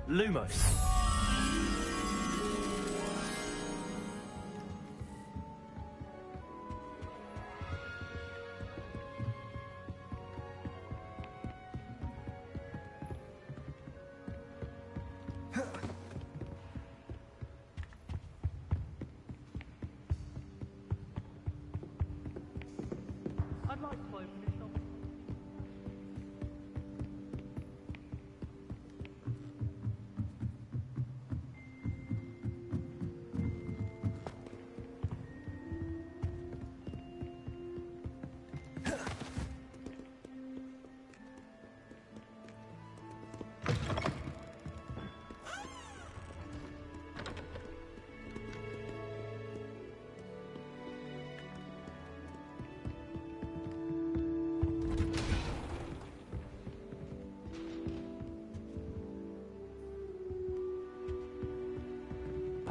Lumos. I'd like to open this up.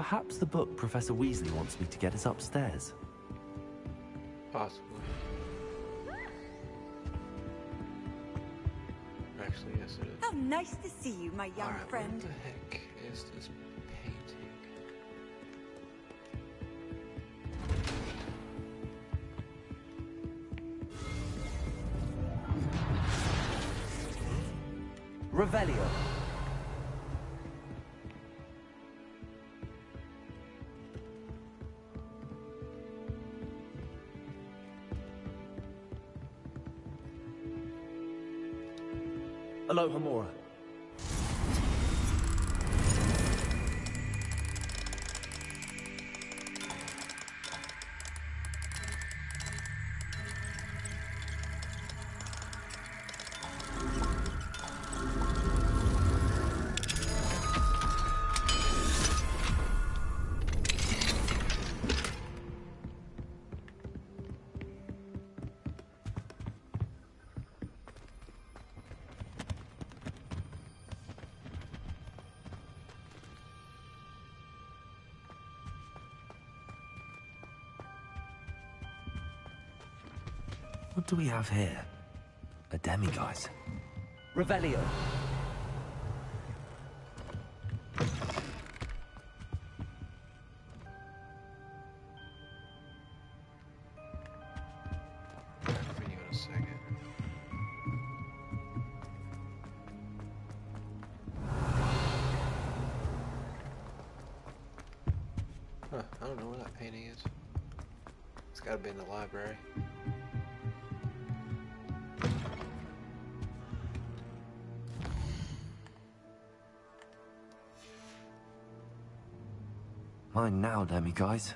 Perhaps the book Professor Weasley wants me to get is upstairs. Possibly. Actually, yes it is. How nice to see you, my young friend. What the heck is this painting? Revelio. Alohomora. What do we have here? A demiguise. Revelio. Reading in a second. Huh, I don't know where that painting is. It's gotta be in the library. Mine now, demiguise.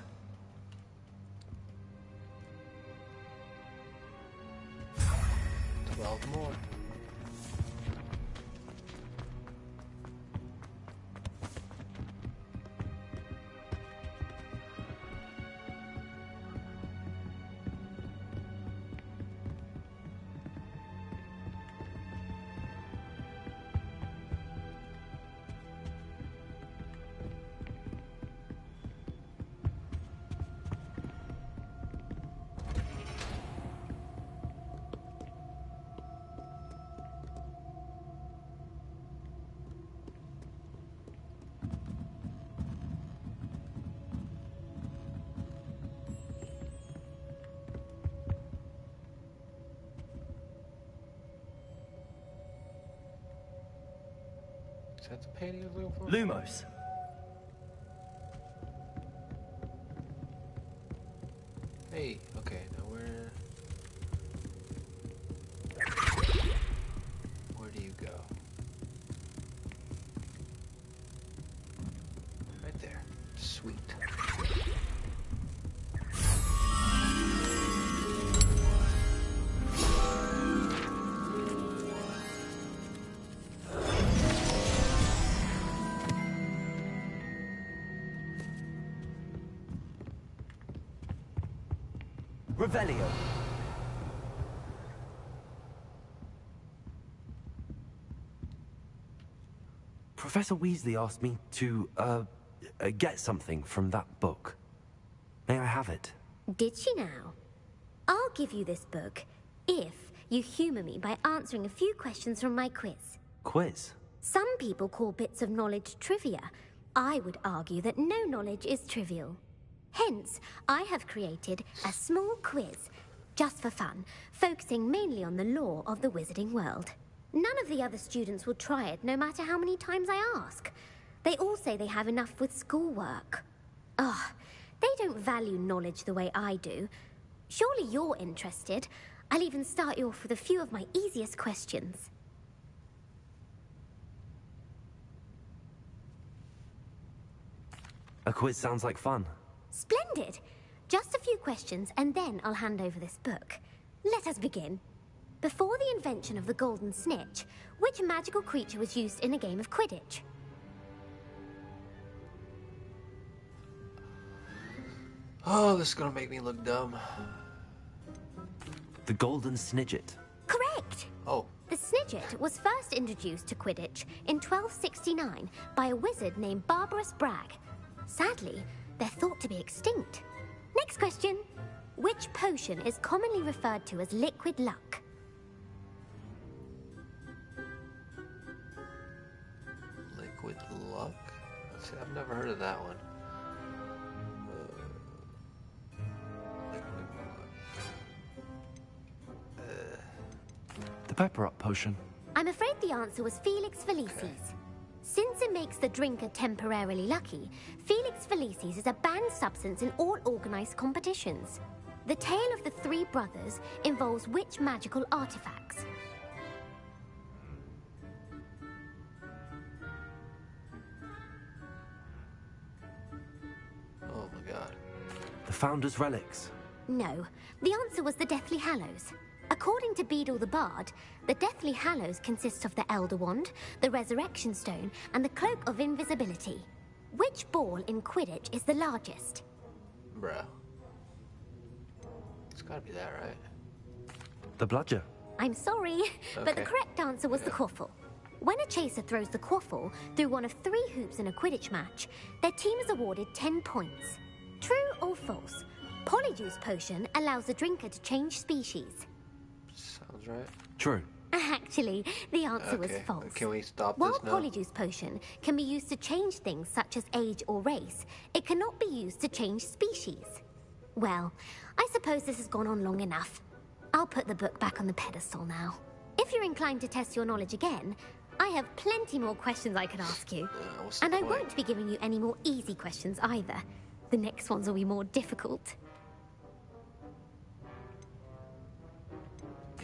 More. Is that the painting of looking for? Lumos. Hey, okay, now where do you go? Right there. Sweet. Revelio. Professor Weasley asked me to, get something from that book. May I have it? Did she now? I'll give you this book if you humor me by answering a few questions from my quiz. Quiz? Some people call bits of knowledge trivia. I would argue that no knowledge is trivial. Hence, I have created a small quiz, just for fun, focusing mainly on the lore of the wizarding world. None of the other students will try it, no matter how many times I ask. They all say they have enough with schoolwork. Ugh, they don't value knowledge the way I do. Surely you're interested. I'll even start you off with a few of my easiest questions. A quiz sounds like fun. Splendid! Just a few questions, and then I'll hand over this book. Let us begin. Before the invention of the golden snitch, which magical creature was used in a game of Quidditch? Oh, this is gonna make me look dumb. The golden snidget. Correct! Oh. The snidget was first introduced to Quidditch in 1269 by a wizard named Barbarous Bragg. Sadly, they're thought to be extinct. Next question. Which potion is commonly referred to as liquid luck? Liquid luck? See, I've never heard of that one. The pepper up potion. I'm afraid the answer was Felix Felicis. Since it makes the drinker temporarily lucky, Felix Felicis is a banned substance in all organized competitions. The tale of the three brothers involves which magical artifacts? Oh my god. The Founder's Relics. No, the answer was the Deathly Hallows. According to Beadle the Bard, the Deathly Hallows consists of the Elder Wand, the Resurrection Stone, and the Cloak of Invisibility. Which ball in Quidditch is the largest? Bruh. It's gotta be that, right? The Bludger. I'm sorry, but the Okay. correct answer was the quaffle. When a chaser throws the quaffle through one of 3 hoops in a Quidditch match, their team is awarded 10 points. True or false? Polyjuice Potion allows the drinker to change species. Sounds right. True. Actually, the answer was Okay, false. can we stop While this now? Polyjuice Potion can be used to change things such as age or race, it cannot be used to change species. Well, I suppose this has gone on long enough. I'll put the book back on the pedestal now. If you're inclined to test your knowledge again, I have plenty more questions I could ask you. And I won't be giving you any more easy questions either. The next ones will be more difficult.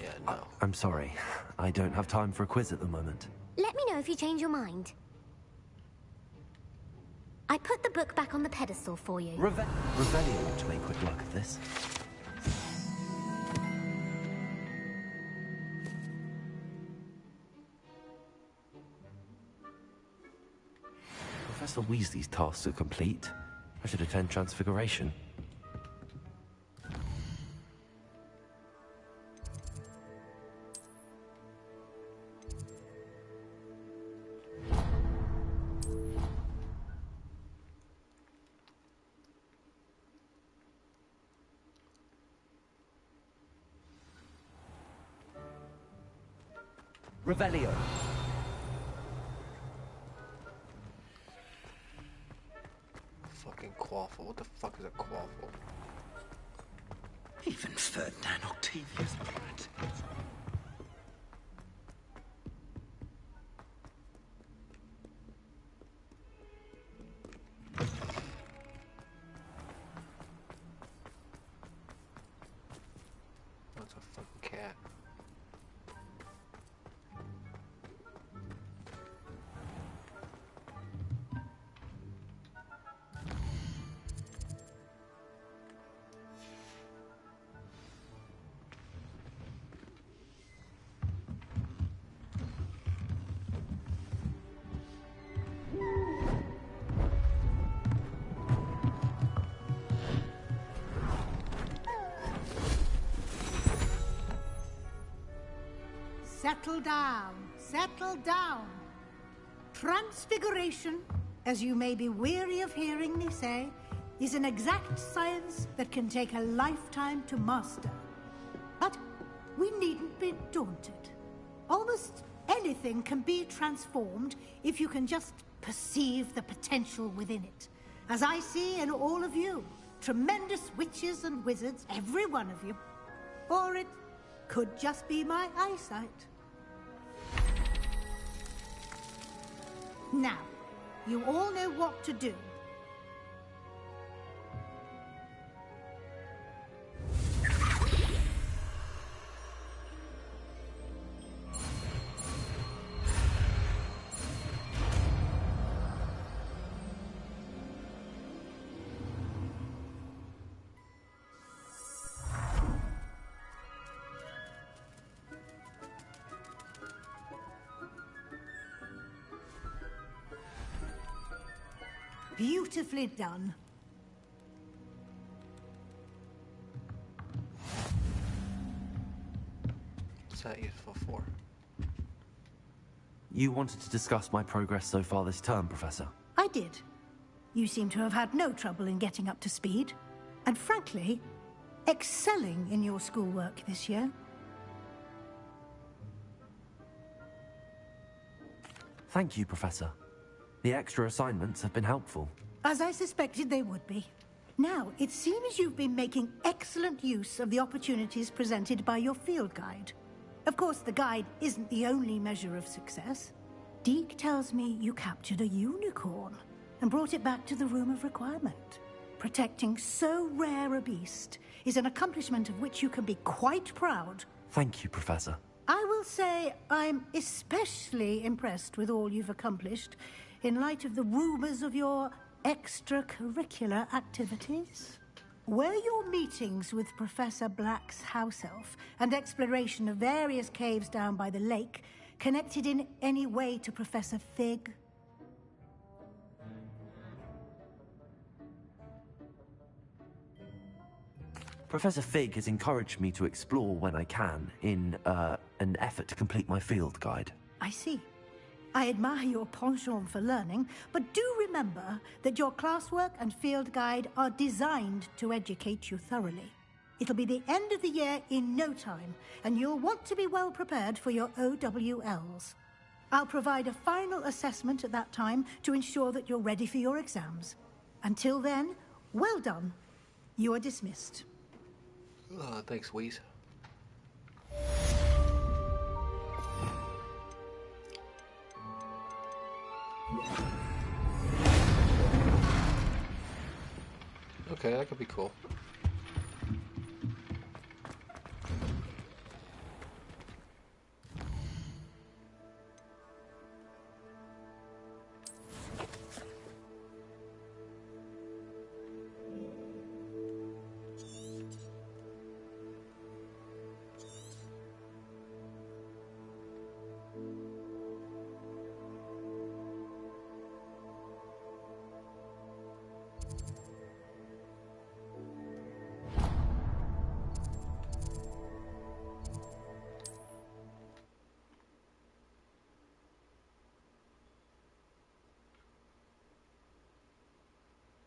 Yeah, no. I'm sorry. I don't have time for a quiz at the moment. Let me know if you change your mind. I put the book back on the pedestal for you. Revelio ought to make quick work of this. Professor Weasley's tasks are complete. I should attend Transfiguration. Revelio. Fucking quaffle. What the fuck is a quaffle? Even Ferdinand Octavius Platt. That's a fucking cat. Settle down, settle down. Transfiguration, as you may be weary of hearing me say, is an exact science that can take a lifetime to master. But we needn't be daunted. Almost anything can be transformed if you can just perceive the potential within it. As I see in all of you, tremendous witches and wizards, every one of you. Or it could just be my eyesight. Now, you all know what to do. Beautifully done. What's that useful for? You wanted to discuss my progress so far this term, Professor? I did. you seem to have had no trouble in getting up to speed, and frankly, excelling in your schoolwork this year. Thank you, Professor. The extra assignments have been helpful. As I suspected they would be. Now, it seems you've been making excellent use of the opportunities presented by your field guide. Of course, the guide isn't the only measure of success. Deke tells me you captured a unicorn and brought it back to the Room of Requirement. Protecting so rare a beast is an accomplishment of which you can be quite proud. Thank you, Professor. I will say I'm especially impressed with all you've accomplished in light of the rumors of your extracurricular activities. Were your meetings with Professor Black's house elf and exploration of various caves down by the lake connected in any way to Professor Fig? Professor Fig has encouraged me to explore when I can in an effort to complete my field guide. I see. I admire your penchant for learning, but do remember that your classwork and field guide are designed to educate you thoroughly. It'll be the end of the year in no time, and you'll want to be well prepared for your OWLs. I'll provide a final assessment at that time to ensure that you're ready for your exams. Until then, well done. You are dismissed. Thanks, Wheeze. Okay, that could be cool.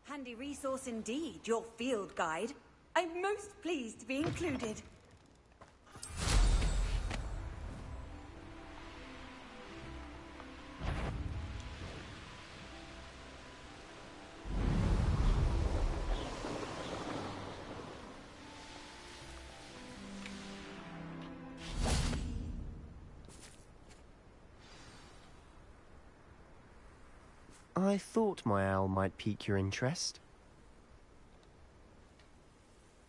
Handy resource indeed, your field guide. I'm most pleased to be included. I thought my owl might pique your interest.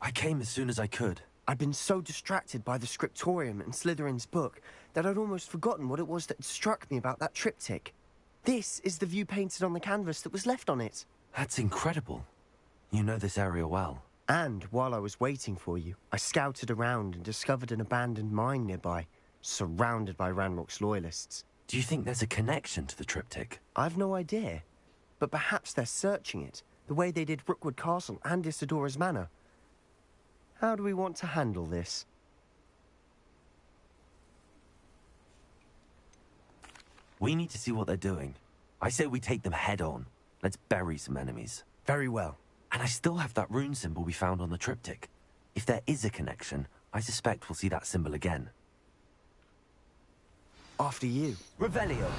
I came as soon as I could. I'd been so distracted by the scriptorium and Slytherin's book that I'd almost forgotten what it was that struck me about that triptych. This is the view painted on the canvas that was left on it. That's incredible. You know this area well. And while I was waiting for you, I scouted around and discovered an abandoned mine nearby, surrounded by Ranrock's loyalists. Do you think there's a connection to the triptych? I've no idea, but perhaps they're searching it, the way they did Rookwood Castle and Isidora's Manor. How do we want to handle this? We need to see what they're doing. I say we take them head on. Let's bury some enemies. Very well. And I still have that rune symbol we found on the triptych. If there is a connection, I suspect we'll see that symbol again. After you. Revelio.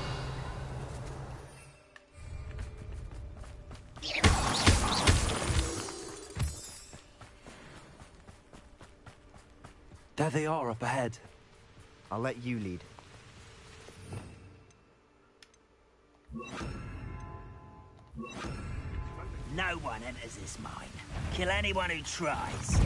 There they are up ahead. I'll let you lead. No one enters this mine. Kill anyone who tries.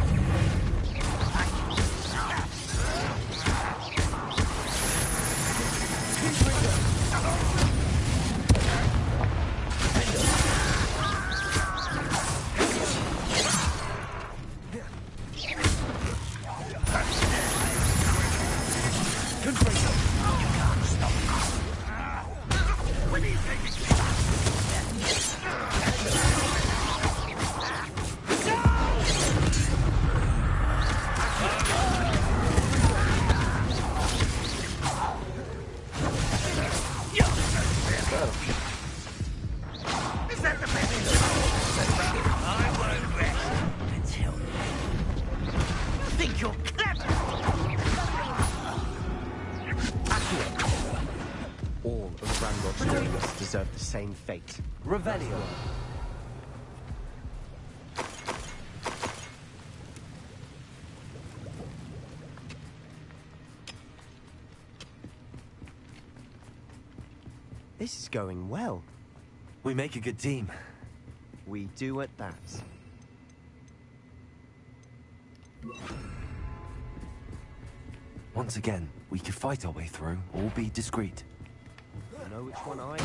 you're clever! All of Ranrock's loyalists deserve the same fate. Revelio. This is going well. We make a good team. We do at that. Once again, we could fight our way through, or be discreet. I know which one I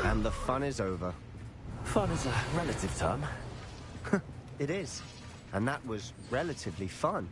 And the fun is over. Fun is a relative term. It is. And that was relatively fun.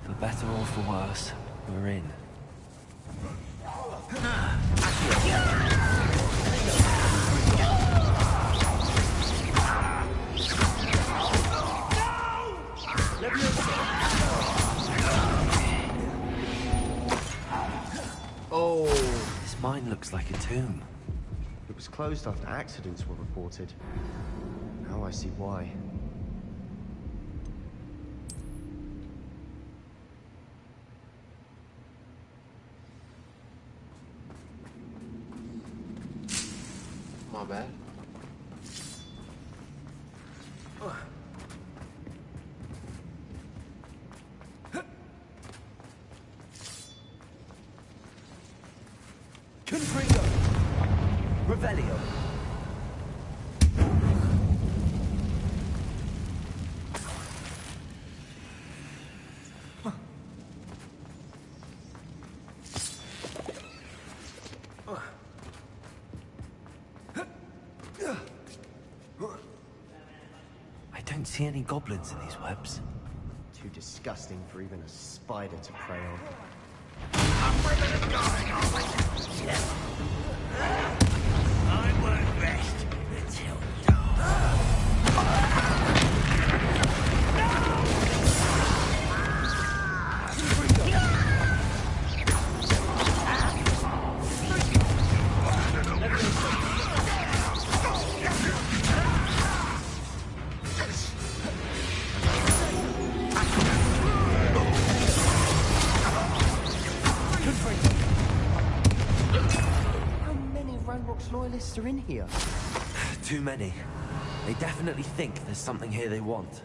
For better or for worse, we're in. Oh, this mine looks like a tomb. It was closed after accidents were reported. Now I see why. My bad. Confringo. Revelio. I don't see any goblins in these webs. Too disgusting for even a spider to prey on. I won't rest until How many Ranrock's loyalists are in here? Too many. They definitely think there's something here they want.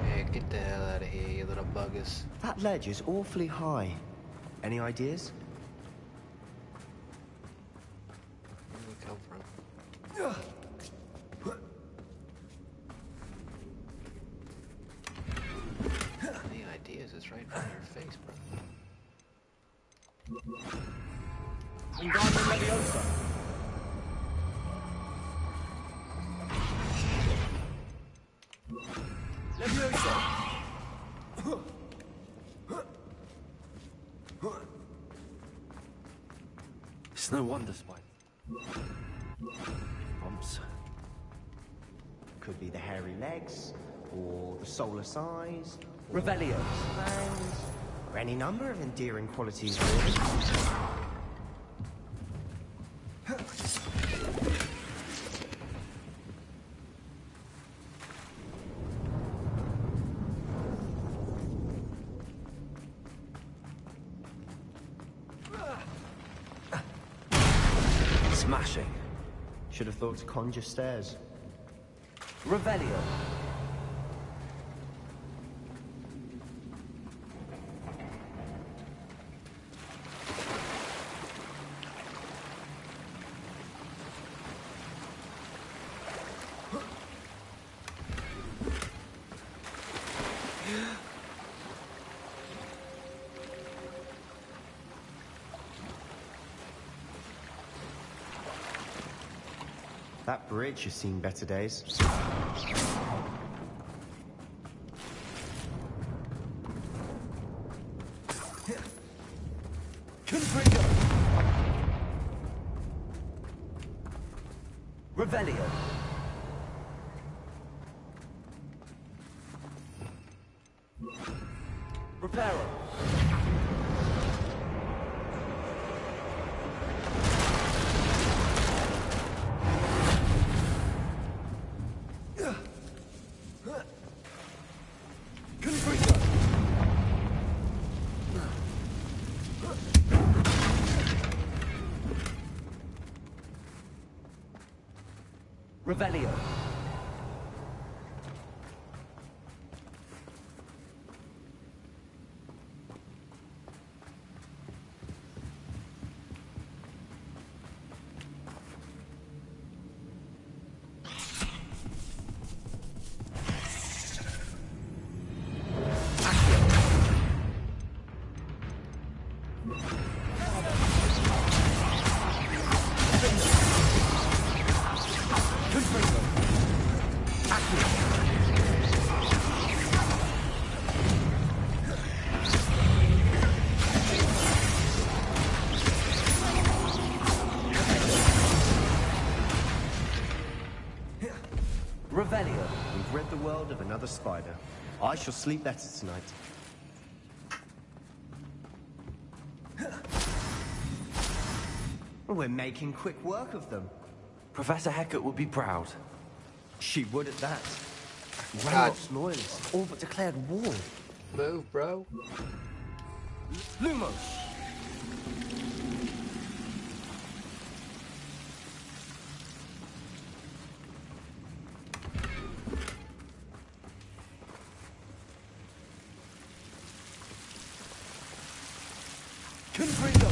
Hey, get the hell out of here, you little buggers. That ledge is awfully high. Any ideas? Where did we come from? Any ideas? It's right in front of your face, bro. Wingardium Leviosa. Leviosa. It's no wonder spiders. Bumps. Could be the hairy legs, or the solar size, Revelio. or any number of endearing qualities, really. Smashing. Should have thought to conjure stairs. Revelio. That bridge has seen better days. Confringo. Revelio. Reparo. Revelio. Revelio. We've rid the world of another spider. I shall sleep better tonight. We're making quick work of them. Professor Hecat would be proud. She would at that. God. Ranrock's loyalists all but declared war. Move, bro. Lumos! Confringo.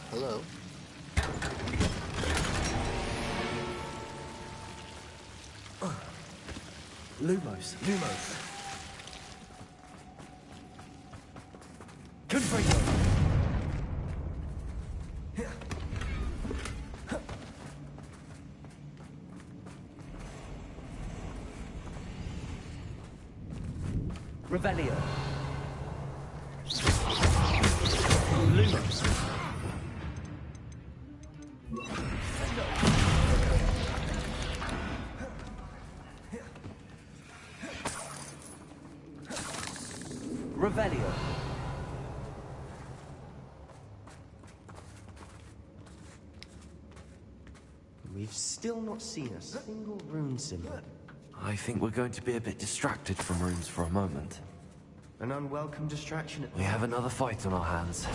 Hello. Lumos. Confringo. Revelio. Lumos. Revelio. We've still not seen a single rune symbol. I think we're going to be a bit distracted from runes for a moment. An unwelcome distraction at We have another fight on our hands.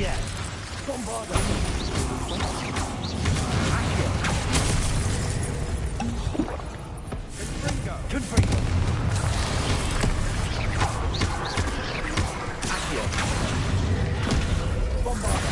Attack! Bombarda! Confringo! Accio! Bombarda!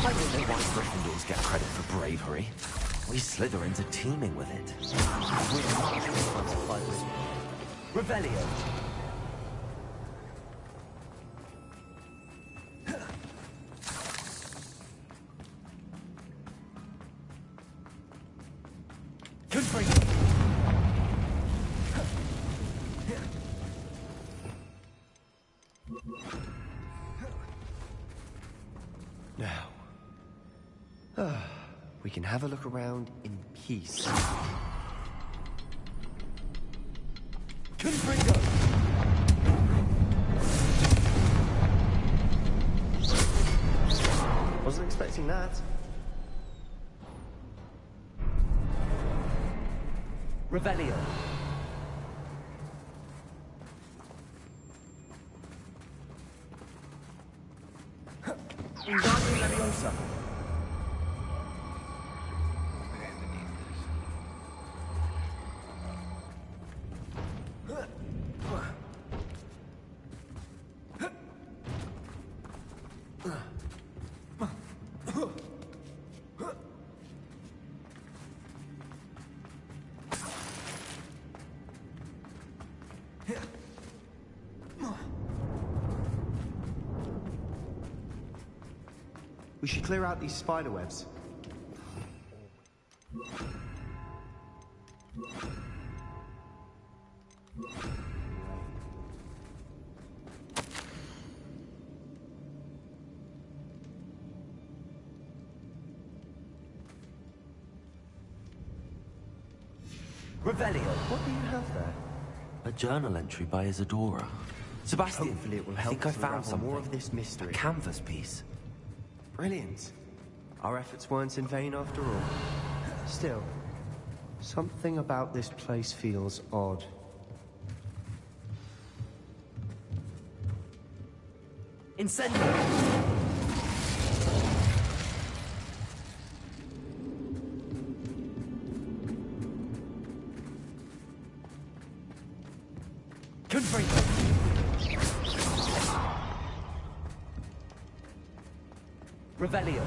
I don't know why Gryffindors get credit for bravery. We Slytherins are teeming with it. We're not responsified with Revelio. Confringo. Now, we can have a look around in peace. Confringo. Wasn't expecting that. Revelio. Wingardium Leviosa. We should clear out these spider webs. Revelio. What do you have there? A journal entry by Isadora. Sebastian, Hopefully it will I help think I us found unravel something. more of this mystery. A canvas piece. Brilliant. Our efforts weren't in vain after all. Still, something about this place feels odd. Incendio. Confringo. Revelio.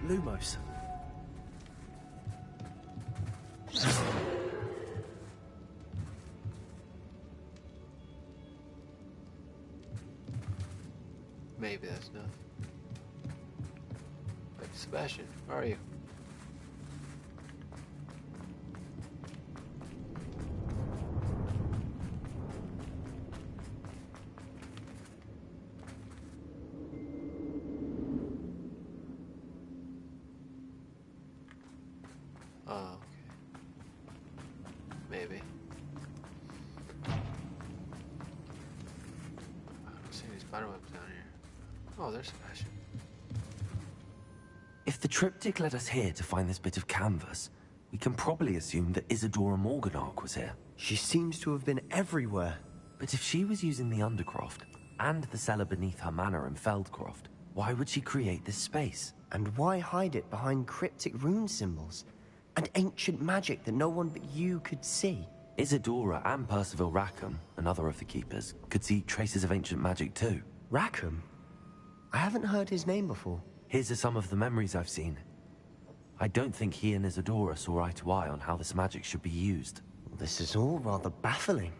Lumos. Maybe that's enough. Hey, Sebastian, how are you? Oh, okay. Maybe. I don't see any spiderwebs down here. Oh, there's Sebastian. If the triptych led us here to find this bit of canvas, we can probably assume that Isadora Morganach was here. She seems to have been everywhere. But if she was using the Undercroft, and the cellar beneath her manor in Feldcroft. Why would she create this space? And why hide it behind cryptic rune symbols? And ancient magic that no one but you could see? Isadora and Percival Rackham, another of the keepers, could see traces of ancient magic too. Rackham? I haven't heard his name before. His are some of the memories I've seen. I don't think he and Isadora saw eye to eye on how this magic should be used. This is all rather baffling.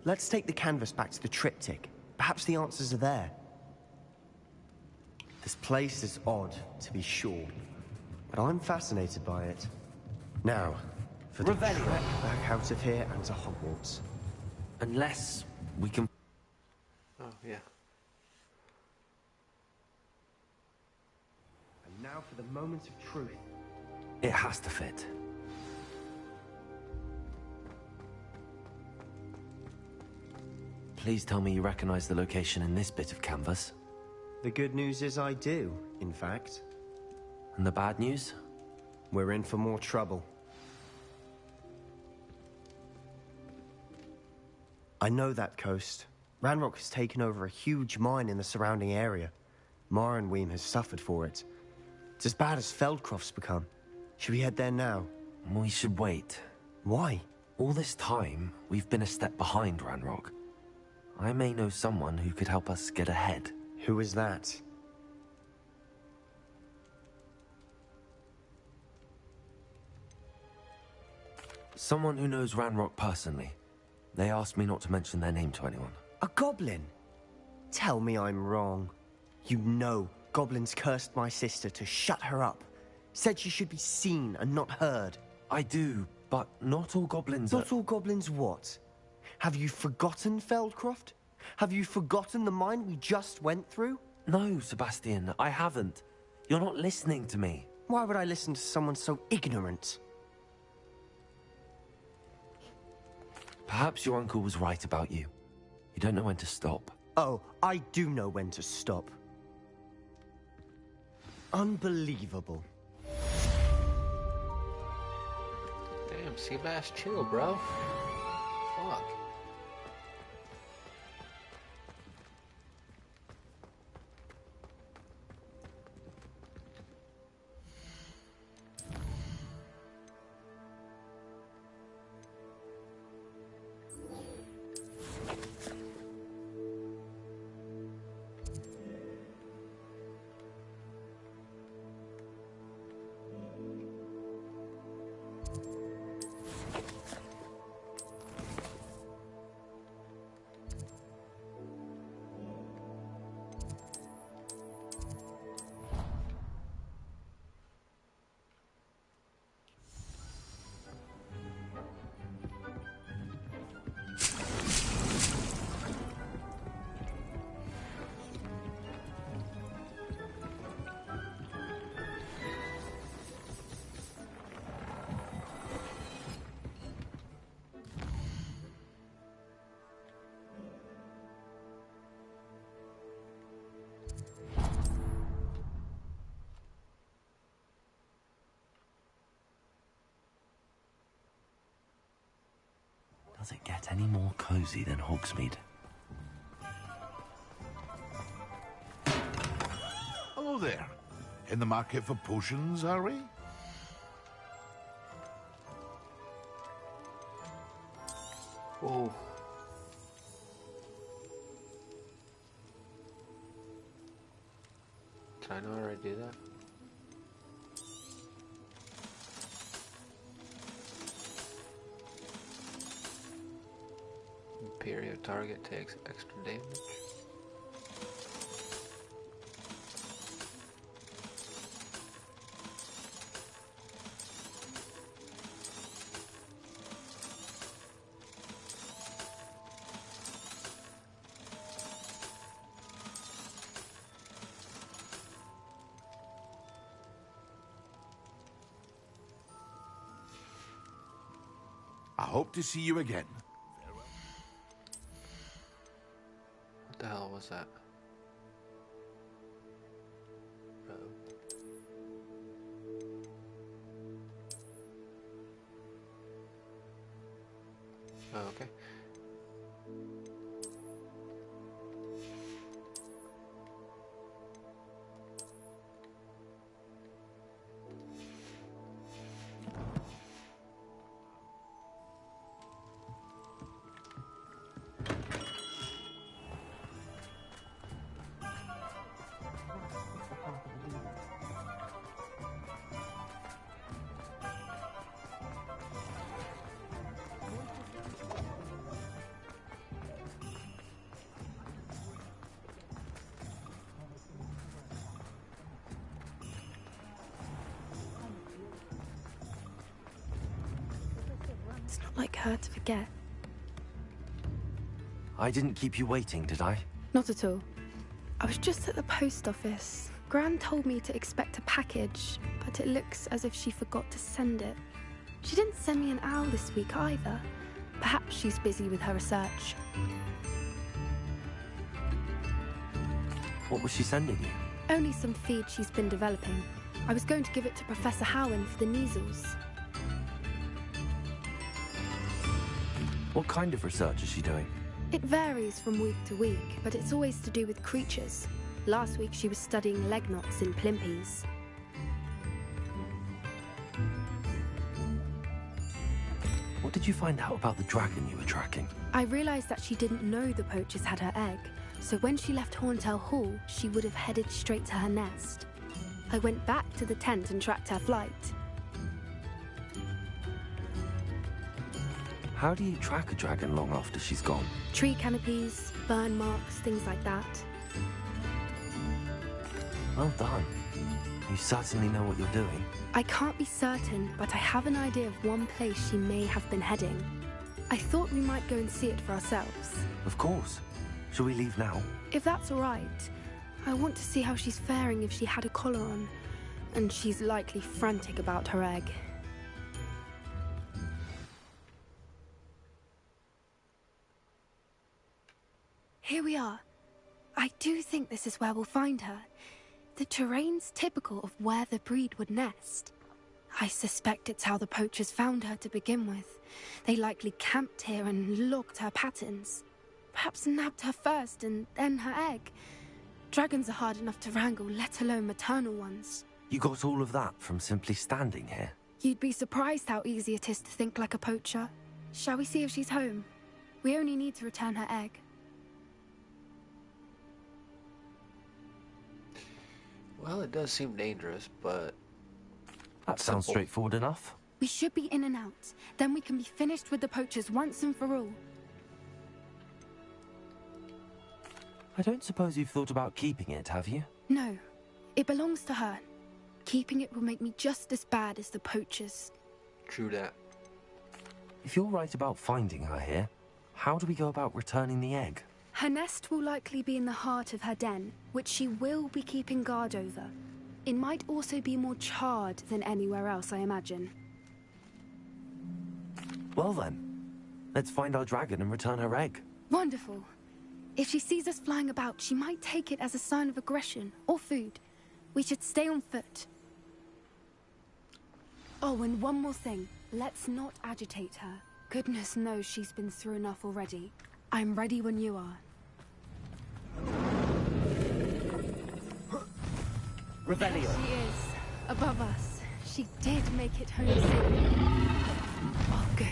Let's take the canvas back to the triptych. Perhaps the answers are there. This place is odd, to be sure, but I'm fascinated by it. Now, for the trek back out of here and to Hogwarts. Unless we can... Oh, yeah. And now for the moment of truth. It has to fit. Please tell me you recognize the location in this bit of canvas. The good news is I do, in fact. And the bad news? We're in for more trouble. I know that coast. Ranrock has taken over a huge mine in the surrounding area. Morronweem has suffered for it. It's as bad as Feldcroft's become. Should we head there now? We should wait. Why? All this time, we've been a step behind Ranrock. I may know someone who could help us get ahead. Who is that? Someone who knows Ranrock personally. They asked me not to mention their name to anyone. A goblin? Tell me I'm wrong. You know goblins cursed my sister to shut her up. Said she should be seen and not heard. I do, but not all goblins Not all goblins what? Have you forgotten Feldcroft? Have you forgotten the mine we just went through? No, Sebastian, I haven't. You're not listening to me. Why would I listen to someone so ignorant? Perhaps your uncle was right about you. You don't know when to stop. Oh, I do know when to stop. Unbelievable. Damn, Seabass, chill, bro. Fuck. Does it get any more cozy than Hogsmeade? Hello there. In the market for potions, are we? Whoa. Can I not already do that? Period target takes extra damage. I hope to see you again. What the hell was that? Oh, okay. not like her to forget. I didn't keep you waiting, did I? Not at all. I was just at the post office. Gran told me to expect a package, but it looks as if she forgot to send it. She didn't send me an owl this week either. Perhaps she's busy with her research. What was she sending you? Only some feed she's been developing. I was going to give it to Professor Howen for the measles. What kind of research is she doing? It varies from week to week, but it's always to do with creatures. Last week she was studying leg knots in plimpies. What did you find out about the dragon you were tracking? I realized that she didn't know the poachers had her egg, so when she left Horntail Hall, she would have headed straight to her nest. I went back to the tent and tracked her flight. How do you track a dragon long after she's gone? Tree canopies, burn marks, things like that. Well done. You certainly know what you're doing. I can't be certain, but I have an idea of one place she may have been heading. I thought we might go and see it for ourselves. Of course. Shall we leave now? If that's all right. I want to see how she's faring if she had a collar on. And she's likely frantic about her egg. Here we are. I do think this is where we'll find her. The terrain's typical of where the breed would nest. I suspect it's how the poachers found her to begin with. They likely camped here and logged her patterns. Perhaps nabbed her first and then her egg. Dragons are hard enough to wrangle, let alone maternal ones. You got all of that from simply standing here? You'd be surprised how easy it is to think like a poacher. Shall we see if she's home? We only need to return her egg. Well, it does seem dangerous, but... That sounds straightforward enough. We should be in and out. Then we can be finished with the poachers once and for all. I don't suppose you've thought about keeping it, have you? No. It belongs to her. Keeping it will make me just as bad as the poachers. True that. If you're right about finding her here, how do we go about returning the egg? Her nest will likely be in the heart of her den, which she will be keeping guard over. It might also be more charred than anywhere else, I imagine. Well then, let's find our dragon and return her egg. Wonderful. If she sees us flying about, she might take it as a sign of aggression or food. We should stay on foot. Oh, and one more thing. Let's not agitate her. Goodness knows she's been through enough already. I'm ready when you are. Revelio. There she is, above us. She did make it home safe. Oh, good.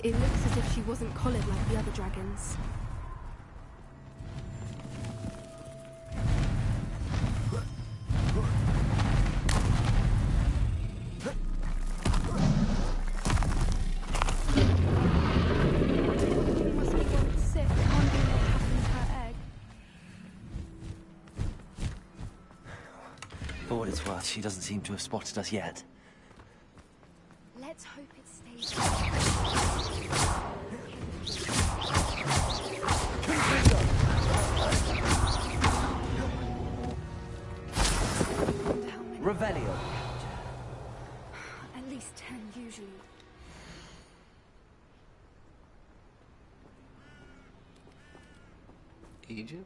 It looks as if she wasn't collared like the other dragons. For what it's worth, she doesn't seem to have spotted us yet. Let's hope it stays. Revelio. At least 10 usually. Egypt?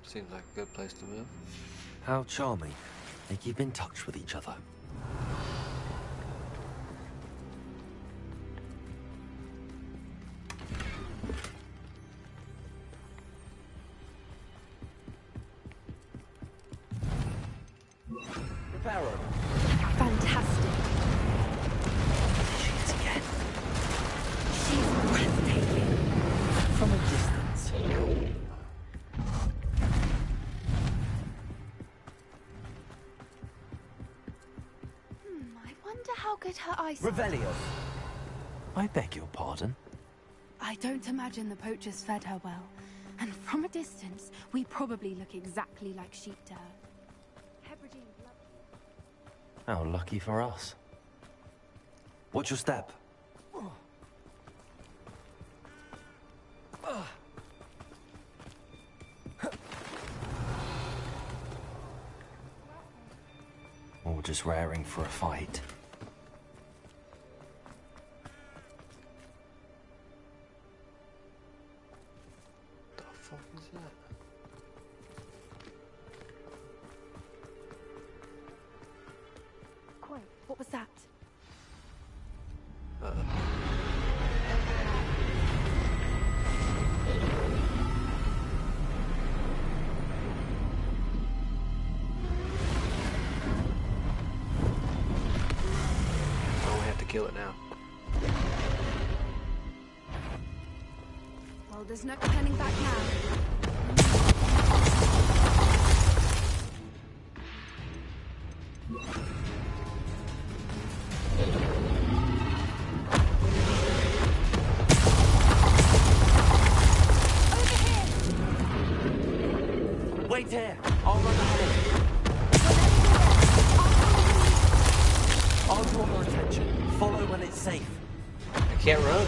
Seems like a good place to move. How charming. They keep in touch with each other. Pharaoh. Fantastic. There she is again. She's breathtaking. From a distance. I wonder how good her eyesight is. Revelio. I beg your pardon? I don't imagine the poachers fed her well. And from a distance, we probably look exactly like sheep to her. How lucky for us. Watch your step. just raring for a fight. The fuck is that? Quiet. What was that? Kill it now. Well, there's no turning back now. Over here! Wait here. I'll run ahead. I'll draw your attention. Follow when it's safe. I can't run.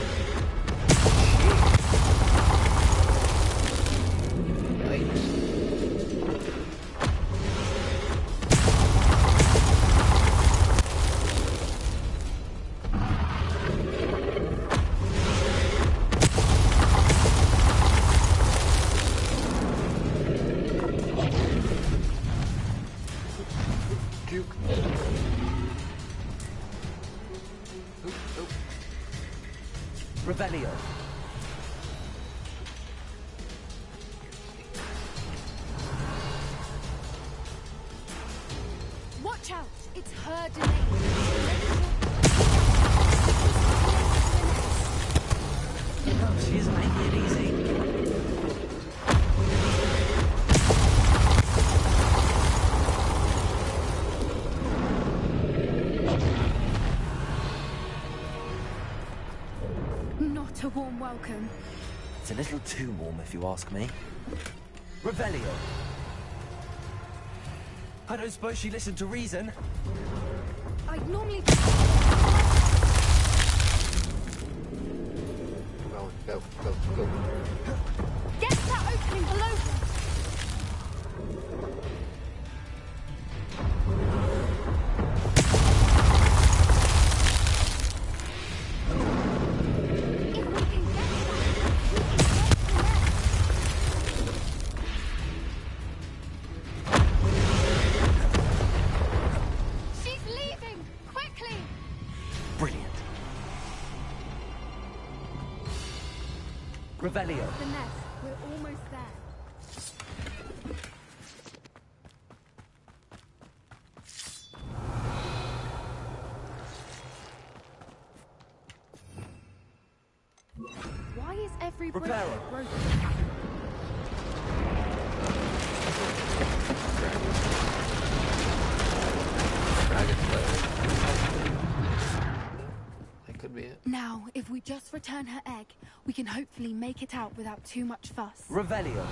Revelio. Watch out! It's her domain. She is making it easy. Not a warm welcome. It's a little too warm, if you ask me. Revelio. I don't suppose she listened to reason. I'd normally... Go, go, go. Get to that opening below them! Revelio. The nest. We're almost there. Why is every bridge broken? That could be it. Now, if we just return her egg, we can hopefully make it out without too much fuss. Revelio.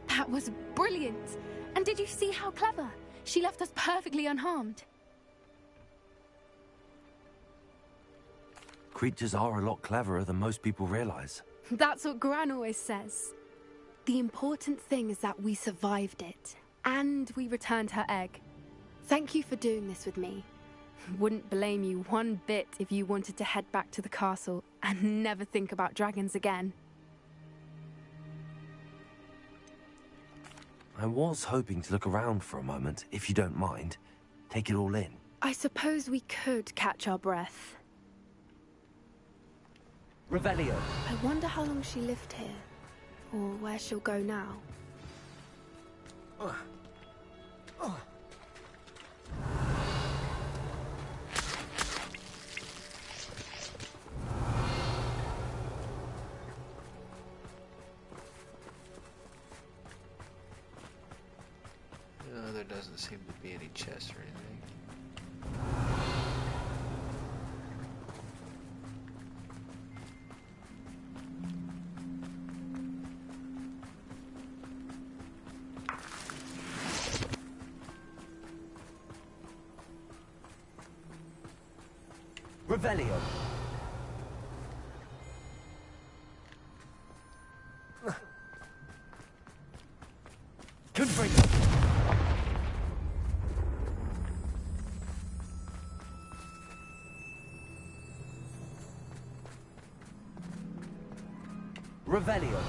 That was brilliant! And did you see how clever? She left us perfectly unharmed. Creatures are a lot cleverer than most people realize. That's what Gran always says. The important thing is that we survived it. And we returned her egg. Thank you for doing this with me. Wouldn't blame you one bit if you wanted to head back to the castle and never think about dragons again. I was hoping to look around for a moment, if you don't mind. Take it all in. I suppose we could catch our breath. Revelio. I wonder how long she lived here, or where she'll go now. No, there doesn't seem to be any chests or anything. Revelio. Confringo. Revelio.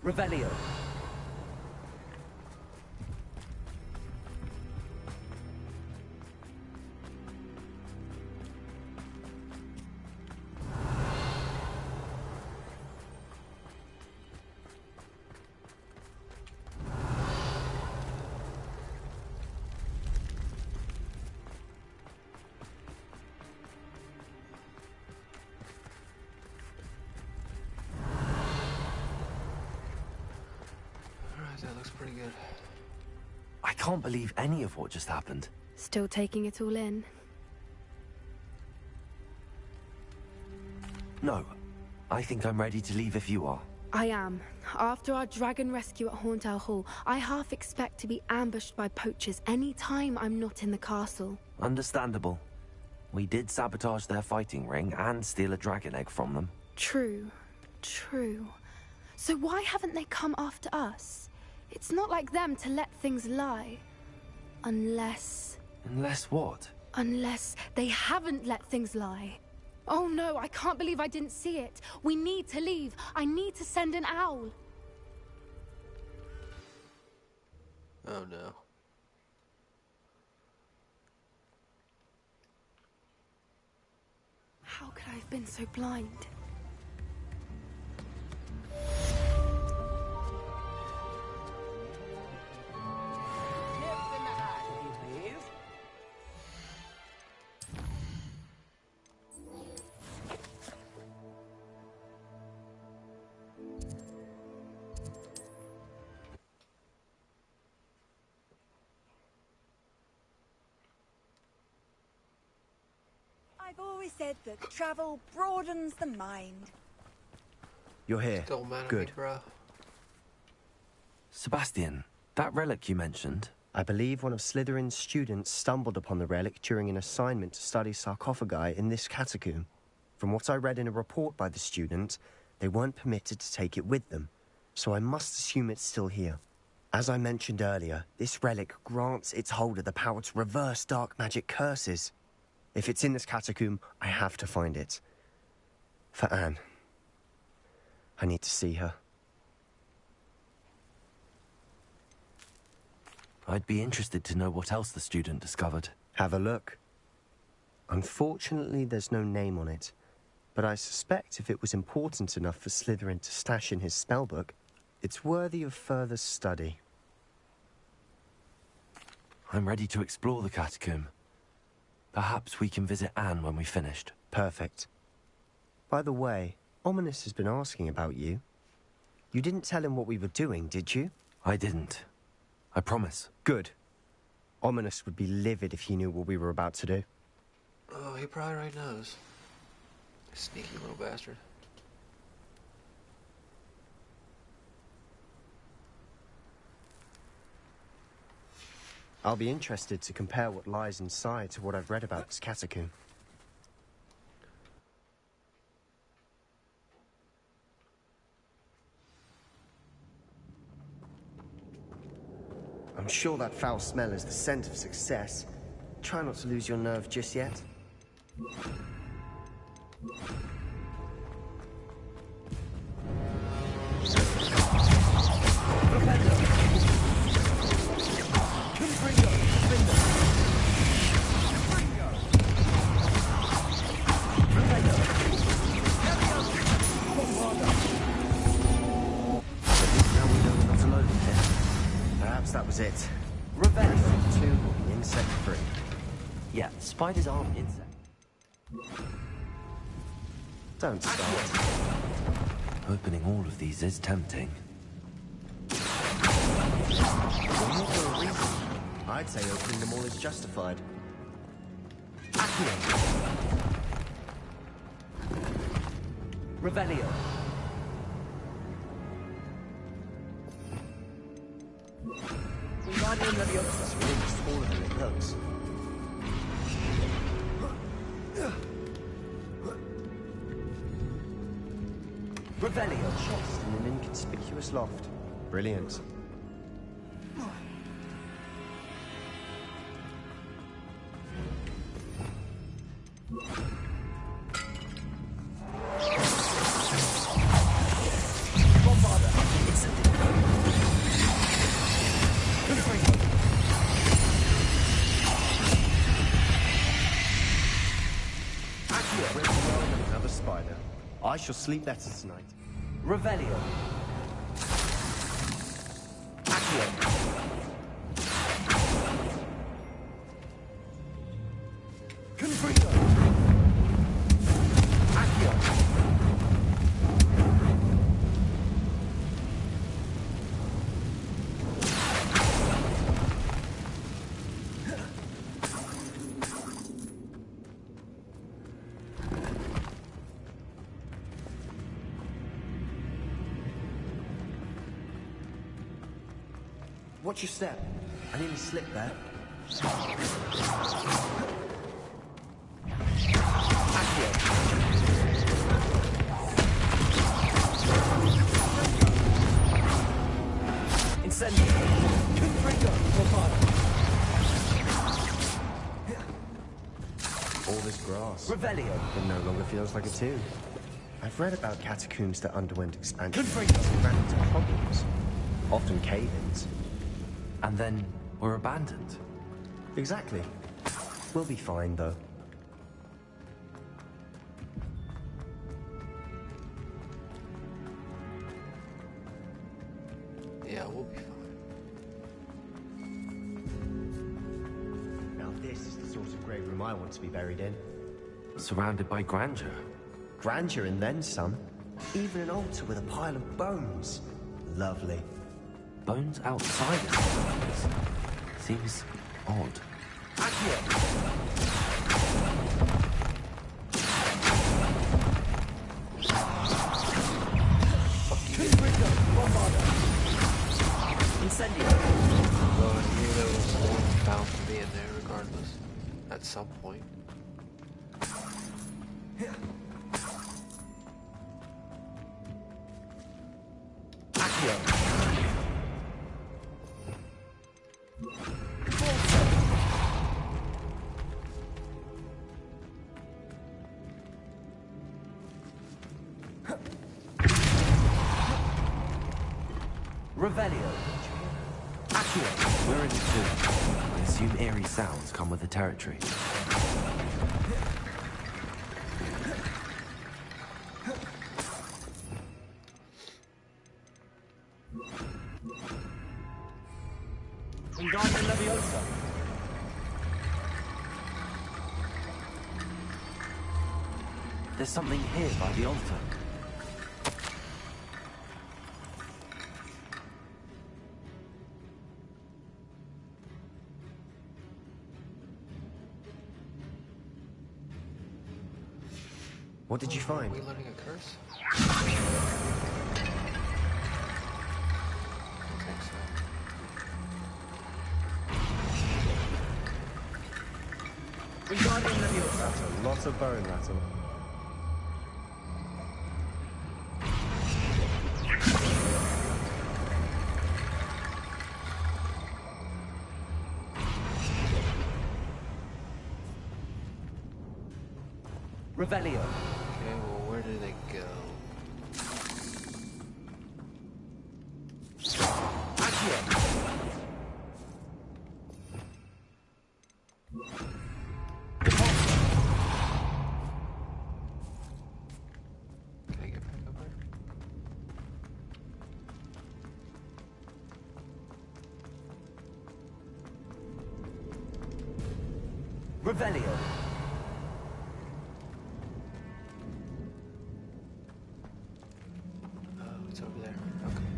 Revelio. That looks pretty good. I can't believe any of what just happened. Still taking it all in. No. I think I'm ready to leave if you are. I am. After our dragon rescue at Hauntow Hall, I half expect to be ambushed by poachers any time I'm not in the castle. Understandable. We did sabotage their fighting ring and steal a dragon egg from them. True. True. So why haven't they come after us? It's not like them to let things lie. Unless... Unless what? Unless they haven't let things lie. Oh no, I can't believe I didn't see it. We need to leave. I need to send an owl. Oh no. How could I have been so blind? I've always said that travel broadens the mind. You're here. Still mad at Good. me, bro. Sebastian, that relic you mentioned... I believe one of Slytherin's students stumbled upon the relic during an assignment to study sarcophagi in this catacomb. From what I read in a report by the student, they weren't permitted to take it with them, so I must assume it's still here. As I mentioned earlier, this relic grants its holder the power to reverse dark magic curses. If it's in this catacomb, I have to find it. For Anne. I need to see her. I'd be interested to know what else the student discovered. Have a look. Unfortunately, there's no name on it, but I suspect if it was important enough for Slytherin to stash in his spellbook, it's worthy of further study. I'm ready to explore the catacomb. Perhaps we can visit Anne when we've finished. Perfect. By the way, Ominous has been asking about you. You didn't tell him what we were doing, did you? I didn't. I promise. Good. Ominous would be livid if he knew what we were about to do. Oh, he probably already knows. Sneaky little bastard. I'll be interested to compare what lies inside to what I've read about this catacomb. I'm sure that foul smell is the scent of success. Try not to lose your nerve just yet. That was it. Revenge. 2 will be insect-free. Yeah, spiders aren't insects. Don't start. Opening all of these is tempting. We're here for a reason. I'd say opening them all is justified. Revelio. Wingardium Leviosa is really smaller than it looks. Revelio. Chest in an inconspicuous loft. Brilliant. Another spider. I shall sleep better tonight. Revelio. Watch your step. I nearly slipped there. Incendio. All this grass. Revelio. It no longer feels like a tomb. I've read about catacombs that underwent expansion and ran into problems. Often cave-ins. And then were abandoned. Exactly. We'll be fine, though. Yeah, we'll be fine. Now this is the sort of grave room I want to be buried in. Surrounded by grandeur. Grandeur and then some. Even an altar with a pile of bones. Lovely. Bones outside of surroundings. Seems odd. Incendio. Well, I knew there was more bound to be in there regardless. At some point. Revelio. We're in the tomb. I assume eerie sounds come with the territory. Wingardium Leviosa. There's something here by the altar. What did you find? Are we learning a curse? I think so. That's a lot of bone rattle. Revelio. Okay, well, where do they go? Can I get back up there? Revelio. Oh, it's over there. Okay.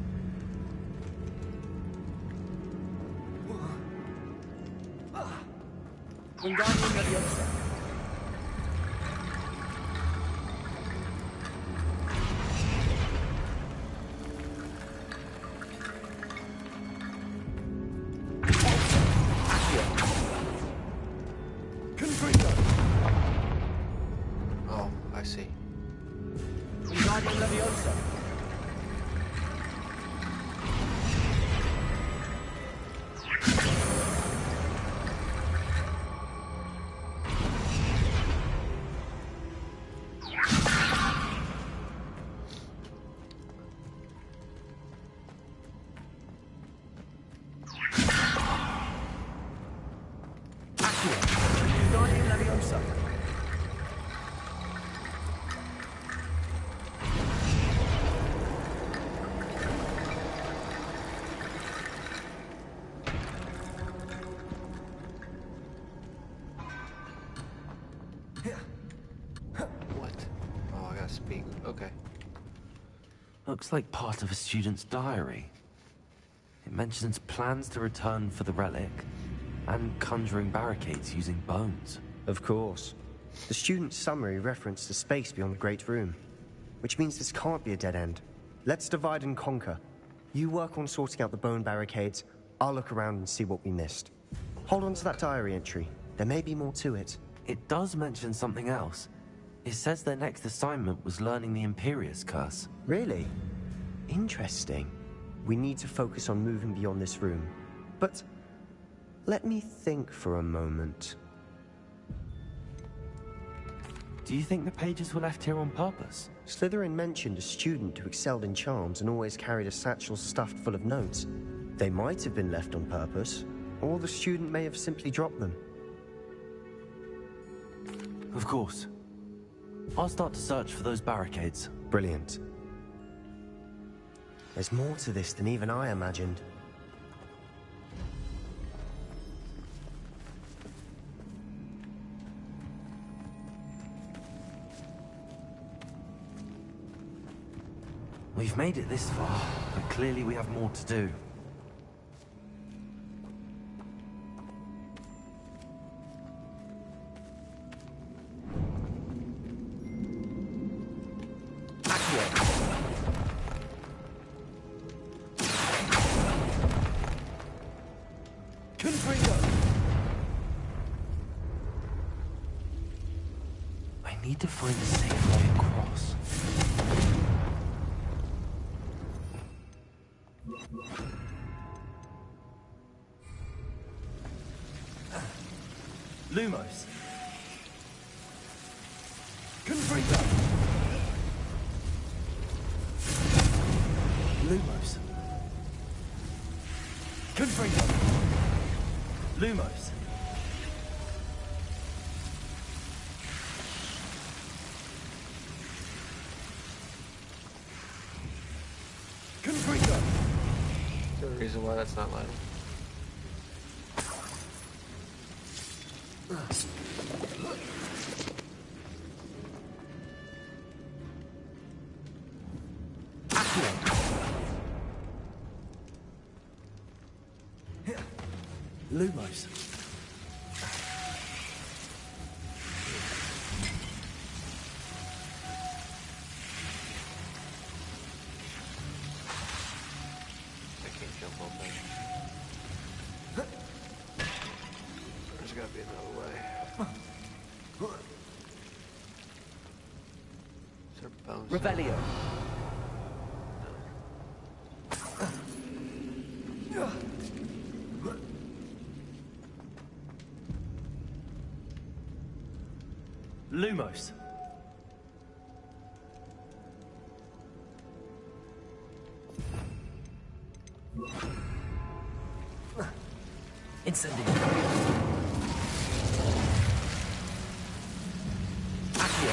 Wingardium Leviosa. Oh, I see. Wingardium Leviosa. Wingardium Leviosa. What? Oh, I gotta speak. Okay. Looks like part of a student's diary. It mentions plans to return for the relic and conjuring barricades using bones. Of course. The student's summary referenced a space beyond the Great Room, which means this can't be a dead end. Let's divide and conquer. You work on sorting out the bone barricades, I'll look around and see what we missed. Hold on to that diary entry. There may be more to it. It does mention something else. It says their next assignment was learning the Imperius Curse. Really? Interesting. We need to focus on moving beyond this room. But let me think for a moment. Do you think the pages were left here on purpose? Slytherin mentioned a student who excelled in charms and always carried a satchel stuffed full of notes. They might have been left on purpose, or the student may have simply dropped them. Of course. I'll start to search for those barricades. Brilliant. There's more to this than even I imagined. We've made it this far, but clearly we have more to do. I need to find a safe way across. Lumos. Confringo. Lumos. Confringo. Lumos. Confringo. Is there a reason why that's not lighting? Lumos. I can't jump on that. There's gotta be another way. Is there bones? Revelio. Lumos. Incendio. Accio.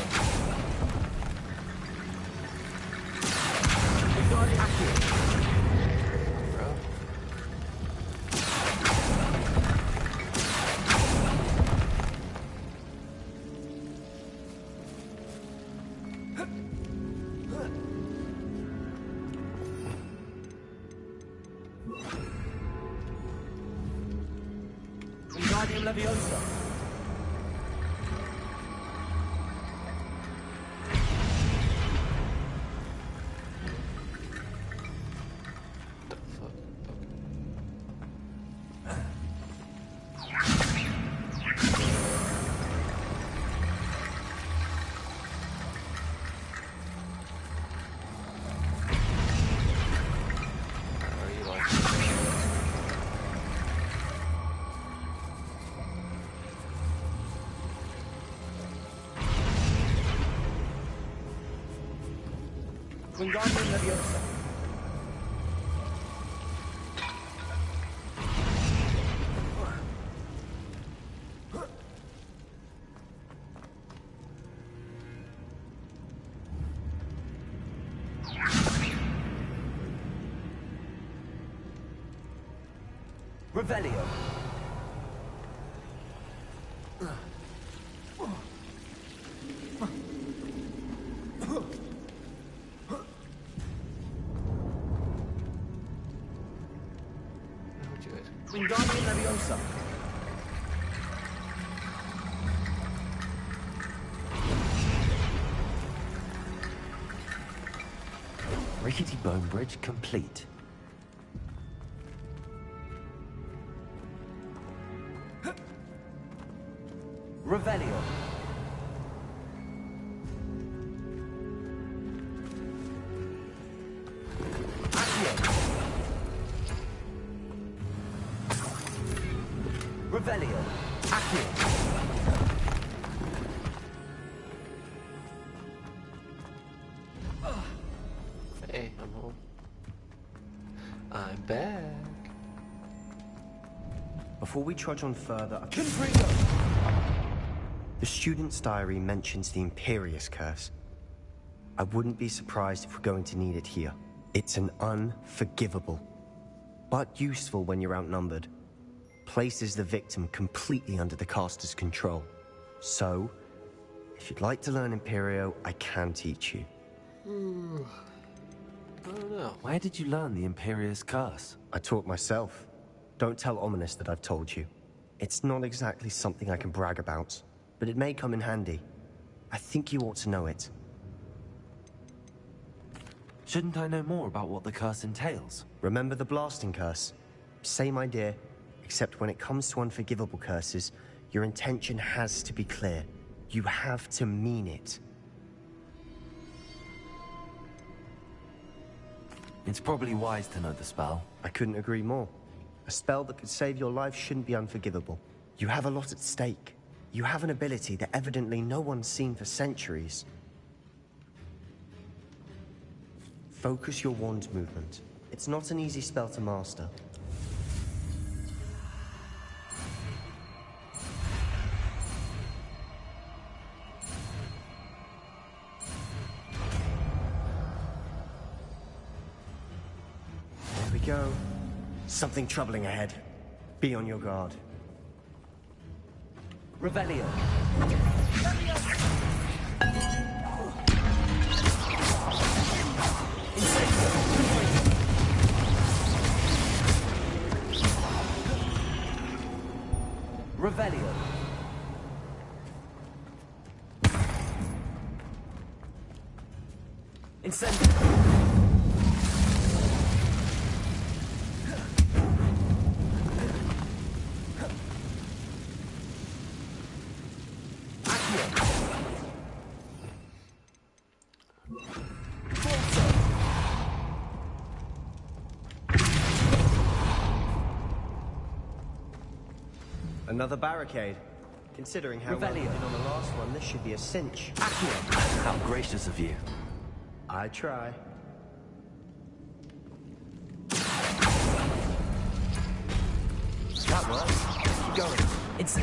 Wingardium Accio. Wingardium Leviosa. Wingardium Leviosa. Revelio. Wingardium Leviosa. Rickety bone bridge complete. Revelio. Revelio. Accio. Hey, I'm home. I'm back. Before we trudge on further, Confringo. The student's diary mentions the Imperious Curse. I wouldn't be surprised if we're going to need it here. It's an unforgivable, but useful when you're outnumbered. Places the victim completely under the caster's control. So, if you'd like to learn Imperio, I can teach you. I don't know. Where did you learn the Imperious Curse? I taught myself. Don't tell Ominous that I've told you. It's not exactly something I can brag about, but it may come in handy. I think you ought to know it. Shouldn't I know more about what the curse entails? Remember the blasting curse? Same idea, except when it comes to unforgivable curses, your intention has to be clear. You have to mean it. It's probably wise to know the spell. I couldn't agree more. A spell that could save your life shouldn't be unforgivable. You have a lot at stake. You have an ability that evidently no one's seen for centuries. Focus your wand movement. It's not an easy spell to master. There we go. Something troubling ahead. Be on your guard. Revelio. Revelio. Incendio. Accio. Another barricade. Considering how well we did on the last one, this should be a cinch. How gracious of you. I try. That works. Keep going. It's...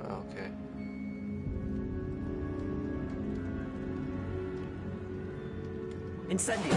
Okay. Incendio.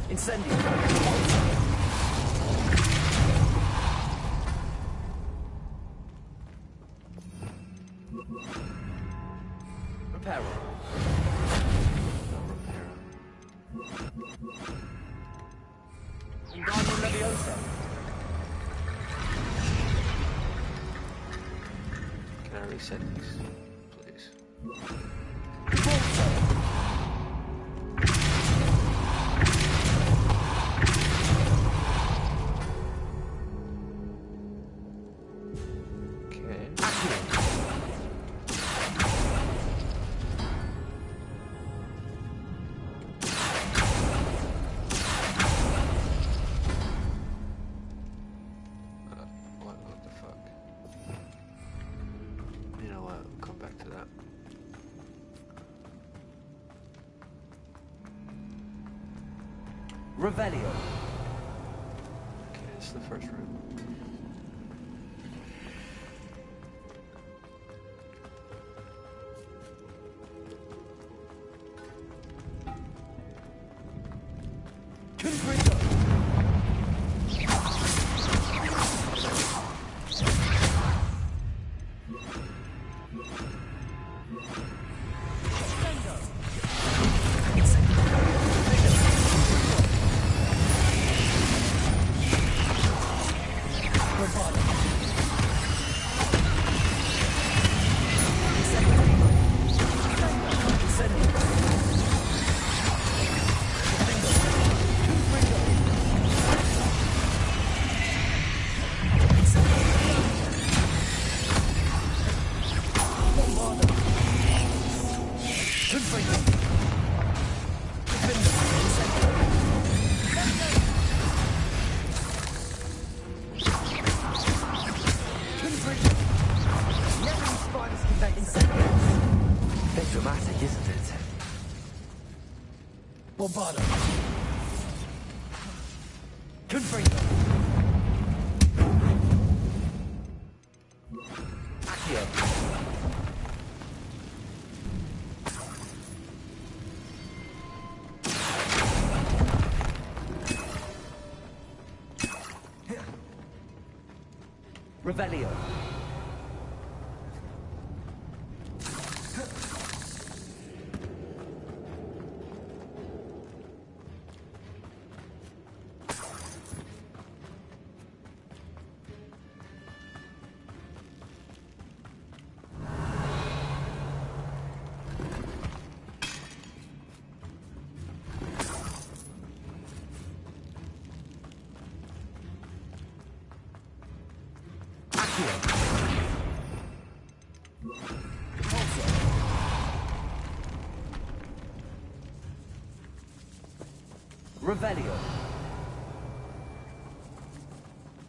Incendio. Reparo. Ingarno Leviosa. Can I reset these, please? Revelio. Okay, this is the first room. Bombardo. Confringo. Accio. Revelio. Revelio.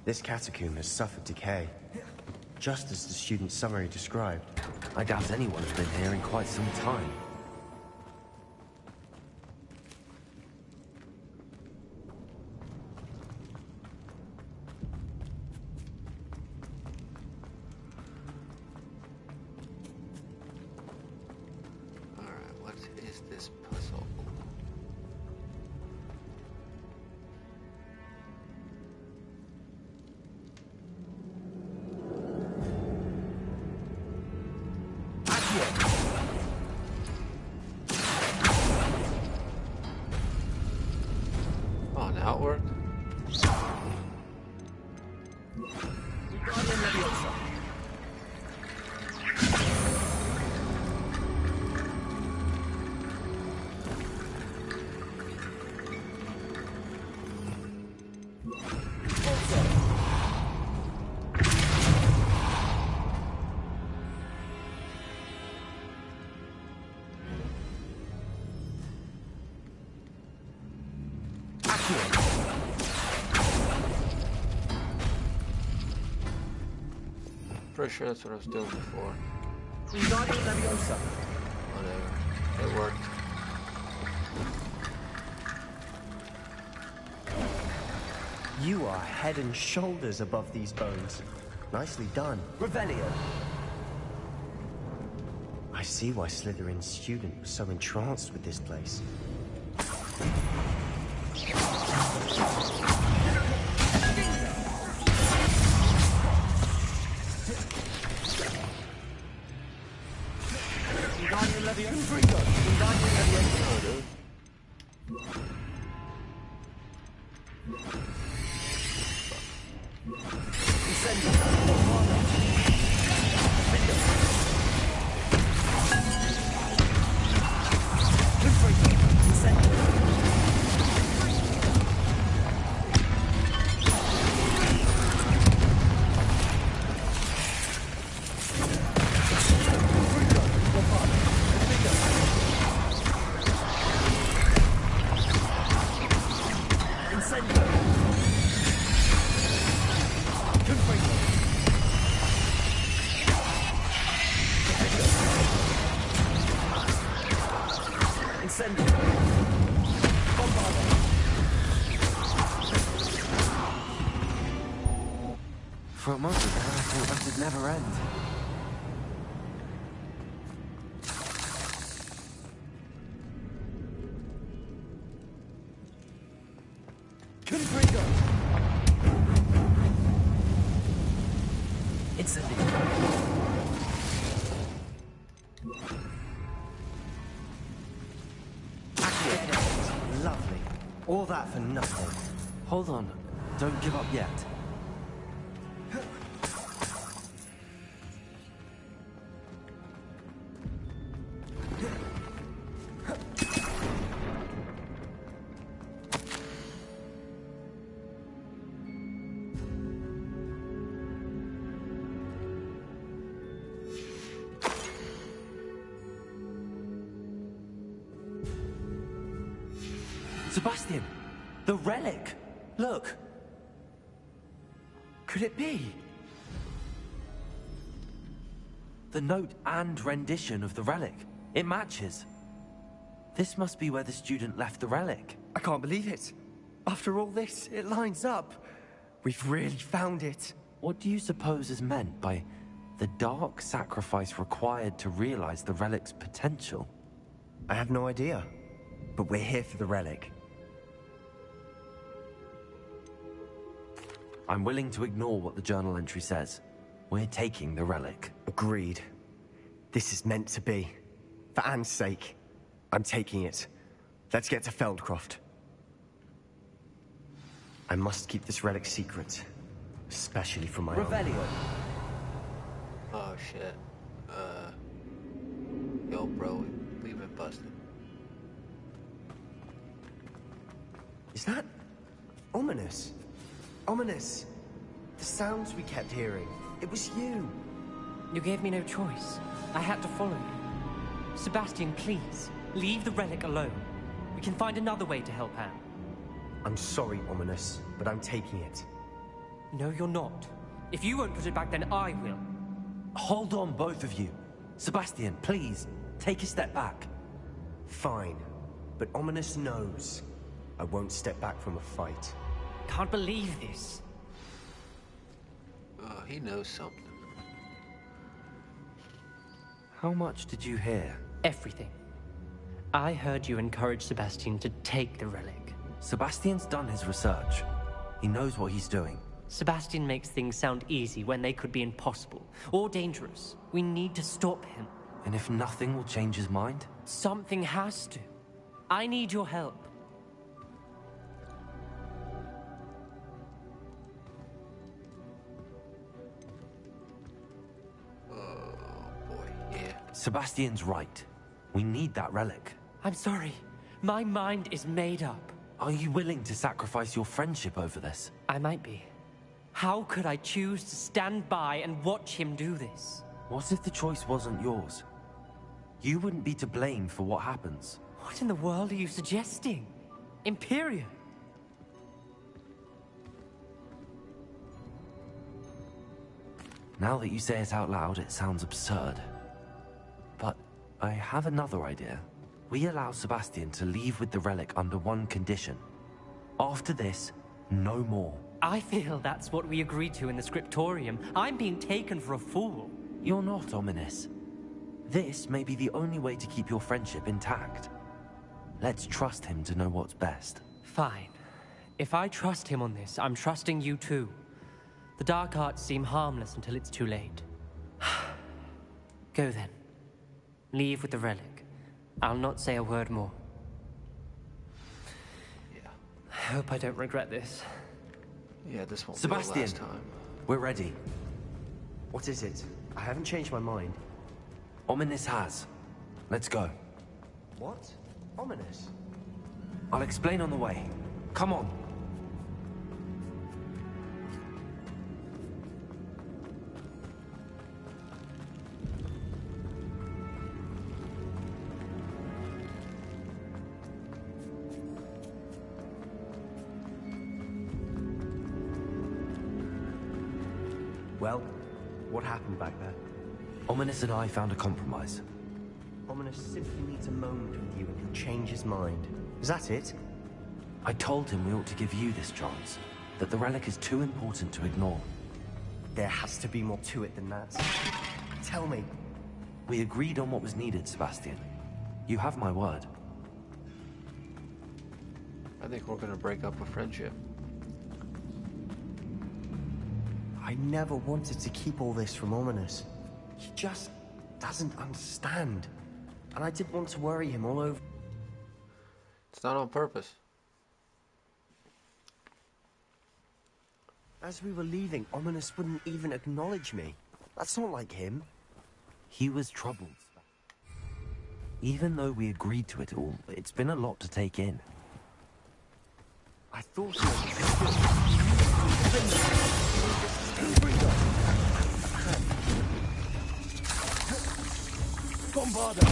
This catacomb has suffered decay, just as the student's summary described. I doubt anyone's been here in quite some time. Alright, what is this puzzle? Oh, now it worked. Pretty sure that's what I was doing before. Whatever. It worked. You are head and shoulders above these bones. Nicely done. Revelio. I see why Slytherin's student was so entranced with this place. For a moment there, I thought that would never end. Lovely. All that for nothing. Hold on. Don't give up yet. Sebastian! The relic! Look! Could it be? The note and rendition of the relic. It matches. This must be where the student left the relic. I can't believe it. After all this, it lines up. We've really found it. What do you suppose is meant by the dark sacrifice required to realize the relic's potential? I have no idea. But we're here for the relic. I'm willing to ignore what the journal entry says. We're taking the relic. Agreed. This is meant to be. For Anne's sake. I'm taking it. Let's get to Feldcroft. I must keep this relic secret. Especially from my Revelio. Oh shit. Yo bro, we've been busted. Is that ominous? Ominous. The sounds we kept hearing. It was you. You gave me no choice. I had to follow you. Sebastian, please, leave the relic alone. We can find another way to help Anne. I'm sorry, Ominous, but I'm taking it. No, you're not. If you won't put it back, then I will. Hold on, both of you. Sebastian, please, take a step back. Fine, but Ominous knows I won't step back from a fight. Can't believe this. He knows something. How much did you hear? Everything. I heard you encourage Sebastian to take the relic. Sebastian's done his research. He knows what he's doing. Sebastian makes things sound easy when they could be impossible or dangerous. We need to stop him. And if nothing will change his mind? Something has to. I need your help. Sebastian's right. We need that relic. I'm sorry. My mind is made up. Are you willing to sacrifice your friendship over this? I might be. How could I choose to stand by and watch him do this? What if the choice wasn't yours? You wouldn't be to blame for what happens. What in the world are you suggesting? Imperium? Now that you say it out loud, it sounds absurd. But I have another idea. We allow Sebastian to leave with the relic under one condition. After this, no more. I feel that's what we agreed to in the scriptorium. I'm being taken for a fool. You're not, Ominous. This may be the only way to keep your friendship intact. Let's trust him to know what's best. Fine. If I trust him on this, I'm trusting you too. The dark arts seem harmless until it's too late. Go then. Leave with the relic. I'll not say a word more. Yeah. I hope I don't regret this. Yeah, this won't Sebastian, be the last time. We're ready. What is it? I haven't changed my mind. Ominous has. Let's go. What? Ominous? I'll explain on the way. Come on. Well, what happened back there? Ominous and I found a compromise. Ominous simply needs a moment with you and he'll change his mind. Is that it? I told him we ought to give you this chance. That the relic is too important to ignore. There has to be more to it than that. Tell me. We agreed on what was needed, Sebastian. You have my word. I think we're gonna break up a friendship. I never wanted to keep all this from Ominous. He just doesn't understand. And I didn't want to worry him all over. It's not on purpose. As we were leaving, Ominous wouldn't even acknowledge me. That's not like him. He was troubled. Even though we agreed to it all, it's been a lot to take in. I thought he was... Bombarder!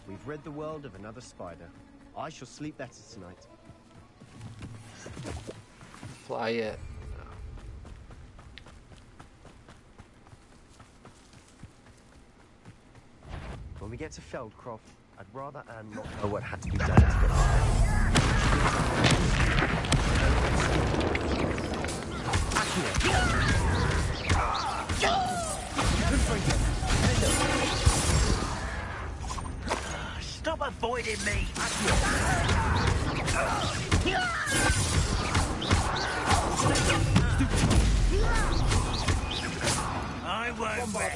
We've rid the world of another spider. I shall sleep better tonight. Fly it. When we get to Feldcroft, I'd rather Anne not know what had to be done to get Stop avoiding me! I won't wait.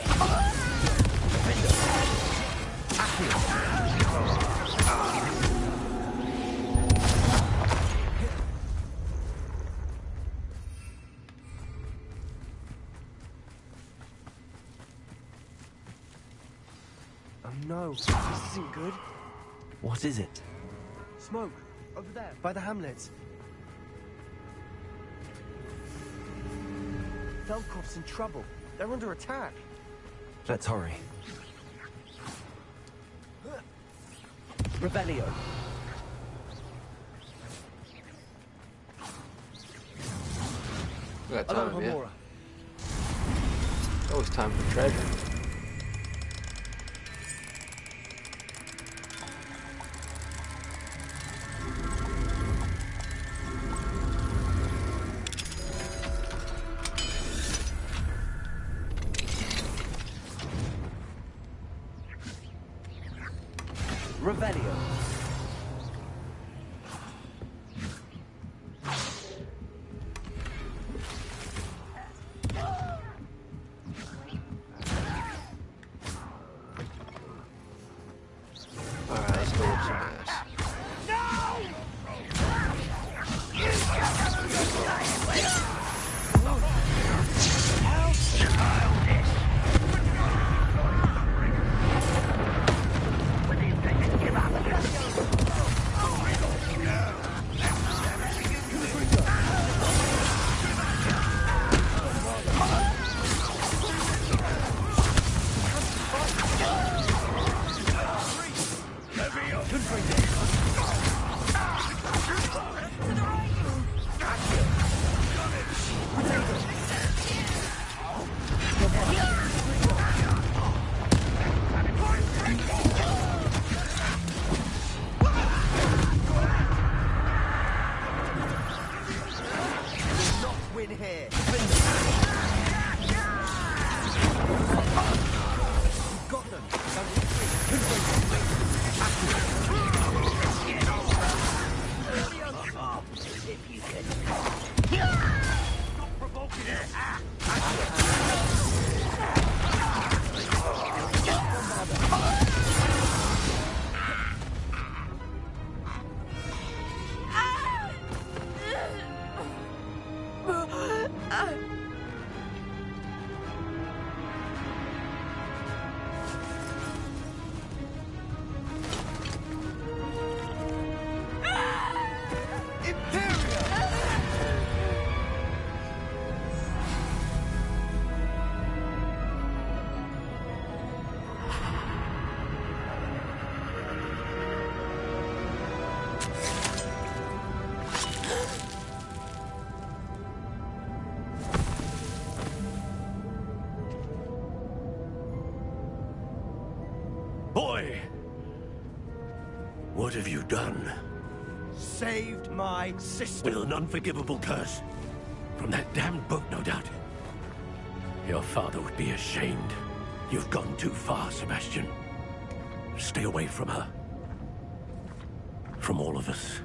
Oh no, this isn't good. What is it? Smoke, over there, by the hamlet. Velkorp's in trouble. They're under attack. Let's hurry. Revelio. We got time, yeah. Always time for treasure. Revelio. Alright, let's go with some ass. Win here. Got them. Stop provoking it! Boy! What have you done? Saved my sister. With an unforgivable curse. From that damned book, no doubt. Your father would be ashamed. You've gone too far, Sebastian. Stay away from her. From all of us.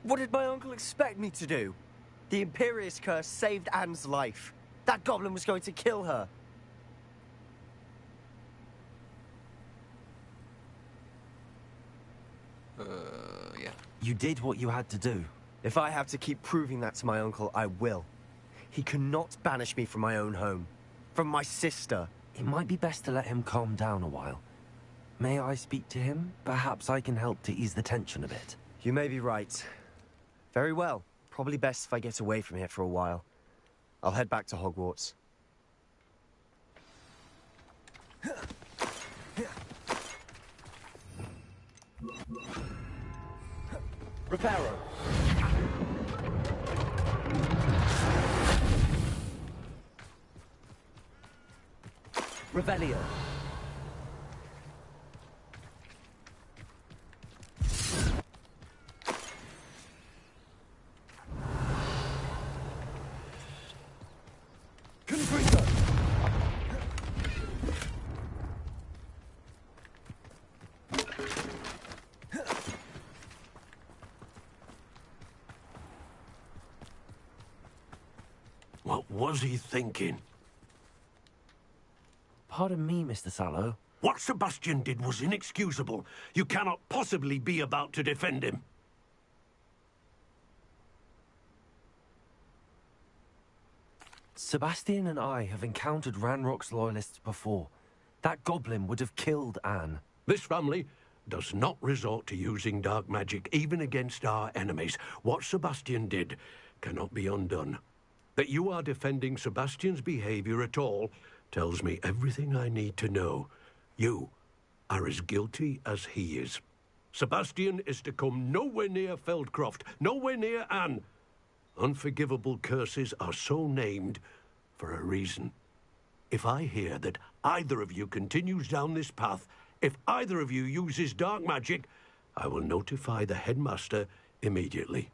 What did my uncle expect me to do? The Imperious curse saved Anne's life. That goblin was going to kill her. Yeah. You did what you had to do. If I have to keep proving that to my uncle, I will. He cannot banish me from my own home. From my sister. It might be best to let him calm down a while. May I speak to him? Perhaps I can help to ease the tension a bit. You may be right. Very well. Probably best if I get away from here for a while. I'll head back to Hogwarts. Reparo. Revelio. What was he thinking? Pardon me, Mr. Sallow. What Sebastian did was inexcusable. You cannot possibly be about to defend him. Sebastian and I have encountered Ranrock's loyalists before. That goblin would have killed Anne. This family does not resort to using dark magic even against our enemies. What Sebastian did cannot be undone. That you are defending Sebastian's behavior at all tells me everything I need to know. You are as guilty as he is. Sebastian is to come nowhere near Feldcroft, nowhere near Anne. Unforgivable curses are so named for a reason. If I hear that either of you continues down this path, if either of you uses dark magic, I will notify the headmaster immediately.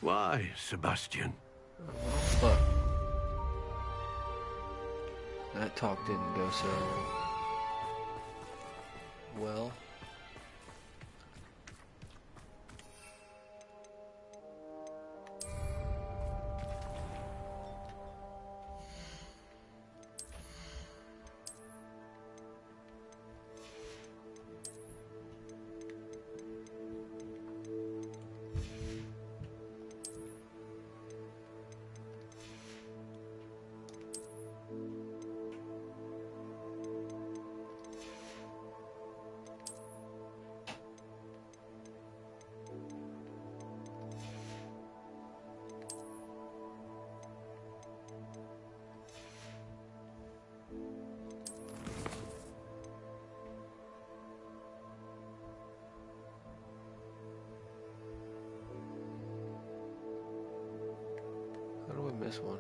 Why, Sebastian? But that talk didn't go so well. How do we miss one?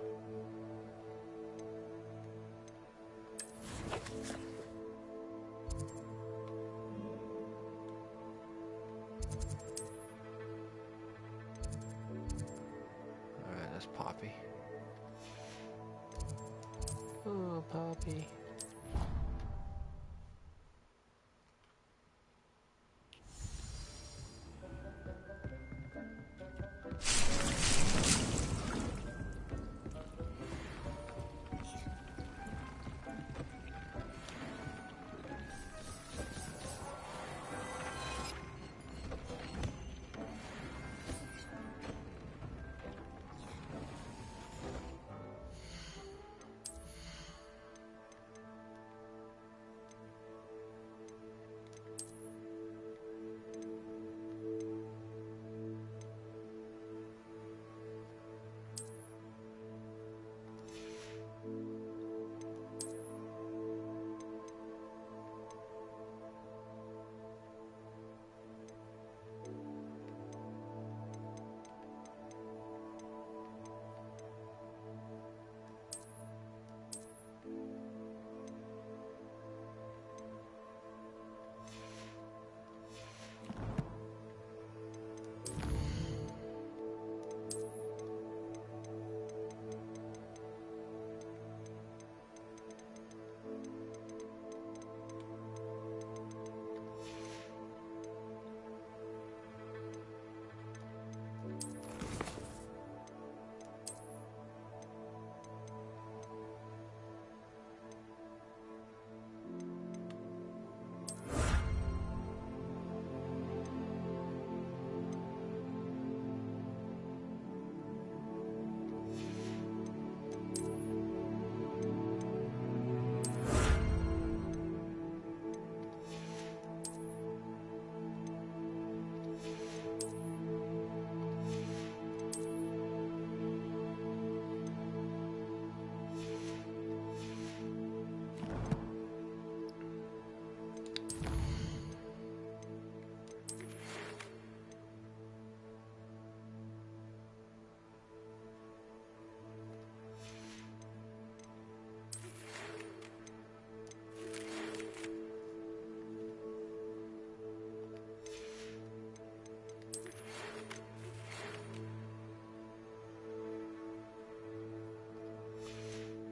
Alright, that's Poppy. Oh, Poppy.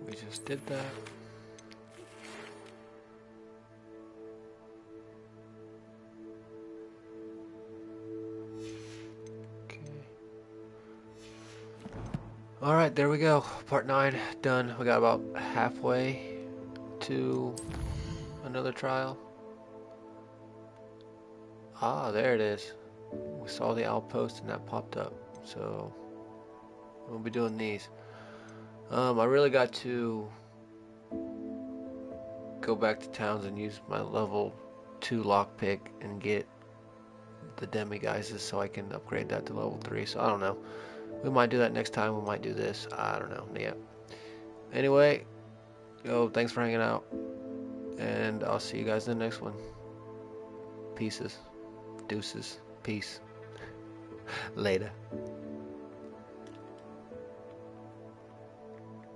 We just did that. Okay. Alright, there we go. Part 9 done. We got about halfway to another trial. Ah, there it is. We saw the outpost and that popped up. So we'll be doing these. I really got to go back to towns and use my level 2 lockpick and get the demiguises so I can upgrade that to level 3. So I don't know. We might do that next time. We might do this. I don't know. Yeah. Anyway, thanks for hanging out. And I'll see you guys in the next one. Pieces. Deuces. Peace. Later.